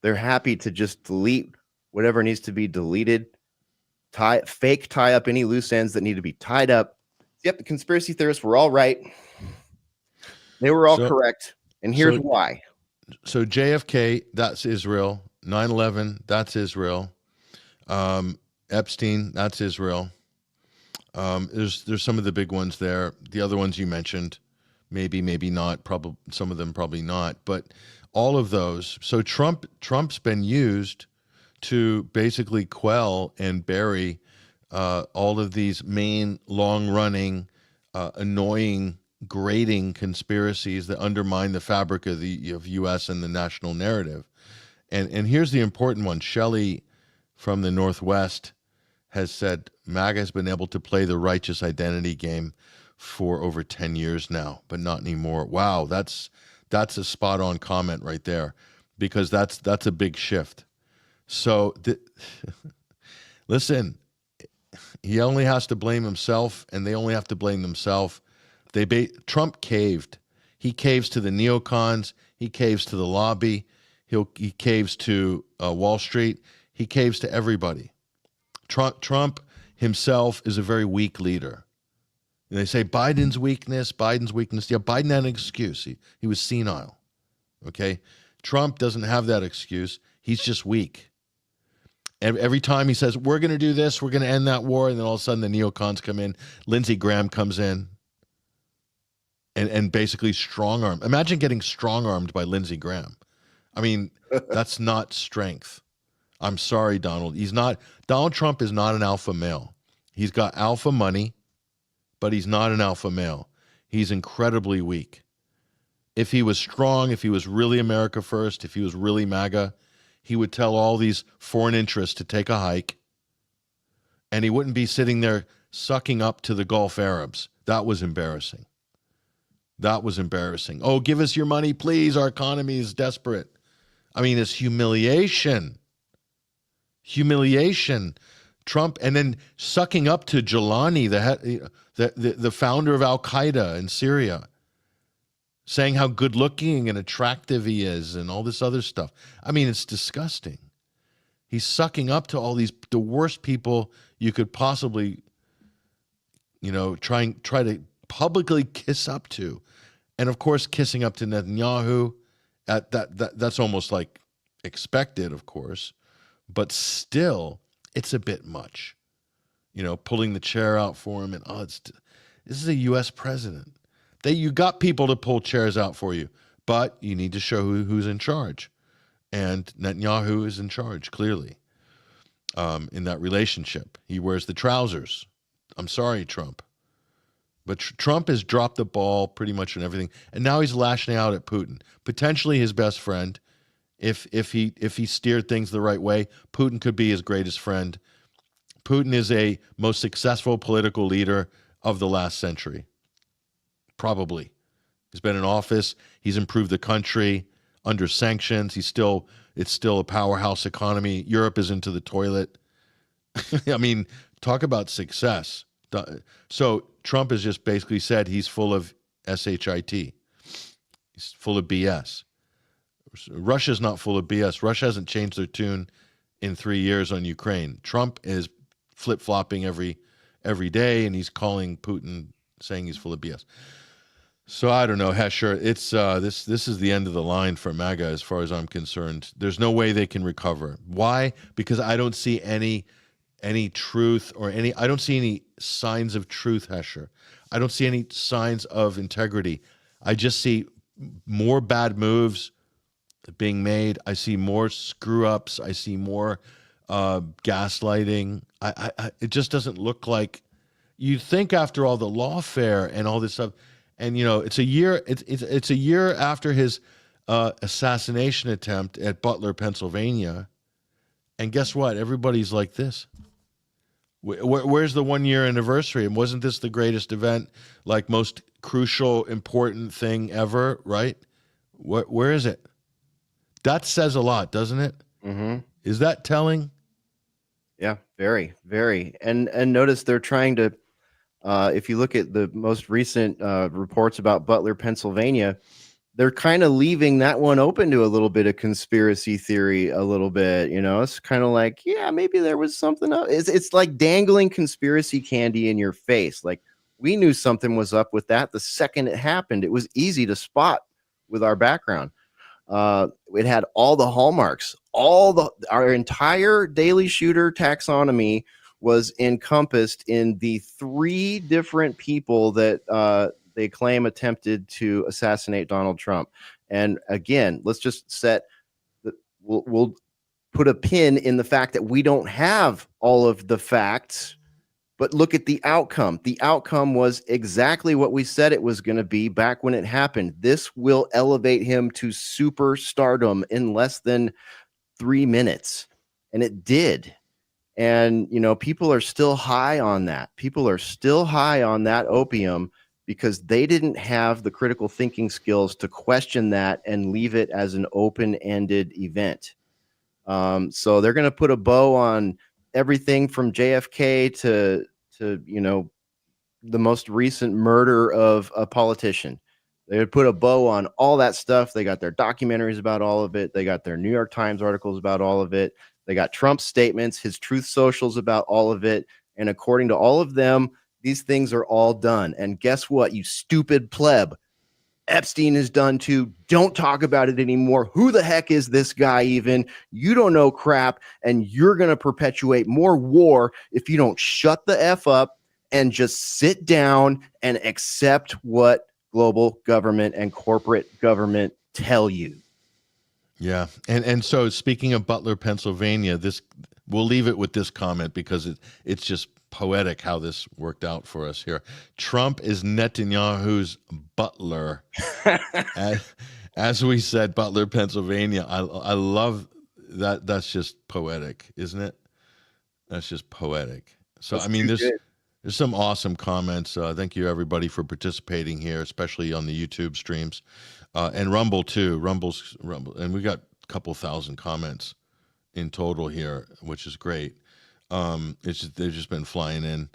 They're happy to just delete whatever needs to be deleted, tie up any loose ends that need to be tied up. Yep, the conspiracy theorists were all right. They were all correct. And here's why. So JFK, that's Israel. 9/11, that's Israel. Epstein, that's Israel. There's some of the big ones there. The other ones you mentioned, maybe not. Probably some of them, probably not. But all of those. So Trump's been used to basically quell and bury all of these main, long-running, annoying, grating conspiracies that undermine the fabric of U.S. and the national narrative. And here's the important one. Shelley from the Northwest has said MAGA has been able to play the righteous identity game for over 10 years now, but not anymore. Wow, that's a spot-on comment right there, because that's a big shift. So listen, he only has to blame himself, and they only have to blame themselves. Trump caved. He caves to the neocons. He caves to the lobby. He caves to Wall Street. He caves to everybody. Trump himself is a very weak leader. And they say Biden's weakness. Yeah, Biden had an excuse. He was senile. Okay? Trump doesn't have that excuse. He's just weak. Every time he says, we're going to do this, we're going to end that war, and then all of a sudden the neocons come in. Lindsey Graham comes in and basically strong-armed. Imagine getting strong-armed by Lindsey Graham. I mean, that's not strength. I'm sorry, Donald. Donald Trump is not an alpha male. He's got alpha money, but he's not an alpha male. He's incredibly weak. If he was strong, if he was really America first, if he was really MAGA, he would tell all these foreign interests to take a hike, and he wouldn't be sitting there sucking up to the Gulf Arabs. That was embarrassing. That was embarrassing. Oh, give us your money, please. Our economy is desperate. I mean, it's humiliation. Humiliation. Trump, and then sucking up to Jelani, the founder of Al-Qaeda in Syria, saying how good-looking and attractive he is and all this other stuff. I mean, it's disgusting. He's sucking up to all the worst people you could possibly, try to publicly kiss up to. And, of course, kissing up to Netanyahu, that's almost like expected, of course. But still, it's a bit much. Pulling the chair out for him. And, this is a U.S. president. You got people to pull chairs out for you, but you need to show who's in charge. And Netanyahu is in charge, clearly, in that relationship. He wears the trousers. I'm sorry, Trump. But Trump has dropped the ball pretty much on everything. And now he's lashing out at Putin, potentially his best friend. If he steered things the right way, Putin could be his greatest friend. Putin is a most successful political leader of the last century. Probably. He's been in office. He's improved the country under sanctions. It's still a powerhouse economy. Europe is into the toilet. I mean, talk about success. So Trump has just basically said he's full of shit. He's full of BS. Russia's not full of BS. Russia hasn't changed their tune in 3 years on Ukraine. Trump is flip-flopping every day, and he's calling Putin, saying he's full of BS. So I don't know, Hesher. It's this is the end of the line for MAGA as far as I'm concerned. There's no way they can recover. Why? Because I don't see any truth I don't see any signs of truth, Hesher. I don't see any signs of integrity. I just see more bad moves being made. I see more screw ups. I see more gaslighting. It just doesn't look like you'd think after all the lawfare and all this stuff. And it's a year. It's a year after his assassination attempt at Butler, Pennsylvania, and guess what? Everybody's like this. Where's the 1 year anniversary? And wasn't this the greatest event, like most crucial, important thing ever? Right? Where is it? That says a lot, doesn't it? Mm-hmm. Is that telling? Yeah, very, very. And notice they're trying to. If you look at the most recent reports about Butler, Pennsylvania, they're kind of leaving that one open to a little bit of conspiracy theory, a little bit. It's kind of like, yeah, maybe there was something up. It's like dangling conspiracy candy in your face. Like, we knew something was up with that the second it happened. It was easy to spot with our background. It had all the hallmarks, our entire Daily Shooter taxonomy was encompassed in the 3 different people that they claim attempted to assassinate Donald Trump. And again, let's just we'll put a pin in the fact that we don't have all of the facts, but look at the outcome. The outcome was exactly what we said it was going to be back when it happened. This will elevate him to superstardom in less than 3 minutes. And it did. And, people are still high on that. People are still high on that opium because they didn't have the critical thinking skills to question that and leave it as an open-ended event. So they're going to put a bow on everything from JFK to the most recent murder of a politician. They would put a bow on all that stuff. They got their documentaries about all of it. They got their New York Times articles about all of it. They got Trump's statements, his truth socials about all of it. And according to all of them, these things are all done. And guess what, you stupid pleb? Epstein is done too. Don't talk about it anymore. Who the heck is this guy even? You don't know crap, and you're going to perpetuate more war if you don't shut the F up and just sit down and accept what global government and corporate government tell you. Yeah. And so speaking of Butler, Pennsylvania, we'll leave it with this comment because it's just poetic how this worked out for us here. Trump is Netanyahu's butler. as we said, Butler, Pennsylvania. I love that. That's just poetic, isn't it? That's just poetic. So, I mean, there's some awesome comments. Thank you, everybody, for participating here, especially on the YouTube streams. And Rumble, too. Rumble. And we got a couple thousand comments in total here, which is great. They've just been flying in.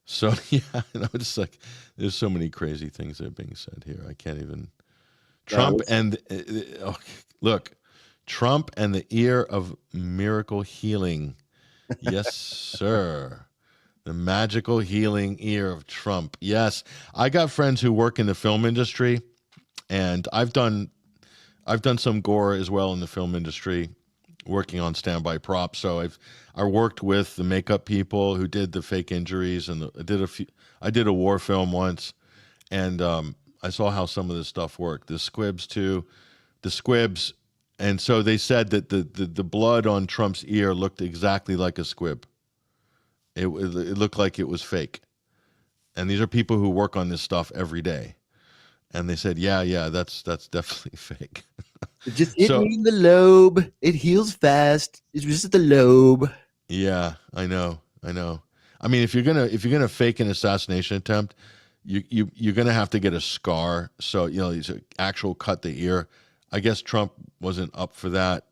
So yeah, it's like there's so many crazy things that are being said here. I can't even. Trump and look, Trump and the ear of miracle healing. Yes, sir. The magical healing ear of Trump. Yes, I got friends who work in the film industry, and I've done some gore as well in the film industry, working on standby props. So I worked with the makeup people who did the fake injuries, and I did a war film once, and I saw how some of this stuff worked. The squibs too, and so they said that the blood on Trump's ear looked exactly like a squib. It looked like it was fake, and these are people who work on this stuff every day, and they said, yeah, that's definitely fake. It just hit me in the lobe. It heals fast. It's just the lobe. Yeah, I know. I mean, if you're gonna fake an assassination attempt, you're gonna have to get a scar. So it's an actual cut the ear. I guess Trump wasn't up for that.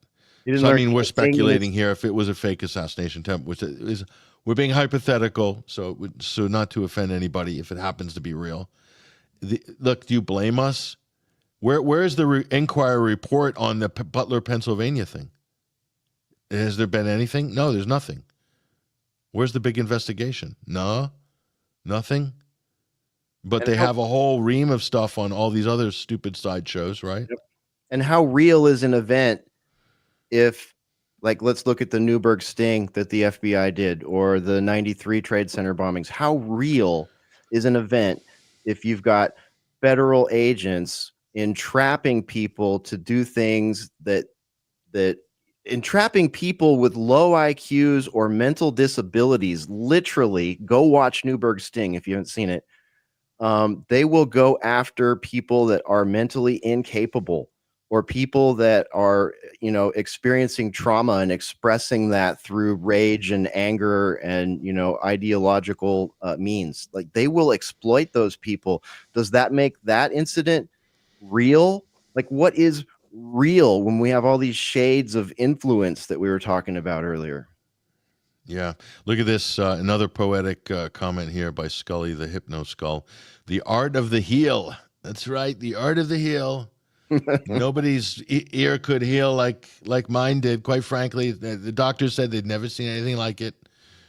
So I mean, we're speculating here if it was a fake assassination attempt, which is we're being hypothetical. So not to offend anybody if it happens to be real. Look, do you blame us? Where is the inquiry report on the Butler, Pennsylvania thing? Has there been anything? No, there's nothing. Where's the big investigation? No, nothing. But they have a whole ream of stuff on all these other stupid sideshows, right? Yep. And how real is an event if, like, let's look at the Newburgh sting that the FBI did or the 93 Trade Center bombings. How real is an event if you've got federal agents entrapping people to do things that entrapping people with low IQs or mental disabilities? Literally, go watch Newburgh Sting if you haven't seen it. They will go after people that are mentally incapable or people that are, experiencing trauma and expressing that through rage and anger and, ideological means. Like, they will exploit those people. Does that make that incident real? Like, what is real when we have all these shades of influence that we were talking about earlier? Yeah. Look at this. Another poetic comment here by Scully, the Hypno Skull. The art of the heel. That's right. The art of the heel. Nobody's ear could heal like mine did. Quite frankly, the doctor said they'd never seen anything like it.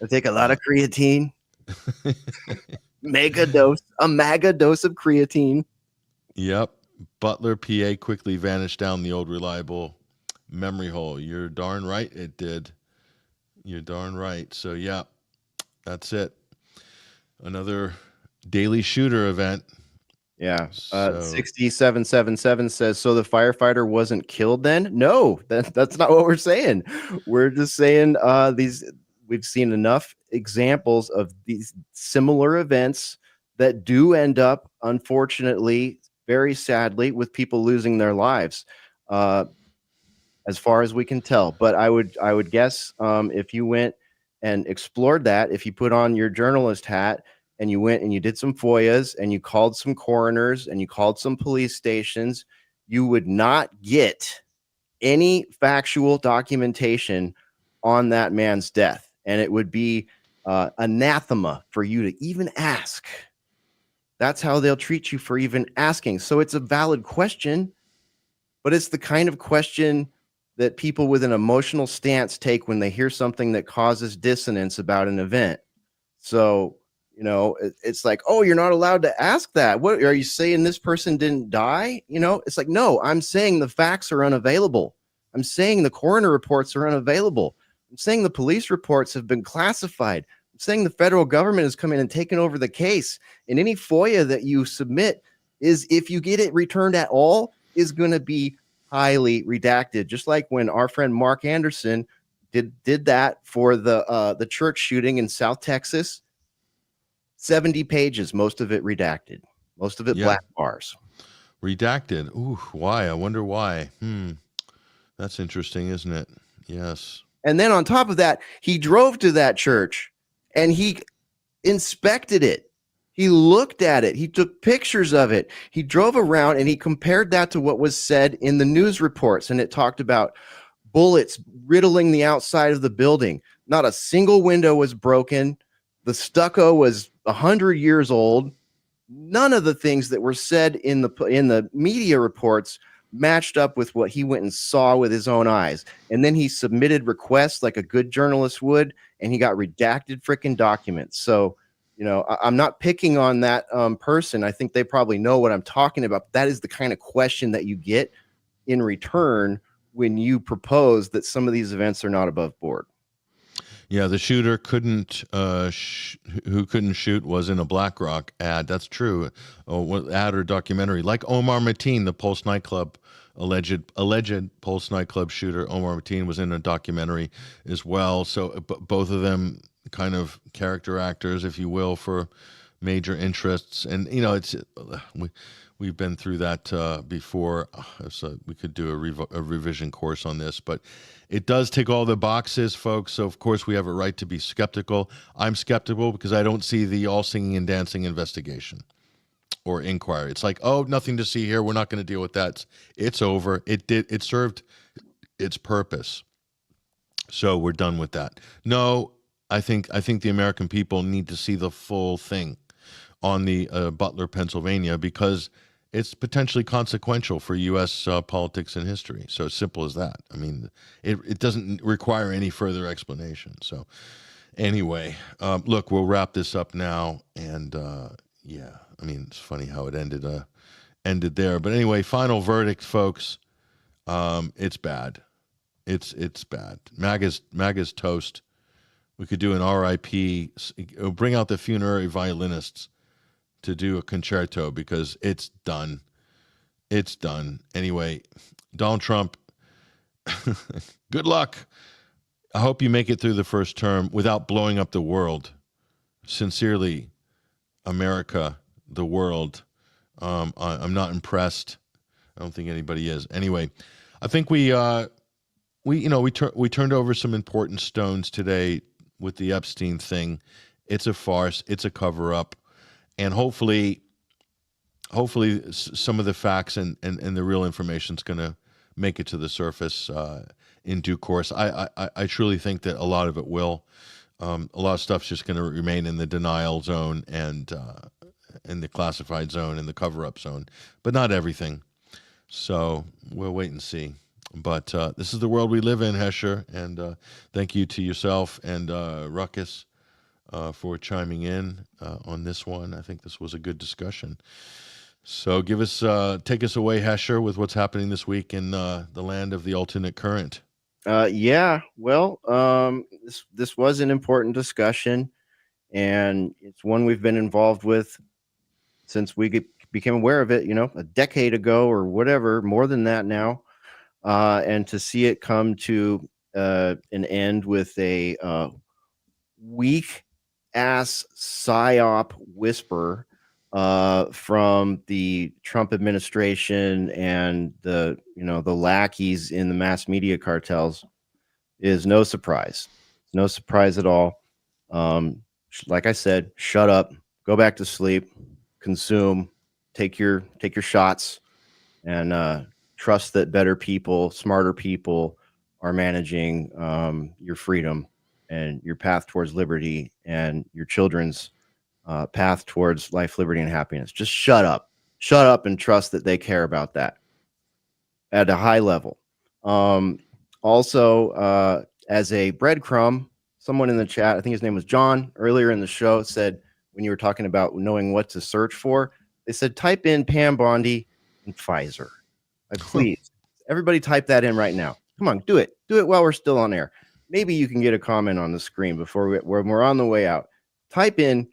I take a lot of creatine. MAGA dose of creatine. Yep. Butler, PA quickly vanished down the old reliable memory hole. You're darn right it did. You're darn right. So, yeah, that's it. Another daily shooter event. Yeah. So 6777 says, so the firefighter wasn't killed then? No, that's not what we're saying. We're just saying we've seen enough examples of these similar events that do end up, unfortunately, very sadly, with people losing their lives. As far as we can tell. But I would guess if you went and explored that, if you put on your journalist hat and you went and you did some FOIAs and you called some coroners and you called some police stations, you would not get any factual documentation on that man's death. And it would be anathema for you to even ask. That's how they'll treat you for even asking. So it's a valid question, but it's the kind of question that people with an emotional stance take when they hear something that causes dissonance about an event. So, it's like, oh, you're not allowed to ask that. What are you saying? This person didn't die? It's like, no, I'm saying the facts are unavailable. I'm saying the coroner reports are unavailable. I'm saying the police reports have been classified. I'm saying the federal government has come in and taken over the case. And any FOIA that you submit is, if you get it returned at all, is going to be highly redacted, just like when our friend Mark Anderson did that for the church shooting in South Texas. 70 pages, most of it redacted, most of it black bars. Redacted. Ooh, why? I wonder why. That's interesting, isn't it? Yes. And then on top of that, he drove to that church and he inspected it. He looked at it. He took pictures of it. He drove around and he compared that to what was said in the news reports. And it talked about bullets riddling the outside of the building. Not a single window was broken. The stucco was 100 years old. None of the things that were said in the media reports matched up with what he went and saw with his own eyes. And then he submitted requests like a good journalist would, and he got redacted freaking documents. So, I'm not picking on that person. I think they probably know what I'm talking about. That is the kind of question that you get in return when you propose that some of these events are not above board. Yeah, the shooter who couldn't shoot was in a BlackRock ad. That's true. Ad or documentary, like Omar Mateen, the Pulse nightclub alleged Pulse nightclub shooter. Omar Mateen was in a documentary as well. So both of them kind of character actors, if you will, for major interests. And it's we've been through that before, so we could do a revision course on this, but it does tick all the boxes, folks. So of course we have a right to be skeptical. I'm skeptical because I don't see the all singing and dancing investigation or inquiry. It's like, oh, nothing to see here, we're not going to deal with that. It's over. It served its purpose, so we're done with that. No, I think the American people need to see the full thing on the Butler, Pennsylvania, because it's potentially consequential for U.S. Politics and history. So simple as that. I mean, it doesn't require any further explanation. So anyway, look, we'll wrap this up now. And yeah, I mean, it's funny how it ended there. But anyway, final verdict, folks. It's bad. It's bad. MAGA's toast. We could do an RIP, bring out the funerary violinists to do a concerto because it's done. It's done. Anyway, Donald Trump, good luck. I hope you make it through the first term without blowing up the world. Sincerely, America, the world. I'm not impressed. I don't think anybody is. Anyway, I think we turned over some important stones today with the Epstein thing. It's a farce. It's a cover-up. And hopefully some of the facts and the real information is going to make it to the surface in due course. I truly think that a lot of it will. A lot of stuff's just going to remain in the denial zone and in the classified zone and the cover-up zone, but not everything. So we'll wait and see. But this is the world we live in, Hesher, and thank you to yourself and Ruckus for chiming in on this one. I think this was a good discussion. So take us away, Hesher, with what's happening this week in the land of the alternate current. Yeah, well, this was an important discussion, and it's one we've been involved with since we became aware of it, a decade ago or whatever, more than that now. And to see it come to an end with a weak ass psyop whisper from the Trump administration and the lackeys in the mass media cartels is no surprise. No surprise at all. Like I said, shut up, go back to sleep, consume, take your shots, and trust that better people, smarter people are managing your freedom and your path towards liberty and your children's path towards life, liberty, and happiness. Just shut up and trust that they care about that at a high level. Also, as a breadcrumb, someone in the chat, I think his name was John, earlier in the show said, when you were talking about knowing what to search for, they said, type in Pam Bondi and Pfizer. Please, everybody type that in right now. Come on, do it. Do it while we're still on air. Maybe you can get a comment on the screen when we're on the way out. Type in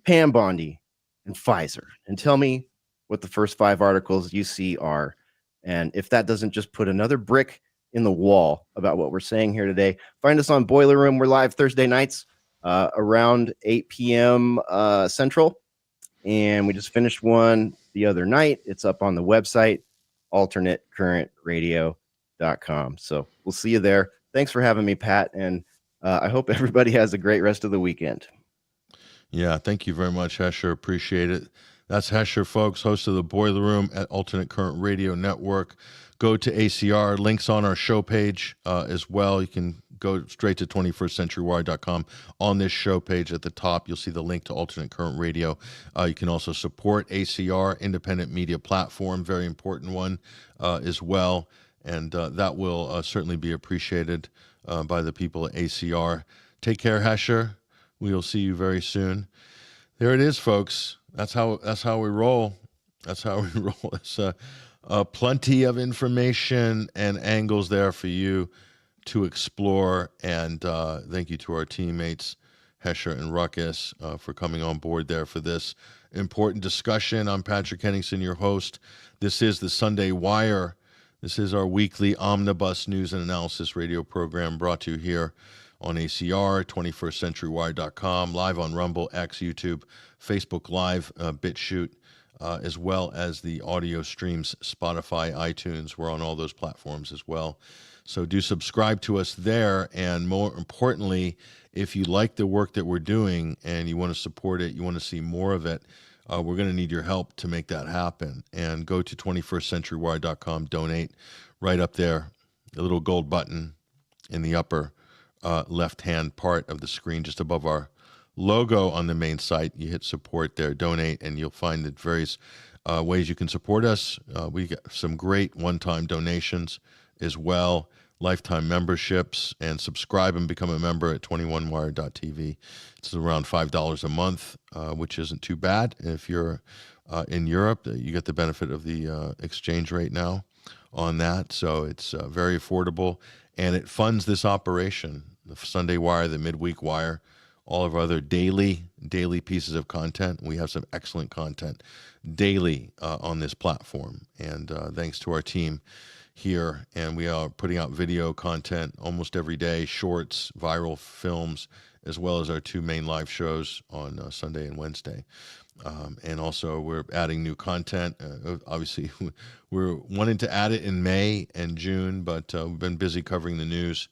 Pam Bondi and Pfizer and tell me what the first 5 articles you see are. And if that doesn't just put another brick in the wall about what we're saying here today, find us on Boiler Room. We're live Thursday nights around 8 p.m. Central. And we just finished one the other night. It's up on the website, alternatecurrentradio.com. So we'll see you there. Thanks for having me, Pat. And I hope everybody has a great rest of the weekend. Yeah, thank you very much, Hesher. Appreciate it. That's Hesher, folks, host of the Boiler Room at Alternate Current Radio Network. Go to ACR. Links on our show page as well. You can go straight to 21stcenturywire.com. On this show page at the top, you'll see the link to Alternate Current Radio. You can also support ACR, independent media platform, very important one as well. And that will certainly be appreciated by the people at ACR. Take care, Hesher. We'll see you very soon. There it is, folks. That's how we roll. That's how we roll. It's plenty of information and angles there for you to explore. And thank you to our teammates, Hesher and Ruckus, for coming on board there for this important discussion. I'm Patrick Henningsen, your host. This is the Sunday Wire. This is our weekly omnibus news and analysis radio program brought to you here on ACR, 21stcenturywire.com, live on Rumble, X, YouTube, Facebook Live, BitChute, as well as the audio streams, Spotify, iTunes. We're on all those platforms as well. So do subscribe to us there. And more importantly, if you like the work that we're doing and you want to support it, you want to see more of it, we're going to need your help to make that happen. And go to 21stcenturywire.com, donate right up there, the little gold button in the upper left-hand part of the screen, just above our logo on the main site. You hit support there, donate, and you'll find the various ways you can support us. We got some great one-time donations as well, lifetime memberships, and subscribe and become a member at 21wire.tv. It's around $5 a month, which isn't too bad. If you're in Europe, you get the benefit of the exchange rate now on that, so it's very affordable, and it funds this operation, the Sunday Wire, the Midweek Wire, all of our other daily pieces of content. We have some excellent content daily on this platform, and thanks to our team here, and we are putting out video content almost every day, shorts, viral films, as well as our 2 main live shows on Sunday and Wednesday. And also we're adding new content. Obviously, we're wanting to add it in May and June, but we've been busy covering the news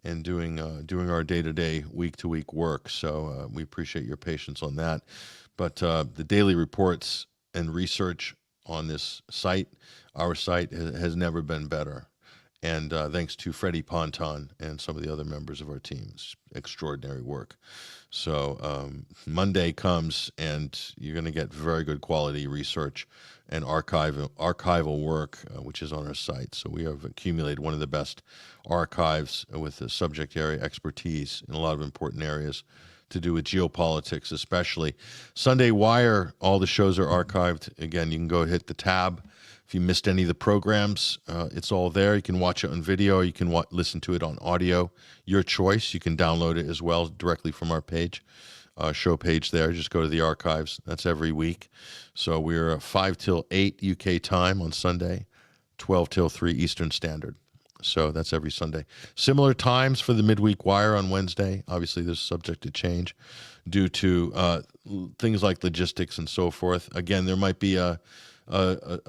and doing our day-to-day, week-to-week work. So we appreciate your patience on that. But the daily reports and research on this site, our site, has never been better. And thanks to Freddie Ponton and some of the other members of our team. It's extraordinary work. So Monday comes and you're going to get very good quality research and archival work, which is on our site. So we have accumulated one of the best archives with the subject area expertise in a lot of important areas to do with geopolitics, especially. Sunday Wire, all the shows are archived. Again, you can go hit the tab. If you missed any of the programs, it's all there. You can watch it on video. You can listen to it on audio. Your choice. You can download it as well directly from our page. show page there. Just go to the archives. That's every week. So we're 5 till 8 UK time on Sunday, 12 till 3 Eastern Standard. So that's every Sunday. Similar times for the Midweek Wire on Wednesday. Obviously, this is subject to change due to things like logistics and so forth. Again, there might be a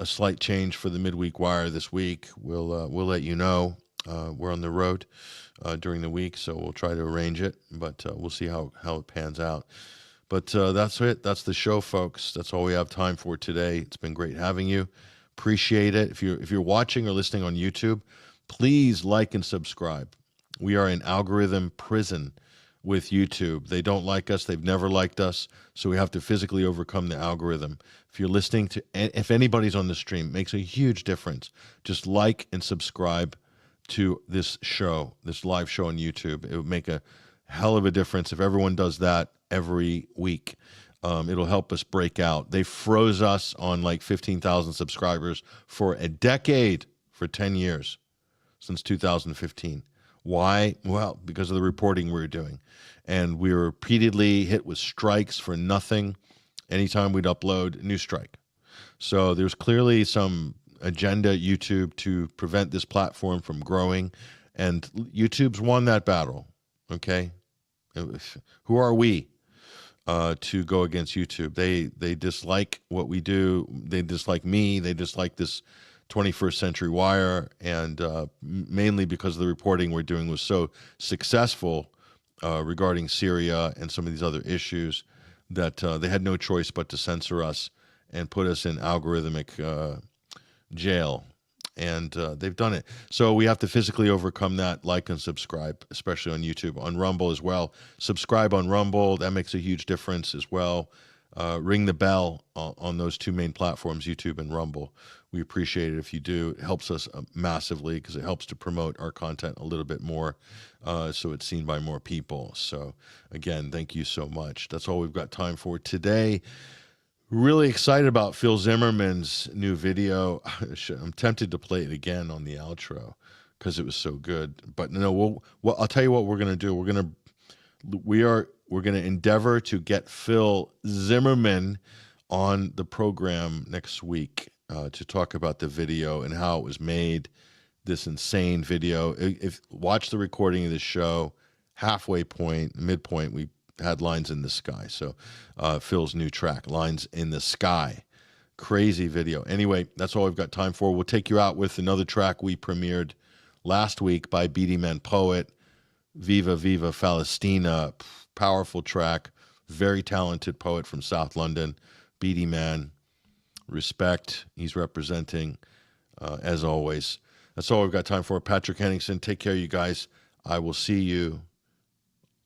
slight change for the Midweek Wire this week. We'll let you know. We're on the road during the week, so we'll try to arrange it, but we'll see how it pans out. But that's it. That's the show, folks. That's all we have time for today. It's been great having you. Appreciate it. If you're watching or listening on YouTube, please like and subscribe. We are in algorithm prison with YouTube. They don't like us. They've never liked us. So we have to physically overcome the algorithm. If you're listening to, if anybody's on the stream, it makes a huge difference. Just like and subscribe to this show, this live show on YouTube. It would make a hell of a difference if everyone does that every week. It'll help us break out. They froze us on like 15,000 subscribers for a decade, for 10 years, since 2015. Why? Well, because of the reporting we were doing. And we were repeatedly hit with strikes for nothing. Anytime we'd upload, new strike. So there's clearly some agenda at YouTube to prevent this platform from growing. And YouTube's won that battle, okay? Who are we to go against YouTube? They dislike what we do. They dislike me. They dislike this 21st Century Wire, and mainly because the reporting we're doing was so successful regarding Syria and some of these other issues that they had no choice but to censor us and put us in algorithmic jail. And they've done it. So we have to physically overcome that. Like and subscribe, especially on YouTube. On Rumble as well. Subscribe on Rumble. That makes a huge difference as well. Ring the bell on those two main platforms, YouTube and Rumble. We appreciate it if you do. It helps us massively because it helps to promote our content a little bit more so it's seen by more people. So, again, thank you so much. That's all we've got time for today. Really excited about Phil Zimmerman's new video. I'm tempted to play it again on the outro because it was so good. But no, I'll tell you what we're going to do. We're going to endeavor to get Phil Zimmerman on the program next week to talk about the video and how it was made, this insane video. If watch the recording of the show, halfway point, midpoint, we had Lines in the Sky. So Phil's new track, Lines in the Sky. Crazy video. Anyway, that's all we've got time for. We'll take you out with another track we premiered last week by Beady Man Poet, Viva Viva Palestina. Powerful track. Very talented poet from South London. Beady Man. Respect. He's representing, as always. That's all we've got time for. Patrick Henningsen, take care, you guys. I will see you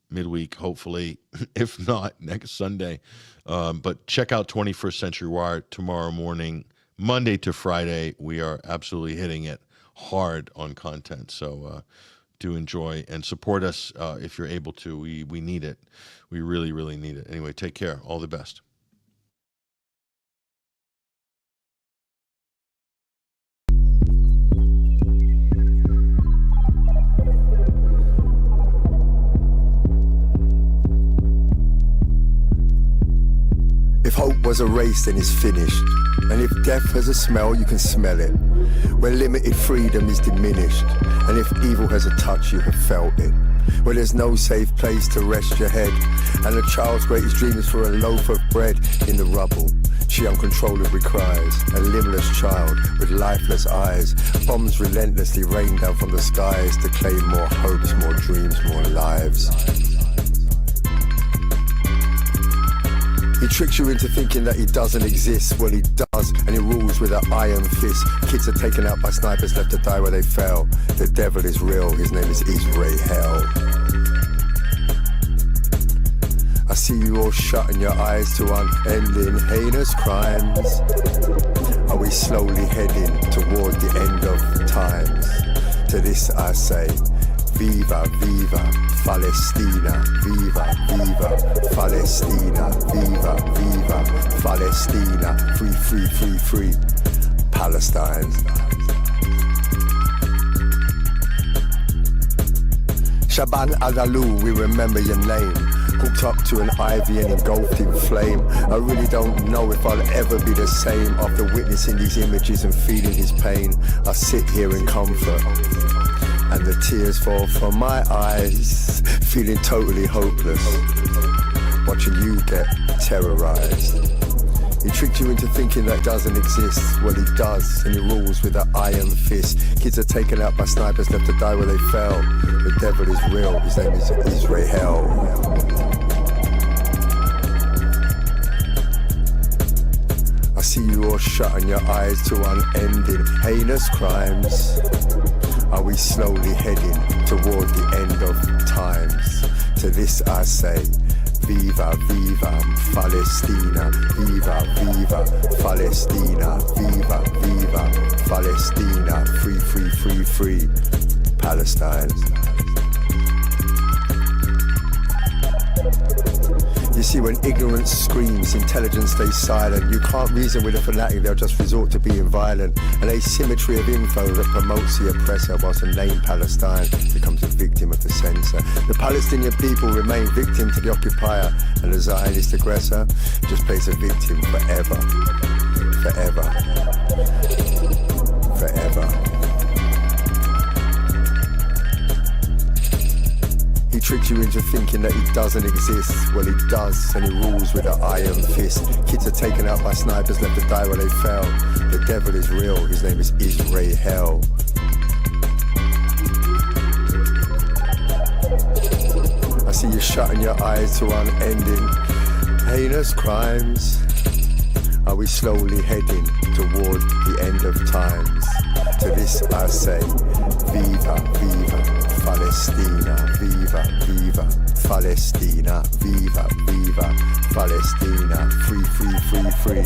midweek, hopefully, if not next Sunday. But check out 21st Century Wire tomorrow morning, Monday to Friday. We are absolutely hitting it hard on content. So do enjoy and support us if you're able to. We need it. We really, really need it. Anyway, take care. All the best. If hope was a race, then it's finished. And if death has a smell, you can smell it. When limited freedom is diminished. And if evil has a touch, you have felt it. Where there's no safe place to rest your head. And a child's greatest dream is for a loaf of bread in the rubble. She uncontrollably cries, a limbless child with lifeless eyes. Bombs relentlessly rain down from the skies to claim more hopes, more dreams, more lives. He tricks you into thinking that he doesn't exist. Well, he does, and he rules with an iron fist. Kids are taken out by snipers, left to die where they fell. The devil is real, his name is Israel. I see you all shutting your eyes to unending heinous crimes. Are we slowly heading toward the end of times? To this I say, Viva, viva, Palestina, viva, viva, Palestina, viva, viva, Palestina, free, free, free, free, Palestine. Shaban Adalu, we remember your name. Hooked up to an ivy and engulfed in flame. I really don't know if I'll ever be the same after witnessing these images and feeling his pain. I sit here in comfort and the tears fall from my eyes, feeling totally hopeless, watching you get terrorized. He tricked you into thinking that doesn't exist. Well, he does, and he rules with an iron fist. Kids are taken out by snipers, left to die where they fell. The devil is real, his name is Israel. I see you all shutting your eyes to unending heinous crimes. Are we slowly heading toward the end of times? To this I say, Viva, viva, Palestina. Viva, viva, Palestina. Viva, viva, Palestina. Free, free, free, free, Palestine. You see, when ignorance screams, intelligence stays silent. You can't reason with a fanatic, they'll just resort to being violent. An asymmetry of info that promotes the oppressor, whilst the name Palestine becomes a victim of the censor. The Palestinian people remain victim to the occupier, and the Zionist aggressor just plays a victim forever. Forever. Forever. He tricked you into thinking that he doesn't exist. Well, he does, and he rules with an iron fist. Kids are taken out by snipers, left to die where they fell. The devil is real, his name is Israel. I see you shutting your eyes to unending heinous crimes. Are we slowly heading toward the end of times? To this I say, Viva, viva, Palestina, viva, viva, Palestina, viva, viva, Palestina, free, free, free, free,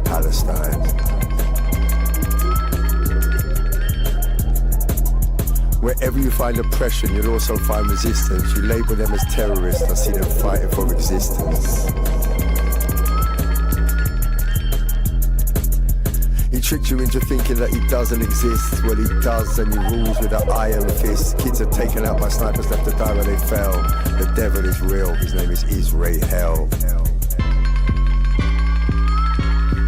Palestine. Wherever you find oppression, you'll also find resistance. You label them as terrorists, I see them fighting for existence. He tricked you into thinking that he doesn't exist. Well, he does, and he rules with an iron fist. Kids are taken out by snipers, left to die where they fell. The devil is real, his name is Israel.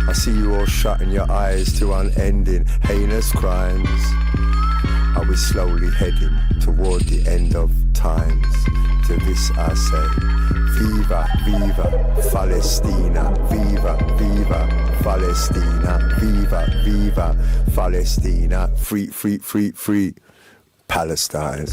I see you all shutting your eyes to unending heinous crimes. Are we slowly heading toward the end of times? To this I say, Viva, viva, Palestina, viva, viva, Palestina, viva, viva, Palestina, free, free, free, free, Palestine.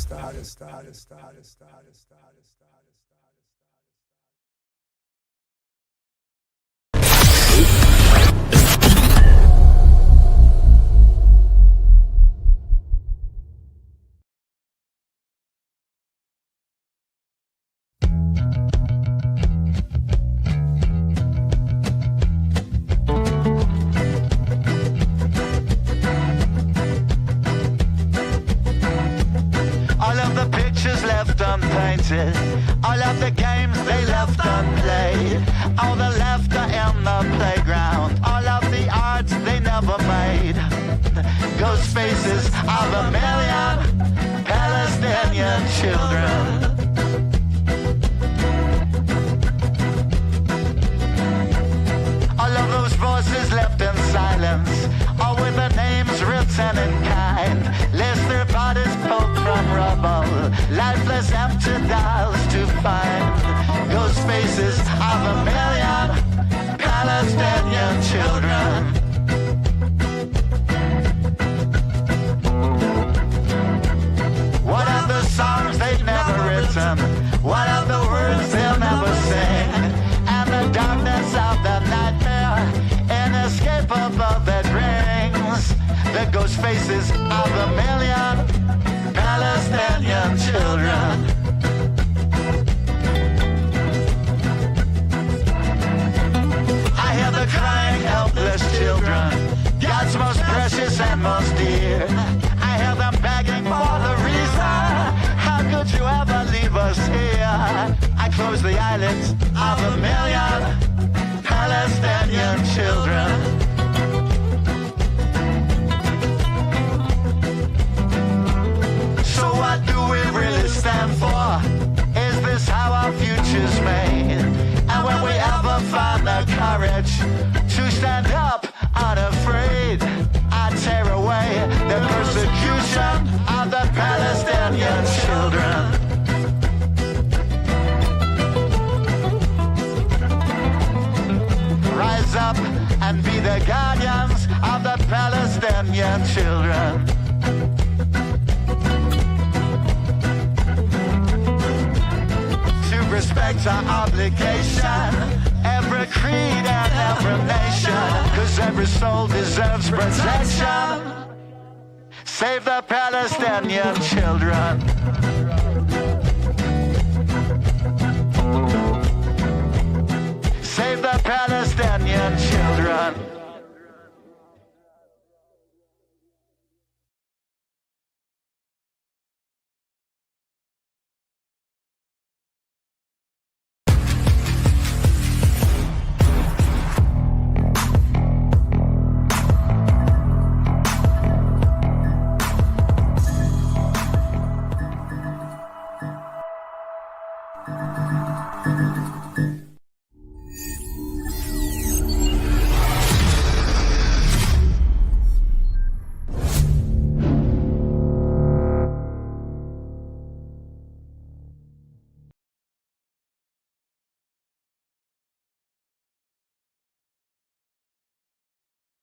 Unpainted. All of the games they left unplayed. All the laughter in the playground. All of the arts they never made. Ghost faces of a million Palestinian children. All of those voices left in silence. All with their names written in kind. Lest their bodies poked from rubble. Lifeless empty dolls to find. Ghost faces of a million Palestinian children. What are the songs they've never written? What are the words they'll never sing? And the darkness of the nightmare inescapable that rings. The ghost faces of a million Palestinian children. I hear the crying, helpless children, God's most precious and most dear. I hear them begging for the reason. How could you ever leave us here? I close the eyelids of a million Palestinian children. So what do we really stand respect's our obligation. Every creed and every nation, 'cause every soul deserves protection. Save the Palestinian children.